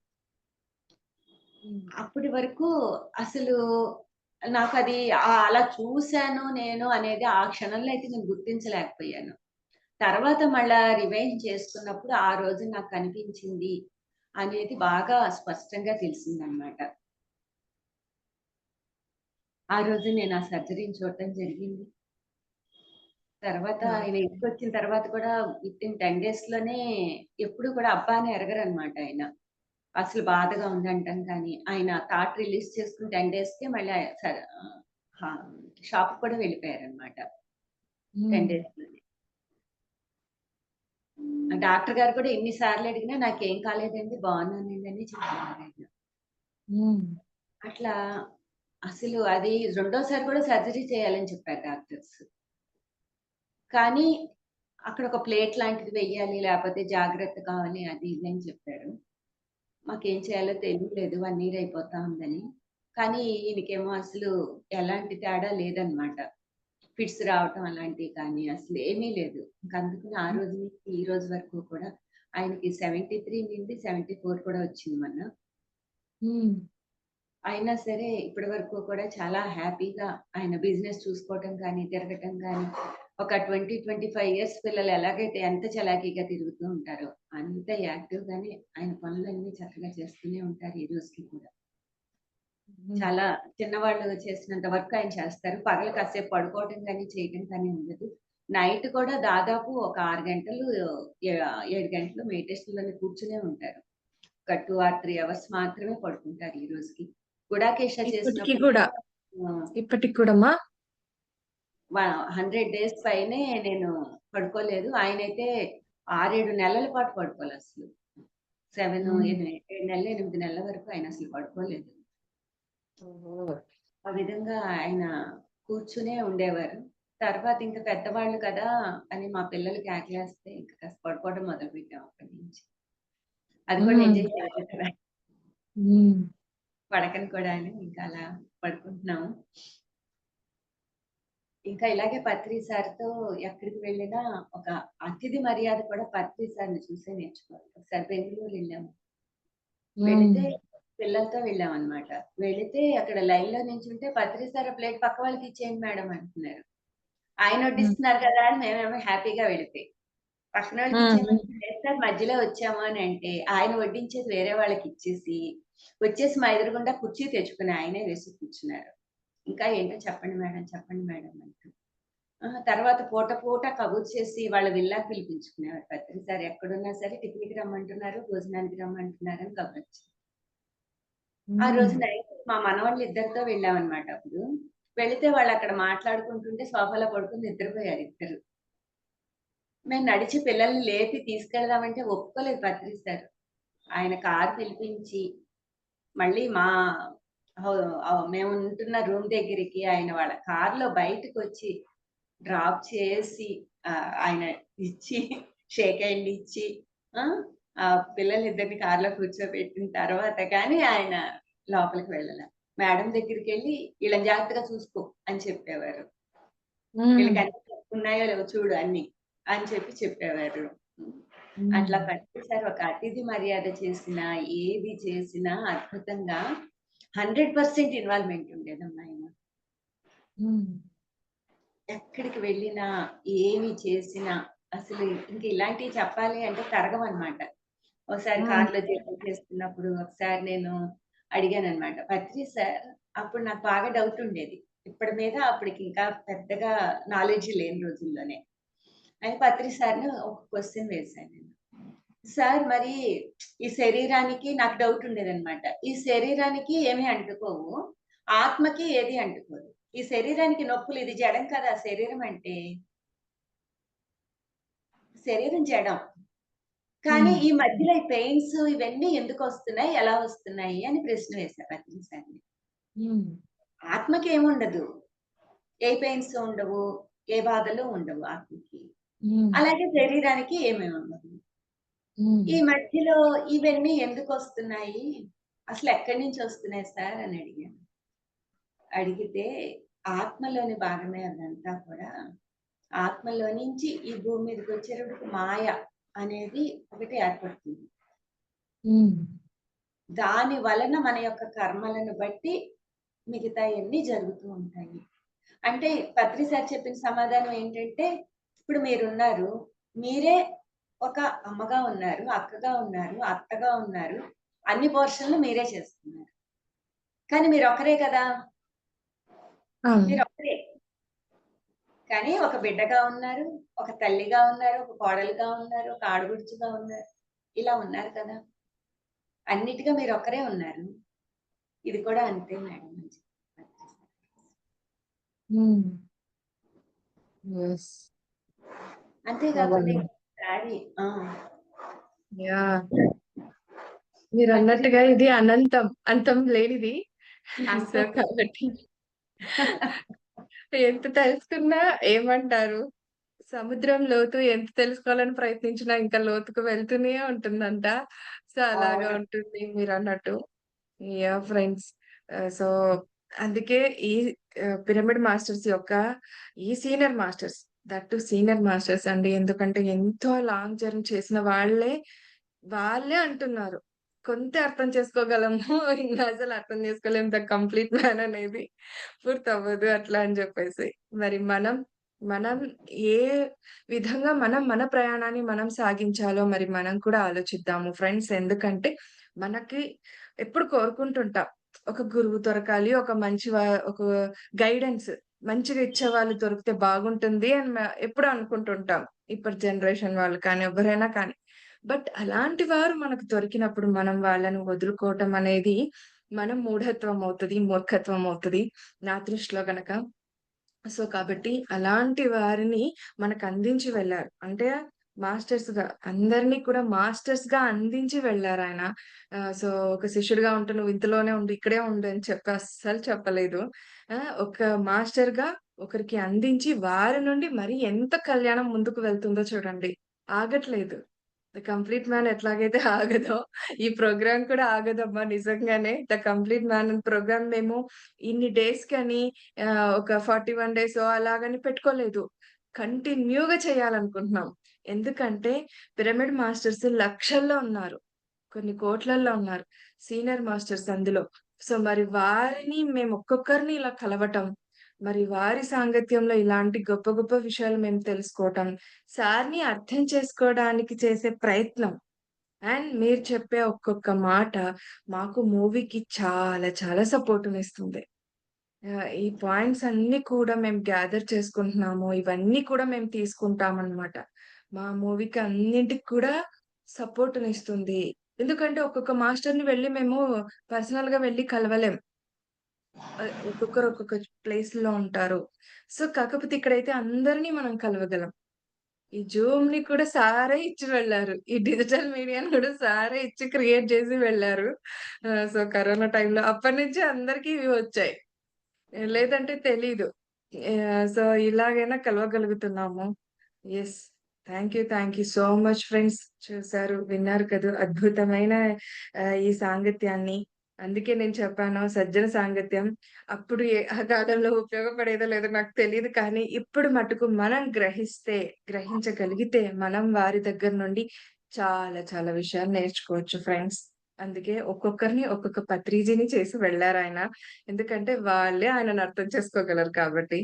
హ్మ్. అప్పటి వరకు అసలు నాకది అలా చూసాను నేను అనేది ఆ క్షణంలో అయితే నేను గుర్తించలేకపోయాను. తర్వాత మళ్ళా రివైండ్ చేసుకున్నప్పుడు ఆ రోజు నాకు కనిపించింది అనేది బాగా స్పష్టంగా తెలిసిందనమాట. ఆ రోజు నేను ఆ సర్జరీని చూడటం జరిగింది. తర్వాత ఆయన ఓకే. ఇంటికొచ్చిన తర్వాత కూడా వితిన్ 10 డేస్‌లోనే ఎప్పుడు కూడా అబ్బా! అని ఎరగరనమాట ఆయన. అసలు బాధగా ఉందంటాం కానీ, ఆయన థాట్ రిలీజ్ చేసుకుని 10 డేస్‌కే మళ్ళీ హా షాప్‌కి కూడా వెళ్ళిపోయారనమాట. 10 హ్మ్. డేస్‌లోనే. డాక్టర్ గారు కూడా ఎన్ని సార్లు అడిగినా నాకేం కాలేదండి బాగున్నానండి అని చెప్పారాయన. హ్మ్. అట్లా అసలు అది రెండోసారి కూడా సర్జరీ చేయాలని చెప్పారు డాక్టర్స్. కానీ అక్కడ ఒక ప్లేట్ లాంటిది వెయ్యాలి, లేపోతే జాగ్రత్త కావాలి అది ఇది అని చెప్పారు. మాకేం చేయాలో తెలియలేదు. 1 ఇయర్ అయిపోతా ఉందని. కానీ ఈయనకేమో అసలు ఎలాంటి తేడా లేదనమాట. ఫిట్స్ రావటం అలాంటివి కానీ అసలేమీ లేదు. ఇంక అందుకని ఆ రోజు నుంచి ఈ రోజు వరకు కూడా ఆయనకి 73 నుండి 74 కూడా వచ్చింది మొన్న. హ్మ్. అయినా సరే ఇప్పటి వరకు కూడా చాలా హ్యాపీగా ఆయన బిజినెస్ చూసుకోవటం కానీ, తిరగటం కానీ, ఒక 20, 25 ఇయర్స్ పిల్లలు ఎలాగైతే ఎంత చలాకీగా తిరుగుతూ ఉంటారో, అంత యాక్టివ్‌గానే ఆయన పనులన్నీ చక్కగా చేస్తూనే ఉంటారు ఈ రోజుకి కూడా. చాలా చిన్నవాళ్ళు చేసినంత వర్క్ ఆయన చేస్తారు. పగలు కాసేపు పడుకోవటం కానీ, చేయటం కానీ ఉండదు. నైట్ కూడా దాదాపు ఒక 6 గంటలు, 7 గంటలు మెడిటేషన్‌లోనే కూర్చునే ఉంటారు. ఒక 2 ఆర్ 3 అవర్స్ మాత్రమే పడుకుంటారు ఈ రోజుకి. గుడాకేశ ఇప్పటికి చేసినప్పుడు కూడా ఆహ్, ఇప్పటికి కూడామా? 100 డేస్ పైనే నేను పడుకోలేదు. ఆయనైతే 6, 7 నెలల పాటు పడుకోలసలు. 7 7 నెలలు, 8 నెలల వరకు ఆయన అసలు పడుకోలేదు. ఓహో! ఆ విధంగా ఆయన కూర్చునే ఉండేవారు. తర్వాత ఇంక పెద్దవాళ్ళు కదా అని మా పిల్లలు కేకలేస్తే ఇంక కాస్త పడుకోవడం మొదలుపెట్టాం అక్కడి నుంచి. అది కూడా హ్మ్. ఎంజాయ్ చేయాలి కదా! హ్మ్. పడకను కూడా అని ఇంకా అలా పడుకుంటున్నాము. ఇంకా ఇలాగే పత్రి సార్‌తో ఎక్కడికి వెళ్ళినా ఒక అతిథి మర్యాద కూడా పత్రి సార్‌ని చూసే నేర్చుకోవాలి. ఒకసారి బెంగుళూరు వెళ్ళాము. హ్మ్. వెళితే పిల్లలతో వెళ్ళామనమాట. వెళితే అక్కడ లైన్‌లో నించుంటే పత్రి సార్ ఆ ప్లేట్ పక్క వాళ్ళకి ఇచ్చేయండి మేడం అంటున్నారు. ఆయన హ్మ్. వడ్డిస్తున్నారు కదా అని మేమేమో హ్యాపీగా వెళ్ళిపోయి. పక్కనోళ్ళకి హ్మ్. ఇచ్చేయమంటే లేదు సార్ మధ్యలో వచ్చాము అని అంటే, ఆయన వడ్డించేది వేరే వాళ్ళకి ఇచ్చేసి, వచ్చేసి మా ఎదురుగుండా కుర్చీ తెచ్చుకొని ఆయనే వేసి కూర్చున్నారు. ఇంకా ఏంటో చెప్పండి మేడం అంటూ. తర్వాత పూట పూట కబుర్లు చేసి వాళ్ళ విల్లాకి పిలిపించుకునేవారు. పత్రి సార్ ఎక్కడున్నా సరే టిఫిన్‌కి రమ్మంటున్నారు, భోజనానికి రమ్మంటున్నారు అని కబురొచ్చేది. ఆ హ్మ్. రోజు నైట్ మా మనవళ్ళు ఇద్దరితో వెళ్ళామనమాట అప్పుడు. వెళితే వాళ్ళక్కడ మాట్లాడుకుంటుంటే సోఫాలో పడుకొని నిద్రపోయారు ఇద్దరు. మేము నడిచి పిల్లల్ని లేపి తీసుకెళ్దామంటే ఒప్పుకోలేదు పత్రి సార్. ఆయన కారు పిలిపించి, మళ్ళీ మా మేము ఉంటున్న రూమ్ దగ్గరికి ఆయన వాళ్ళ కార్‌లో బయటకొచ్చి డ్రాప్ చేసి ఆయన ఇచ్చి షేక్ హ్యాండ్ ఇచ్చి ఆ! ఆ పిల్లలిద్దరిని కార్‌లో కూర్చోబెట్టిన తర్వాత కానీ ఆయన లోపలికి వెళ్ళలే. మేడం దగ్గరికెళ్ళి "ఈళ్ళని జాగ్రత్తగా చూసుకో" అని చెప్పేవారు. హ్మ్. "వీళ్ళకి అన్నీ ఉన్నాయో లేవో చూడు అన్నీ" అని చెప్పేవారు. హ్మ్. అట్లా హ్మ్. ప్రతిసారి ఒక అతిథి మర్యాద చేసినా, ఏది చేసినా అద్భుతంగా 100% ఇన్వాల్వ్‌మెంట్ ఉండేదమ్మా ఆయన. హ్మ్. ఎక్కడికి వెళ్ళినా, ఏమి చేసినా అసలు ఇంక ఇలాంటివి చెప్పాలి అంటే తరగవనమాట. ఒకసారి హ్మ్. కార్‌లో జర్నీ చేస్తున్నప్పుడు ఒకసారి నేను అడిగాననమాట. "పత్రి సార్" అప్పుడు నాకు బాగా డౌట్ ఉండేది. ఇప్పటి మీద అప్పటికి ఇంకా పెద్దగా నాలెడ్జ్ లేని రోజుల్లోనే. అయితే పత్రి సార్‌ని ఒక క్వెషన్ వేశాను నేను. సార్ మరి ఈ శరీరానికి నాకు డౌట్ ఉండేదనమాట. ఈ శరీరానికి ఏమి అంటుకోవు. ఆత్మకి ఏది అంటుకోదు. ఈ శరీరానికి నొప్పులు ఇది జడం కదా శరీరం అంటే. శరీరం జడం. కానీ హ్మ్. ఈ మధ్యలో ఈ పెయిన్స్ ఇవన్నీ ఎందుకొస్తున్నాయి? ఎలా వస్తున్నాయి? అని ప్రశ్న వేశా పత్రి సార్‌ని. హ్మ్. ఆత్మకి ఏముండదు. ఏ పెయిన్స్ ఉండవు. ఏ బాధలు ఉండవు ఆత్మకి. హ్మ్. అలాగే శరీరానికి ఏమీ ఉండవు. హ్మ్. ఈ మధ్యలో ఇవన్నీ ఎందుకొస్తున్నాయి? అసలెక్కడి నుంచొస్తున్నాయి సార్ అని అడిగాను. అడిగితే ఆత్మలోని భాగమే అదంతా కూడా. ఆత్మలో నుంచి ఈ భూమి మీదకొచ్చేటప్పటికి మాయ అనేది ఒకటి ఏర్పడుతుంది. హ్మ్. దాని వలన మన యొక్క కర్మలను బట్టి మిగతాయన్నీ జరుగుతూ ఉంటాయి. అంటే పత్రి సార్ చెప్పిన సమాధానం ఏంటంటే, ఇప్పుడు మీరున్నారు. మీరే ఒక అమ్మగా ఉన్నారు, అక్కగా ఉన్నారు, అత్తగా ఉన్నారు. అన్ని పోర్షన్‌లు మీరే చేస్తున్నారు. కానీ మీరొక్కరే కదా! అవును. మీరొక్కరే. కానీ ఒక బిడ్డగా ఉన్నారు, ఒక తల్లిగా ఉన్నారు, ఒక కోడలుగా ఉన్నారు, ఒక ఆడపడుచుగా ఉన్నారు. ఇలా ఉన్నారు కదా! అన్నిటిగా మీరొక్కరే ఉన్నారు. ఇది కూడా అంతే మేడం అని చెప్పారు. హ్మ్. యెస్. అంతే సో కాకుండా బాగుంది. ఇంకోసారి యాహ్! పత్రి మీరన్నట్టుగా ఇది అనంతం. అంతం లేనిది. సో, అంతం కాబట్టి ఎంత తెలుసుకున్నా ఏమంటారు? సముద్రం లోతు ఎంత తెలుసుకోవాలని ప్రయత్నించినా ఇంకా లోతుకు వెళ్తూనే ఉంటుందంట. సో, అలాగా అవును. ఉంటుంది మీరన్నట్టు. యాహ్! ఫ్రెండ్స్. సో, అందుకే ఈ పిరమిడ్ మాస్టర్స్ యొక్క ఈ senior masters that two senior masters అండి. ఎందుకంటే ఎంతో లాంగ్ జర్నీ చేసిన వాళ్ళే అంటున్నారు. కొంతే అర్థం చేసుకోగలము. ఇంక అసలు అర్థం చేసుకోలేము. ద కంప్లీట్ మ్యాన్ అనేది పూర్తవ్వదు అట్లా అని జెప్పేసి. మరి మనం ఏ విధంగా మన ప్రయాణాన్ని మనం సాగించాలో మరి మనం కూడా ఆలోచిద్దాము ఫ్రెండ్స్. ఎందుకంటే మనకి ఎప్పుడు కోరుకుంటుంటాం. ఒక గురువు దొరకాలి. ఒక మంచి ఒక గైడెన్స్ మంచిగా ఇచ్చేవాళ్ళు దొరికితే బాగుంటుంది అని ఎప్పుడూ అనుకుంటుంటాం. ఇప్పటి జనరేషన్ వాళ్ళు కానీ, ఎవ్వరైనా కానీ. బట్ అలాంటి వారు మనకు దొరికినప్పుడు మనం వాళ్ళని వదులుకోవటం అనేది మన మూఢత్వం అవుతది, మూర్ఖత్వం అవుతది నా దృష్టిలో గనక. సో, కాబట్టి అలాంటి వారిని మనకందించి వెళ్లారు. అంటే మాస్టర్స్‌గా అందరిని కూడా మాస్టర్స్‌గా అందించి వెళ్లారాయన. సో, ఒక శిష్యుడిగా ఉంటే నువ్వు ఇంతలోనే ఉండు, ఇక్కడే ఉండు అని చెప్పి అస్సలు చెప్పలేదు. ఒక మాస్టర్‌గా ఒకరికి అందించి వారి నుండి మరి ఎంత కళ్యాణం ముందుకు వెళ్తుందో చూడండి. ఆగట్లేదు. 'ద కంప్లీట్ మ్యాన్' ఎట్లాగైతే ఆగదో, ఈ ప్రోగ్రామ్ కూడా ఆగదమ్మా నిజంగానే. 'ద కంప్లీట్ మ్యాన్' ప్రోగ్రామ్ మేము ఇన్ని డేస్‌కని ఒక 41 డేసో అలాగని పెట్టుకోలేదు. కంటిన్యూ‌గా చేయాలనుకుంటున్నాం. ఎందుకంటే పిరమిడ్ మాస్టర్స్ లక్షల్లో ఉన్నారు. కొన్ని కోట్లల్లో ఉన్నారు. సీనియర్ మాస్టర్స్ అందులో. సో, మరి వారిని మేము ఒక్కొక్కరిని ఇలా కలవటం, మరి వారి సాంగత్యంలో ఇలాంటి గొప్ప గొప్ప విషయాలు మేము తెలుసుకోవటం, సార్‌ని అర్థం చేసుకోవడానికి చేసే ప్రయత్నం అండ్ మీరు చెప్పే ఒక్కొక్క మాట మాకు మూవీకి చాలా చాలా సపోర్ట్‌నిస్తుంది. ఈ పాయింట్స్ అన్నీ కూడా మేము గ్యాదర్ చేసుకుంటున్నాము. ఇవన్నీ కూడా మేము తీసుకుంటామనమాట. మా మూవీకి అన్నింటికి కూడా సపోర్ట్‌నిస్తుంది. ఎందుకంటే ఒక్కొక్క మాస్టర్‌ని వెళ్లి మేము పర్సనల్‌గా వెళ్లి కలవలేం. ఒక్కొక్కరు ఒక్కొక్క ప్లేస్‌లో ఉంటారు. సో, కాకపోతే ఇక్కడైతే అందరిని మనం కలవగలం. ఈ జూమ్‌ని కూడా సారే ఇచ్చి వెళ్లారు. ఈ డిజిటల్ మీడియాని కూడా సారే ఇచ్చి క్రియేట్ చేసి వెళ్లారు. సో, కరోనా టైంలో అప్పటినుంచి అందరికి ఇవి వచ్చాయి. లేదంటే తెలీదు. సో, ఇలాగైనా కలవగలుగుతున్నాము. Yes. Thank you so much friends. చూసారు, విన్నారు కదూ అద్భుతమైన ఈ సాంగత్యాన్ని. అందుకే నేను చెప్పాను సజ్జన సాంగత్యం. అప్పుడు ఆ కాలంలో ఉపయోగపడేదో లేదో నాకు తెలీదు కానీ, ఇప్పుడు మటుకు మనం గ్రహించగలిగితే మనం వారి దగ్గర నుండి చాలా చాలా విషయాలు నేర్చుకోవచ్చు ఫ్రెండ్స్. అందుకే ఒక్కొక్కరిని ఒక్కొక్క పత్రిజీని చేసి వెళ్లారాయన. ఎందుకంటే వాళ్ళే ఆయనను అర్థం చేసుకోగలరు కాబట్టి.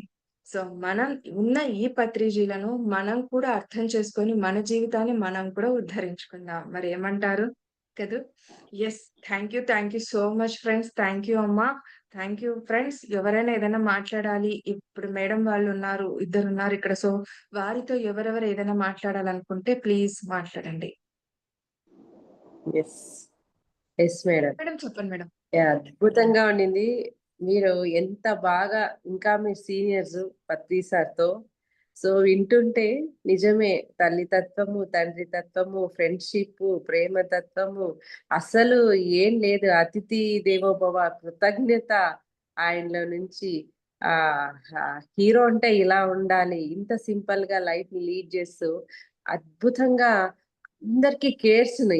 సో, మనం ఉన్న ఈ పత్రిజీలను మనం కూడా అర్థం చేసుకొని, మన జీవితాన్ని మనం కూడా ఉద్ధరించుకుందాం. మరేమంటారు? కదూ! Yes. Thank you so much friends. Thank you అమ్మా. Thank you friends. ఎవరైనా ఏదైనా మాట్లాడాలి, ఇప్పుడు మేడం వాళ్ళున్నారు, ఇద్దరున్నారు ఇక్కడ. సో, వారితో ఎవరెవరు ఏదైనా మాట్లాడాలనుకుంటే ప్లీజ్ మాట్లాడండి. యెస్. Yes madam. మేడం చెప్పండి మేడం. యాహ్! అద్భుతంగా ఉండింది. మీరు ఎంత బాగా ఇంకా మీ సీనియర్స్ పత్రి సార్‌తో సో, వింటుంటే నిజమే తల్లి తత్వము, తండ్రి తత్వము, ఫ్రెండ్‌షిప్పు, ప్రేమ తత్వము అసలు ఏం లేదు. అతిథి దేవోభవ కృతజ్ఞత ఆయనలో నుంచి హీరో అంటే ఇలా ఉండాలి. ఇంత సింపుల్‌గా లైఫ్‌ని లీడ్ చేస్తూ అద్భుతంగా అందరికి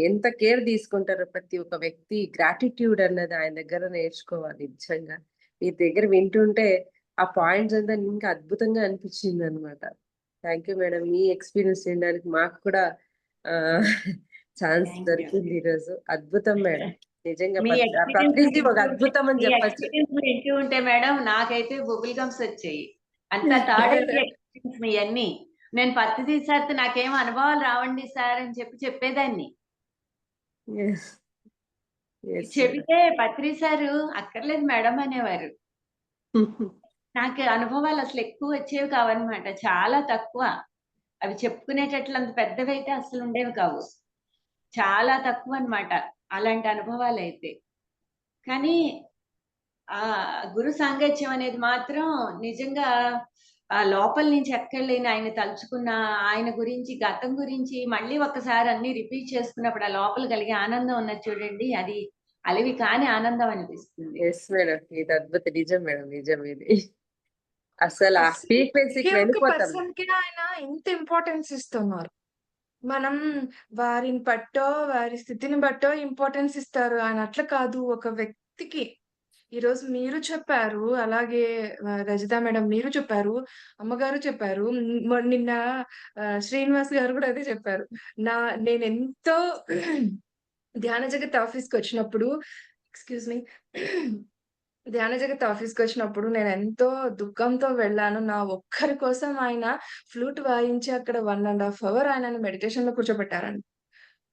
ఎంత కేర్ తీసుకుంటారో ప్రతి ఒక్క వ్యక్తి గ్రాటిట్యూడ్ అన్నది ఆయన దగ్గర నేర్చుకోవాలి నిజంగా. మీ దగ్గర వింటుంటే ఆ పాయింట్స్ అంతా ఇంకా అద్భుతంగా అనిపించిందనమాట. Thank you madam. మీ ఎక్స్‌పీరియన్స్ వినడానికి మాకు కూడా ఛాన్స్ థ్యాంక్ యూ. దొరికింది ఈరోజు. అద్భుతం మేడం. నిజంగా మీ ప్రకృతి ఒక ఎక్స్‌పీరియన్స్ అద్భుతం అని చెప్పొచ్చు. వింటూ ఉంటే మేడం నాకైతే బబుల్ గమ్స్ వచ్చాయి. అంత థర్డ్ ఐడీ ఎక్స్‌పీరియన్స్ మీయన్నీ. నేను పత్తి సార్‌తో నాకేం అనుభవాలు రావండి సార్ అని చెప్పేదాన్ని. యెస్. Yes madam. చెబితే పత్రి సారు అక్కర్లేదు మేడం అనేవారు. నాకు అనుభవాలు అసలు ఎక్కువ వచ్చేవి కావన్నమాట. చాలా తక్కువ. అవి చెప్పుకునేటట్లు అంత పెద్దవైతే అస్సలు ఉండేవి కావు. చాలా తక్కువన్నమాట. అలాంటి అనుభవాలైతే. కానీ గురు సాంగత్యం అనేది మాత్రం నిజంగా లోపల నుంచి ఎక్కడలేని ఆయన తలుచుకున్న ఆయన గురించి, గతం గురించి మళ్ళీ ఒక్కసారి అన్నీ రిపీట్ చేసుకున్నప్పుడు ఆ లోపల కలిగే ఆనందం ఉన్నది చూడండి. అది అలవి కాని ఆనందం అనిపిస్తుంది. Yes madam. ఇది నిజం మేడం. నిజం ఇది. అసలు ఆ అసలు ఫ్రీక్వెన్సీకి ఒకే ఒక్క వెళ్ళిపోతాం. పర్సన్‌కి ఆయన ఇంత ఇంపార్టెన్స్ ఇస్తున్నారు. మనం వారిని బట్టో, వారి స్థితిని బట్టో ఇంపార్టెన్స్ ఇస్తారు. ఆయన అట్లా కాదు. ఒక వ్యక్తికి ఈరోజు మీరు చెప్పారు. అలాగే రజిత మేడం మీరు చెప్పారు. అమ్మగారు చెప్పారు. నిన్న శ్రీనివాస్ గారు కూడా అదే చెప్పారు. నేనెంతో ధ్యాన జగత్ ఆఫీస్‌కొచ్చినప్పుడు ఎక్స్‌క్యూజ్ మీ. ధ్యాన జగత్ ఆఫీస్‌కొచ్చినప్పుడు నేనెంతో దుఃఖంతో వెళ్ళాను. నా ఒక్కరి కోసం ఆయన ఫ్లూట్ వాయించి అక్కడ 1½ అవర్ ఆయనని మెడిటేషన్‌లో కూర్చోబెట్టారండి.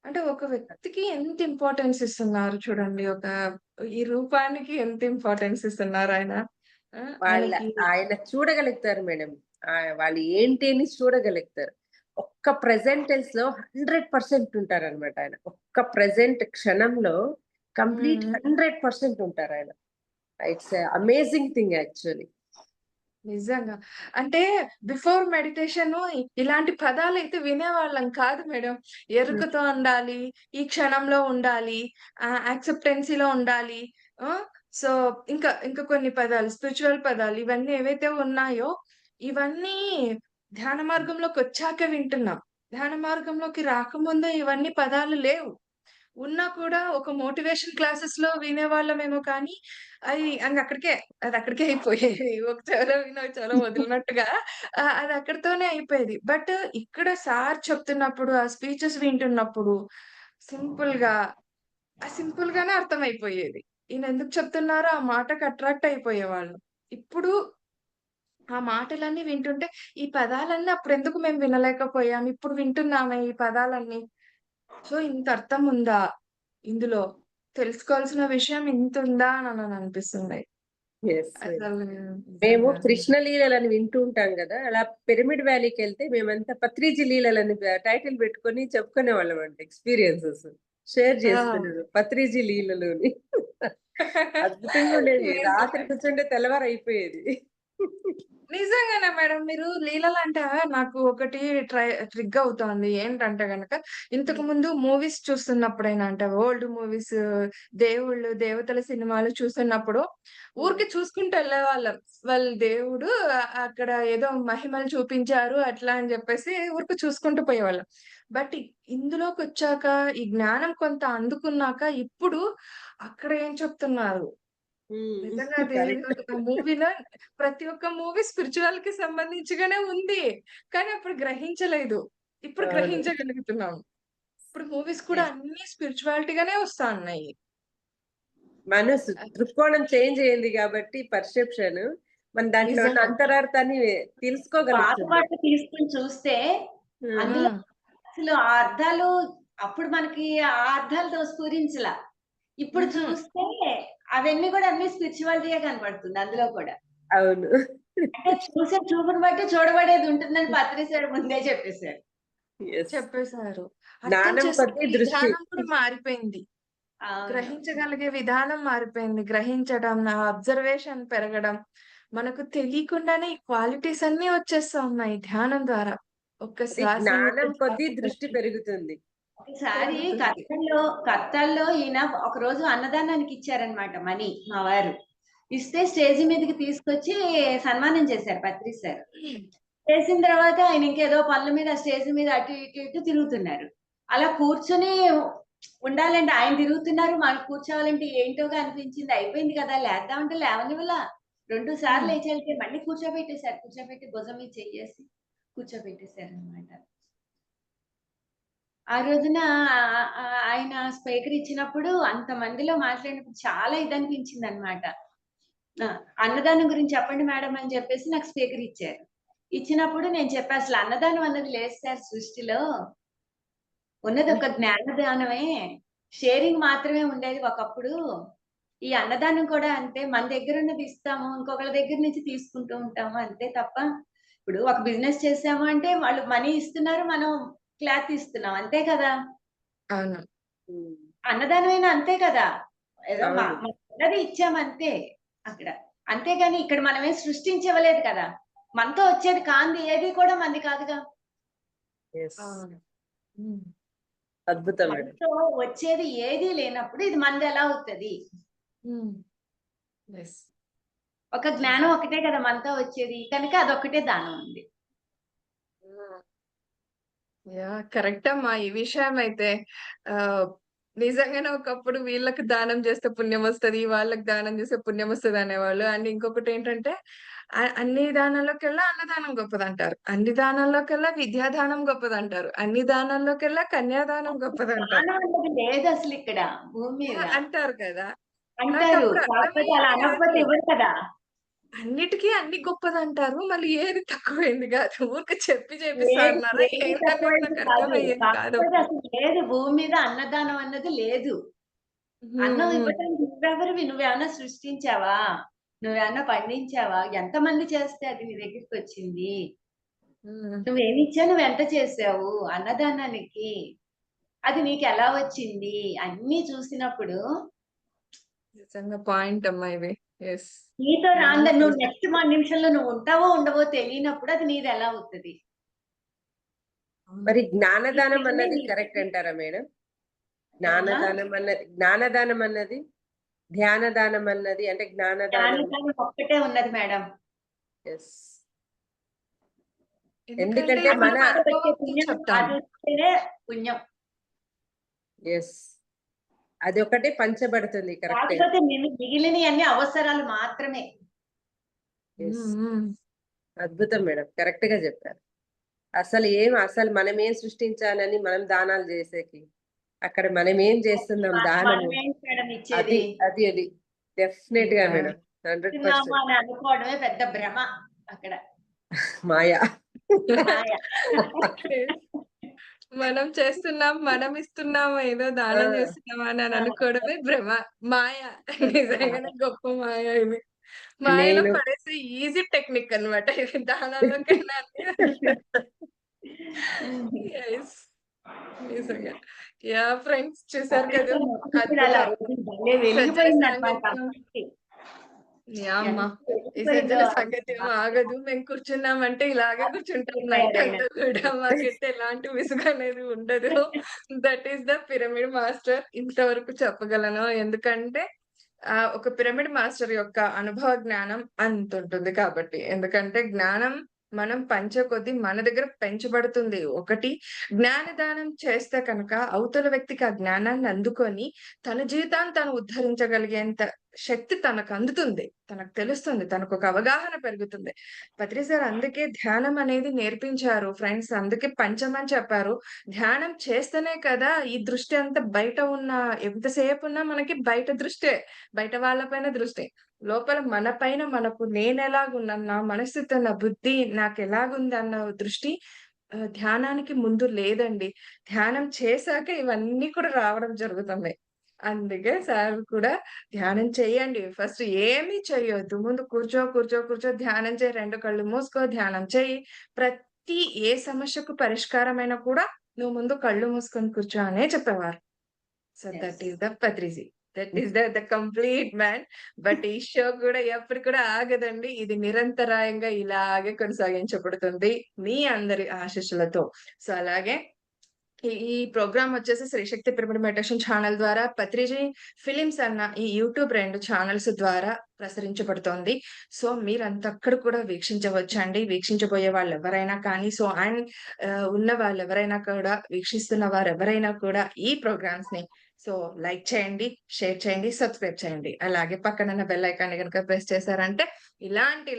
అంటే ఒక వ్యక్తికి ఎంత ఇంపార్టెన్స్ ఇస్తున్నారు చూడండి. ఒక ఈ రూపానికి ఎంత ఇంపార్టెన్స్ ఇస్తున్నారు ఆయన. వాళ్ళ ఆయనకి ఆయన చూడగలుగుతారు మేడం. వాళ్ళు ఏంటి అని చూడగలుగుతారు. ఒక్క ప్రెసెంట్ టెన్స్ లో 100% ఉంటారన్నమాట ఆయన. ఒక్క ప్రెసెంట్ క్షణంలో కంప్లీట్ హ్మ్. 100% ఉంటారు ఆయన. It's amazing thing actually. నిజంగా. అంటే బిఫోర్ మెడిటేషన్ ఇలాంటి పదాలైతే వినేవాళ్ళం కాదు మేడం. ఎరుకతో ఉండాలి, ఈ క్షణంలో ఉండాలి, యాక్సెప్టెన్సీలో ఉండాలి. ఆ! సో, ఇంకా కొన్ని పదాలు, స్పిరిచ్యువల్ పదాలు ఇవన్నీ ఏవైతే ఉన్నాయో, ఇవన్నీ ధ్యాన మార్గంలోకొచ్చాక వింటున్నాం. ధ్యాన మార్గంలోకి రాకముందు ఇవన్నీ పదాలు లేవు. ఉన్నా కూడా ఒక మోటివేషన్ క్లాసెస్‌లో వినేవాళ్ళమేమో కానీ, అదక్కడికే అయిపోయేది. ఒక చెవిలో విని, ఒక చెవిలో వదిలినట్టుగా అది అక్కడితోనే అయిపోయేది. బట్ ఇక్కడ సార్ చెప్తున్నప్పుడు, ఆ స్పీచెస్ వింటున్నప్పుడు సింపుల్‌గా, సింపుల్‌గానే అర్థమైపోయేది. ఈయనెందుకు చెప్తున్నారో ఆ మాటకి అట్రాక్ట్ అయిపోయేవాళ్ళం. ఇప్పుడు ఆ మాటలన్నీ వింటుంటే, ఈ పదాలన్నీ అప్పుడెందుకు మేము వినలేకపోయాం, ఇప్పుడు వింటున్నామే ఈ పదాలన్నీ. సో, ఇంత అర్థం ఉందా ఇందులో? తెలుసుకోవాల్సిన విషయం ఇంతుందా అని అనిపిస్తుంది. ఎస్. అసలు మేము నిజంగా. కృష్ణ లీలలని వింటూ ఉంటాం కదా! అలా పిరమిడ్ వ్యాలీకి వెళ్తే మేమంతా పత్రిజీ లీలలని టైటిల్ పెట్టుకొని చెప్పుకునేవాళ్ళం అంట ఎక్స్‌పీరియన్సెస్. షేర్ ఆ! చేసుకునేది. పత్రిజీ లీలలోని. అద్భుతంగా ఉండేది. రాత్రి నిజమే. కూర్చుంటే తెల్లవారైపోయేది. నిజంగానే మేడం. మీరు లీలలంటే నాకు ఒకటి ట్రిగ్ అవుతోంది. ఏంటంటే గనక, ఇంతకుముందు మూవీస్ చూస్తున్నప్పుడైనా అంటే ఓల్డ్ మూవీస్, దేవుళ్ళు, దేవతల సినిమాలు చూస్తున్నప్పుడు హ్మ్. ఊరికే చూసుకుంటూ ఎళ్ళేవాళ్ళం. వాళ్ళు దేవుడు అక్కడ ఏదో మహిమలు చూపించారు అట్లా అని జెప్పేసి ఊరికే చూసుకుంటూ పోయేవాళ్ళం. బట్ ఇందులోకొచ్చాక ఈ జ్ఞానం కొంత అందుకున్నాక ఇప్పుడు అక్కడ ఏం చెప్తున్నారు? హ్మ్. నిజంగా అది కరెక్ట్. మూవీలో ప్రతి ఒక్క మూవీ స్పిరిచువల్‌కి సంబంధించిగానే ఉంది. కానీ అప్పుడు గ్రహించలేదు. ఇప్పుడు అవును. గ్రహించగలుగుతున్నాం. ఇప్పుడు మూవీస్ కూడా అన్నీ స్పిరిచువాలిటీగానే వస్తా ఉన్నాయి. మనసు దృక్కోణం చేంజ్ అయింది కాబట్టి పర్సెప్షన్ మన దాంట్లో ఉన్న నిజంగా. అంతరార్థాన్ని పాత తెలుసుకోగలుగుతున్నాం. పాటలు తీసుకొని చూస్తే హ్మ్. అందులో హ్మ్. అసలు ఆ అర్థాలు అప్పుడు మనకి ఆ అర్థాలతో స్ఫురించలా. ఇప్పుడు హుహు. చూస్తే అవన్నీ కూడా అన్ని స్పిరిచువాలిటీయే కనపడుతుంది అందులో కూడా. అవును. అంటే చూసే చూపుని బట్టి చూడబడేది ఉంటుందని పత్రి సార్ ముందే చెప్పేసారు. యెస్. చెప్పేసారు. అర్థం జ్ఞానం కొద్దీ చేసుకునే దృష్టి. విధానం కూడా మారిపోయింది. అవును. గ్రహించగలిగే విధానం మారిపోయింది. గ్రహించడం, నా అబ్జర్వేషన్ పెరగడం, మనకు తెలియకుండానే ఈ క్వాలిటీస్ అన్నీ వచ్చేస్తా ఉన్నాయి ధ్యానం ద్వారా. ఒక్క అది శ్వాస మీద జ్ఞానం కొద్దీ ధ్యాస దృష్టి పెట్టి పెరుగుతుంది. ఒకసారి పెరుగుతుంది. కత్తల్లో ఈయన ఒకరోజు అన్నదానానికి ఇచ్చారనమాట మనీ మా వారు. ఇస్తే స్టేజి మీదకి తీసుకొచ్చి సన్మానం చేశారు పత్రి సార్. చేసిన తర్వాత ఆయన ఇంకేదో పనుల మీద స్టేజ్ మీద అటు ఇటు ఇటు తిరుగుతున్నారు. అలా కూర్చొని ఉండాలంటే ఆయన తిరుగుతున్నారు. మనం కూర్చోవాలంటే ఏంటోగా అనిపించింది. అయిపోయింది కదా! లేద్దామంటే లేవనివ్వలా. 2 సార్లు హ్మ్. లేచెళ్తే మళ్ళీ కూర్చోబెట్టేసారు. కూర్చోబెట్టి భుజం మీద చెయ్యేసి కూర్చోబెట్టేసారనమాట. ఆ రోజున ఆయన స్పీకర్ ఇచ్చినప్పుడు అంతమందిలో మాట్లాడినప్పుడు చాలా ఇదనిపించిందనమాట. ఆ! అన్నదానం గురించి చెప్పండి మేడం అని చెప్పేసి నాకు స్పీకర్ ఇచ్చారు. ఇచ్చినప్పుడు నేను చెప్పా అసలు అన్నదానం అన్నది లేదు సార్ సృష్టిలో. ఉన్నది ఒక జ్ఞానదానమే. షేరింగ్ మాత్రమే ఉండేది ఒకప్పుడు. ఈ అన్నదానం కూడా అంతే. మన దగ్గరున్నది ఇస్తాము. ఇంకొకళ్ళ దగ్గర నుంచి తీసుకుంటూ ఉంటాము అంతే తప్ప, ఇప్పుడు ఒక బిజినెస్ చేసాము అంటే వాళ్ళు మనీ ఇస్తున్నారు. మనం క్లాత్ ఇస్తున్నాం. అంతే కదా! అవును. హ్మ్. అన్నదానమైనా అంతే కదా! ఏదో అవును. మనకున్నది ఇచ్చామంతే అక్కడ. అంతేగాని ఇక్కడ మనమేం సృష్టించివ్వలేదు కదా! మనతో వచ్చేది కానిది ఏది కూడా మనది కాదుగా. యెస్. అవును. హ్మ్. అద్భుతం మేడం. మనతో వచ్చేది ఏదీ లేనప్పుడు ఇది మనదెలా అవుతది? హ్మ్. యెస్. ఒక జ్ఞానం ఒకటే కదా మనతో వచ్చేది. కనుక అదొక్కటే దానం ఉంది. హ్మ్. యాహ్! కరెక్ట్ అమ్మా. ఈ విషయమైతే ఆహ్, నిజంగానే ఒకప్పుడు వీళ్ళకి దానం చేస్తే పుణ్యమొస్తది. వాళ్ళకి దానం చేస్తే పుణ్యమొస్తది అనేవాళ్ళు. అండ్ ఇంకొకటేంటంటే అన్ని దానాల్లోకెల్లా అన్నదానం గొప్పదంటారు. అన్ని దానాల్లోకెల్లా విద్యాదానం గొప్పదంటారు. అన్ని దానాల్లోకెల్లా కన్యాదానం గొప్పదంటారు. దానం అన్నది లేదసలిక్కడ భూమి మీద. అంటారు కదా! అంటారు. నాకప్పుడు కాకపోతే అలా అర్థమయ్యేది అనకపోతే గాదు. ఇవ్వరు కదా! అన్నిటికి అన్ని గొప్పదంటారు. మళ్ళీ ఏది తక్కువైంది గాదు. ఊరికే చెప్పి చేపిస్తా ఏది అన్నారా ఏది ఏంటనేది తక్కువైంది నాకు కాదు. అర్థమయ్యేది కాకపోతే కాదప్పుడు. అసలు లేదు భూమి మీద అన్నదానం అన్నది లేదు. అన్నం ఇవ్వటానికి నువ్వెవరివి? నువ్వేమన్నా సృష్టించావా? నువ్వేమన్నా పండించావా? ఎంతమంది చేస్తే అది నీ దగ్గరికి వచ్చింది? నువ్వేమిచ్చావు? నువ్వెంత చేసావు అన్నదానానికి? అది నీకెలా వచ్చింది? అన్నీ చూసినప్పుడు నిజంగా పాయింట్ అమ్మా ఇది. యెస్. నీతో రాందని నువ్వు నెక్స్ట్ నిమిషంలో నువ్వు ఉంటావో ఉండవో తెలియనప్పుడు అది నీదెలా అవుతది? మరి జ్ఞానదానం అన్నది కరెక్ట్ అంటారా మేడం? జ్ఞానదానం అన్నది ధ్యానదానం అన్నది అంటే జ్ఞానదానం. జ్ఞానదానం ఒక్కటే ఉన్నది మేడం. ఎస్. ఎందుకంటే ఎందుకంటే మనం మన అనుభవం పుణ్యం చెప్తాం. అది వస్తేనే పుణ్యం. ఎస్, అది ఒకటే పంచబడుతుంది కరెక్ట్. కాకపోతే మిగిలినవన్నీ అవసరాలు మాత్రమే. అద్భుతం మేడం, కరెక్ట్ గా చెప్పారు. అసలు మనం ఏం సృష్టించాలని మనం దానాలు చేసేకి, అక్కడ మనం ఏం చేస్తున్నాం దానము, మనమేంటి మేడం అది ఇచ్చేది? అది అది డెఫినెట్ గా మేడం, తిన్నాము 100% అని అనుకోవడమే పెద్ద భ్రమ అక్కడ. మాయా. మాయ. మనం చేస్తున్నాం, మనం ఇస్తున్నాం, ఏదో దానం చేస్తున్నాం అని అనుకోవడమే భ్రమ, మాయ. నిజంగానే గొప్ప మాయ ఇది. మాయలో నేను పడేసే ఈజీ టెక్నిక్ అన్నమాట ఇది, దానాల్లో కన్నా. Yes. నిజంగా. యాహ్! ఫ్రెండ్స్ చూసారు కదా! ఇప్పుడు అలా అద్భుతం. భలే సజ్జల వెలిగిపోయిందన్నమాట. సాంగత్యం. యాహ్! అమ్మ. ఈ ఎంత సజ్జల సాంగత్యం ఆగదు. మేము కూర్చున్నామంటే ఇలాగే కూర్చుంటాం నైట్ అంతా కూడా. మాకైతే ఎలాంటి విసుగు అనేది ఉండదు. That is the pyramid master. ఇంతవరకు చెప్పగలను. ఎందుకంటే ఒక పిరమిడ్ మాస్టర్ యొక్క అనుభవ జ్ఞానం అంతుంటుంది కాబట్టి. ఎందుకంటే జ్ఞానం మనం పంచే కొద్దీ మన దగ్గర పెంచబడుతుంది. ఒకటి జ్ఞానదానం చేస్తే కనుక అవతల వ్యక్తికి ఆ జ్ఞానాన్ని అందుకొని తన జీవితాన్ని తను ఉద్ధరించగలిగేంత శక్తి తనకు అందుతుంది. తనకు తెలుస్తుంది. తనకొక అవగాహన పెరుగుతుంది. పత్రి సార్ అందుకే ధ్యానం అనేది నేర్పించారు ఫ్రెండ్స్. అందుకే పంచమని చెప్పారు. ధ్యానం చేస్తేనే కదా ఈ దృష్టి అంతా బయట ఉన్న ఎంతసేపున్నా మనకి బయట దృష్టే. బయట వాళ్ళ పైన దృష్టి. లోపల మన పైన మనకు నేనెలాగున్నాను, నా మనస్థితి, నా బుద్ధి నాకెలాగుందన్న దృష్టి ధ్యానానికి ముందు లేదండి. ధ్యానం చేశాక ఇవన్నీ కూడా రావడం జరుగుతుంది. అందుకే సార్ కూడా ధ్యానం చెయ్యండి. ఫస్ట్ ఏమీ చెయ్యొద్దు. ముందు కూర్చో ధ్యానం చెయ్యి. 2 కళ్ళు మూసుకో ధ్యానం చెయ్యి. ప్రతి ఏ సమస్యకు పరిష్కారమైనా కూడా నువ్వు ముందు కళ్ళు మూసుకొని కూర్చో అనే చెప్పేవారు. So that is the Patriji. That is the complete man. But ఈ షో కూడా ఎప్పుడు కూడా ఆగదండి. ఇది నిరంతరాయంగా ఇలాగే కొనసాగించబడుతుంది మీ అందరి ఆశీస్సులతో. సో అలాగే ఈ ప్రోగ్రామ్ వచ్చేసి శ్రీశక్తి పిరమిడ్ మెడిటేషన్ ఛానల్ ద్వారా పత్రిజీ ఫిలిమ్స్ అన్న ఈ యూట్యూబ్ 2 ఛానల్స్ ద్వారా ప్రసరించబడుతోంది. సో మీరంతా అక్కడ కూడా వీక్షించవచ్చండి. వీక్షించబోయే వాళ్ళెవరైనా కానీ ఉన్న వాళ్ళెవరైనా కూడా వీక్షిస్తున్న వారెవరైనా కూడా ఈ ప్రోగ్రామ్స్‌ని లైక్ చేయండి, షేర్ చేయండి, సబ్స్క్రైబ్ చేయండి. అలాగే పక్కనున్న బెల్ ఐకాన్‌ని గనుక ప్రెస్ చేశారంటే ఇలాంటి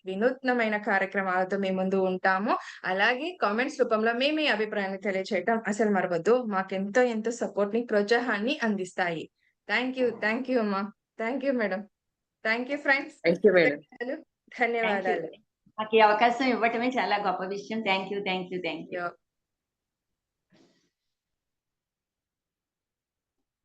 వినూత్నమైన కార్యక్రమాలతో మీ ముందు ఉంటాము. అలాగే కామెంట్స్ రూపంలో మీ అభిప్రాయాన్ని తెలియచేయటం అసలు మరవద్దు. మాకెంతో సపోర్ట్‌ని, ప్రోత్సాహాన్ని అందిస్తాయి. థాంక్ యూ అమ్మా. Thank you madam. Thank you friends. Thank you madam. ధన్యవాదాలు. నాకు ఈ అవకాశం ఇవ్వటమే చాలా గొప్ప విషయం. Thank you. యాహ్!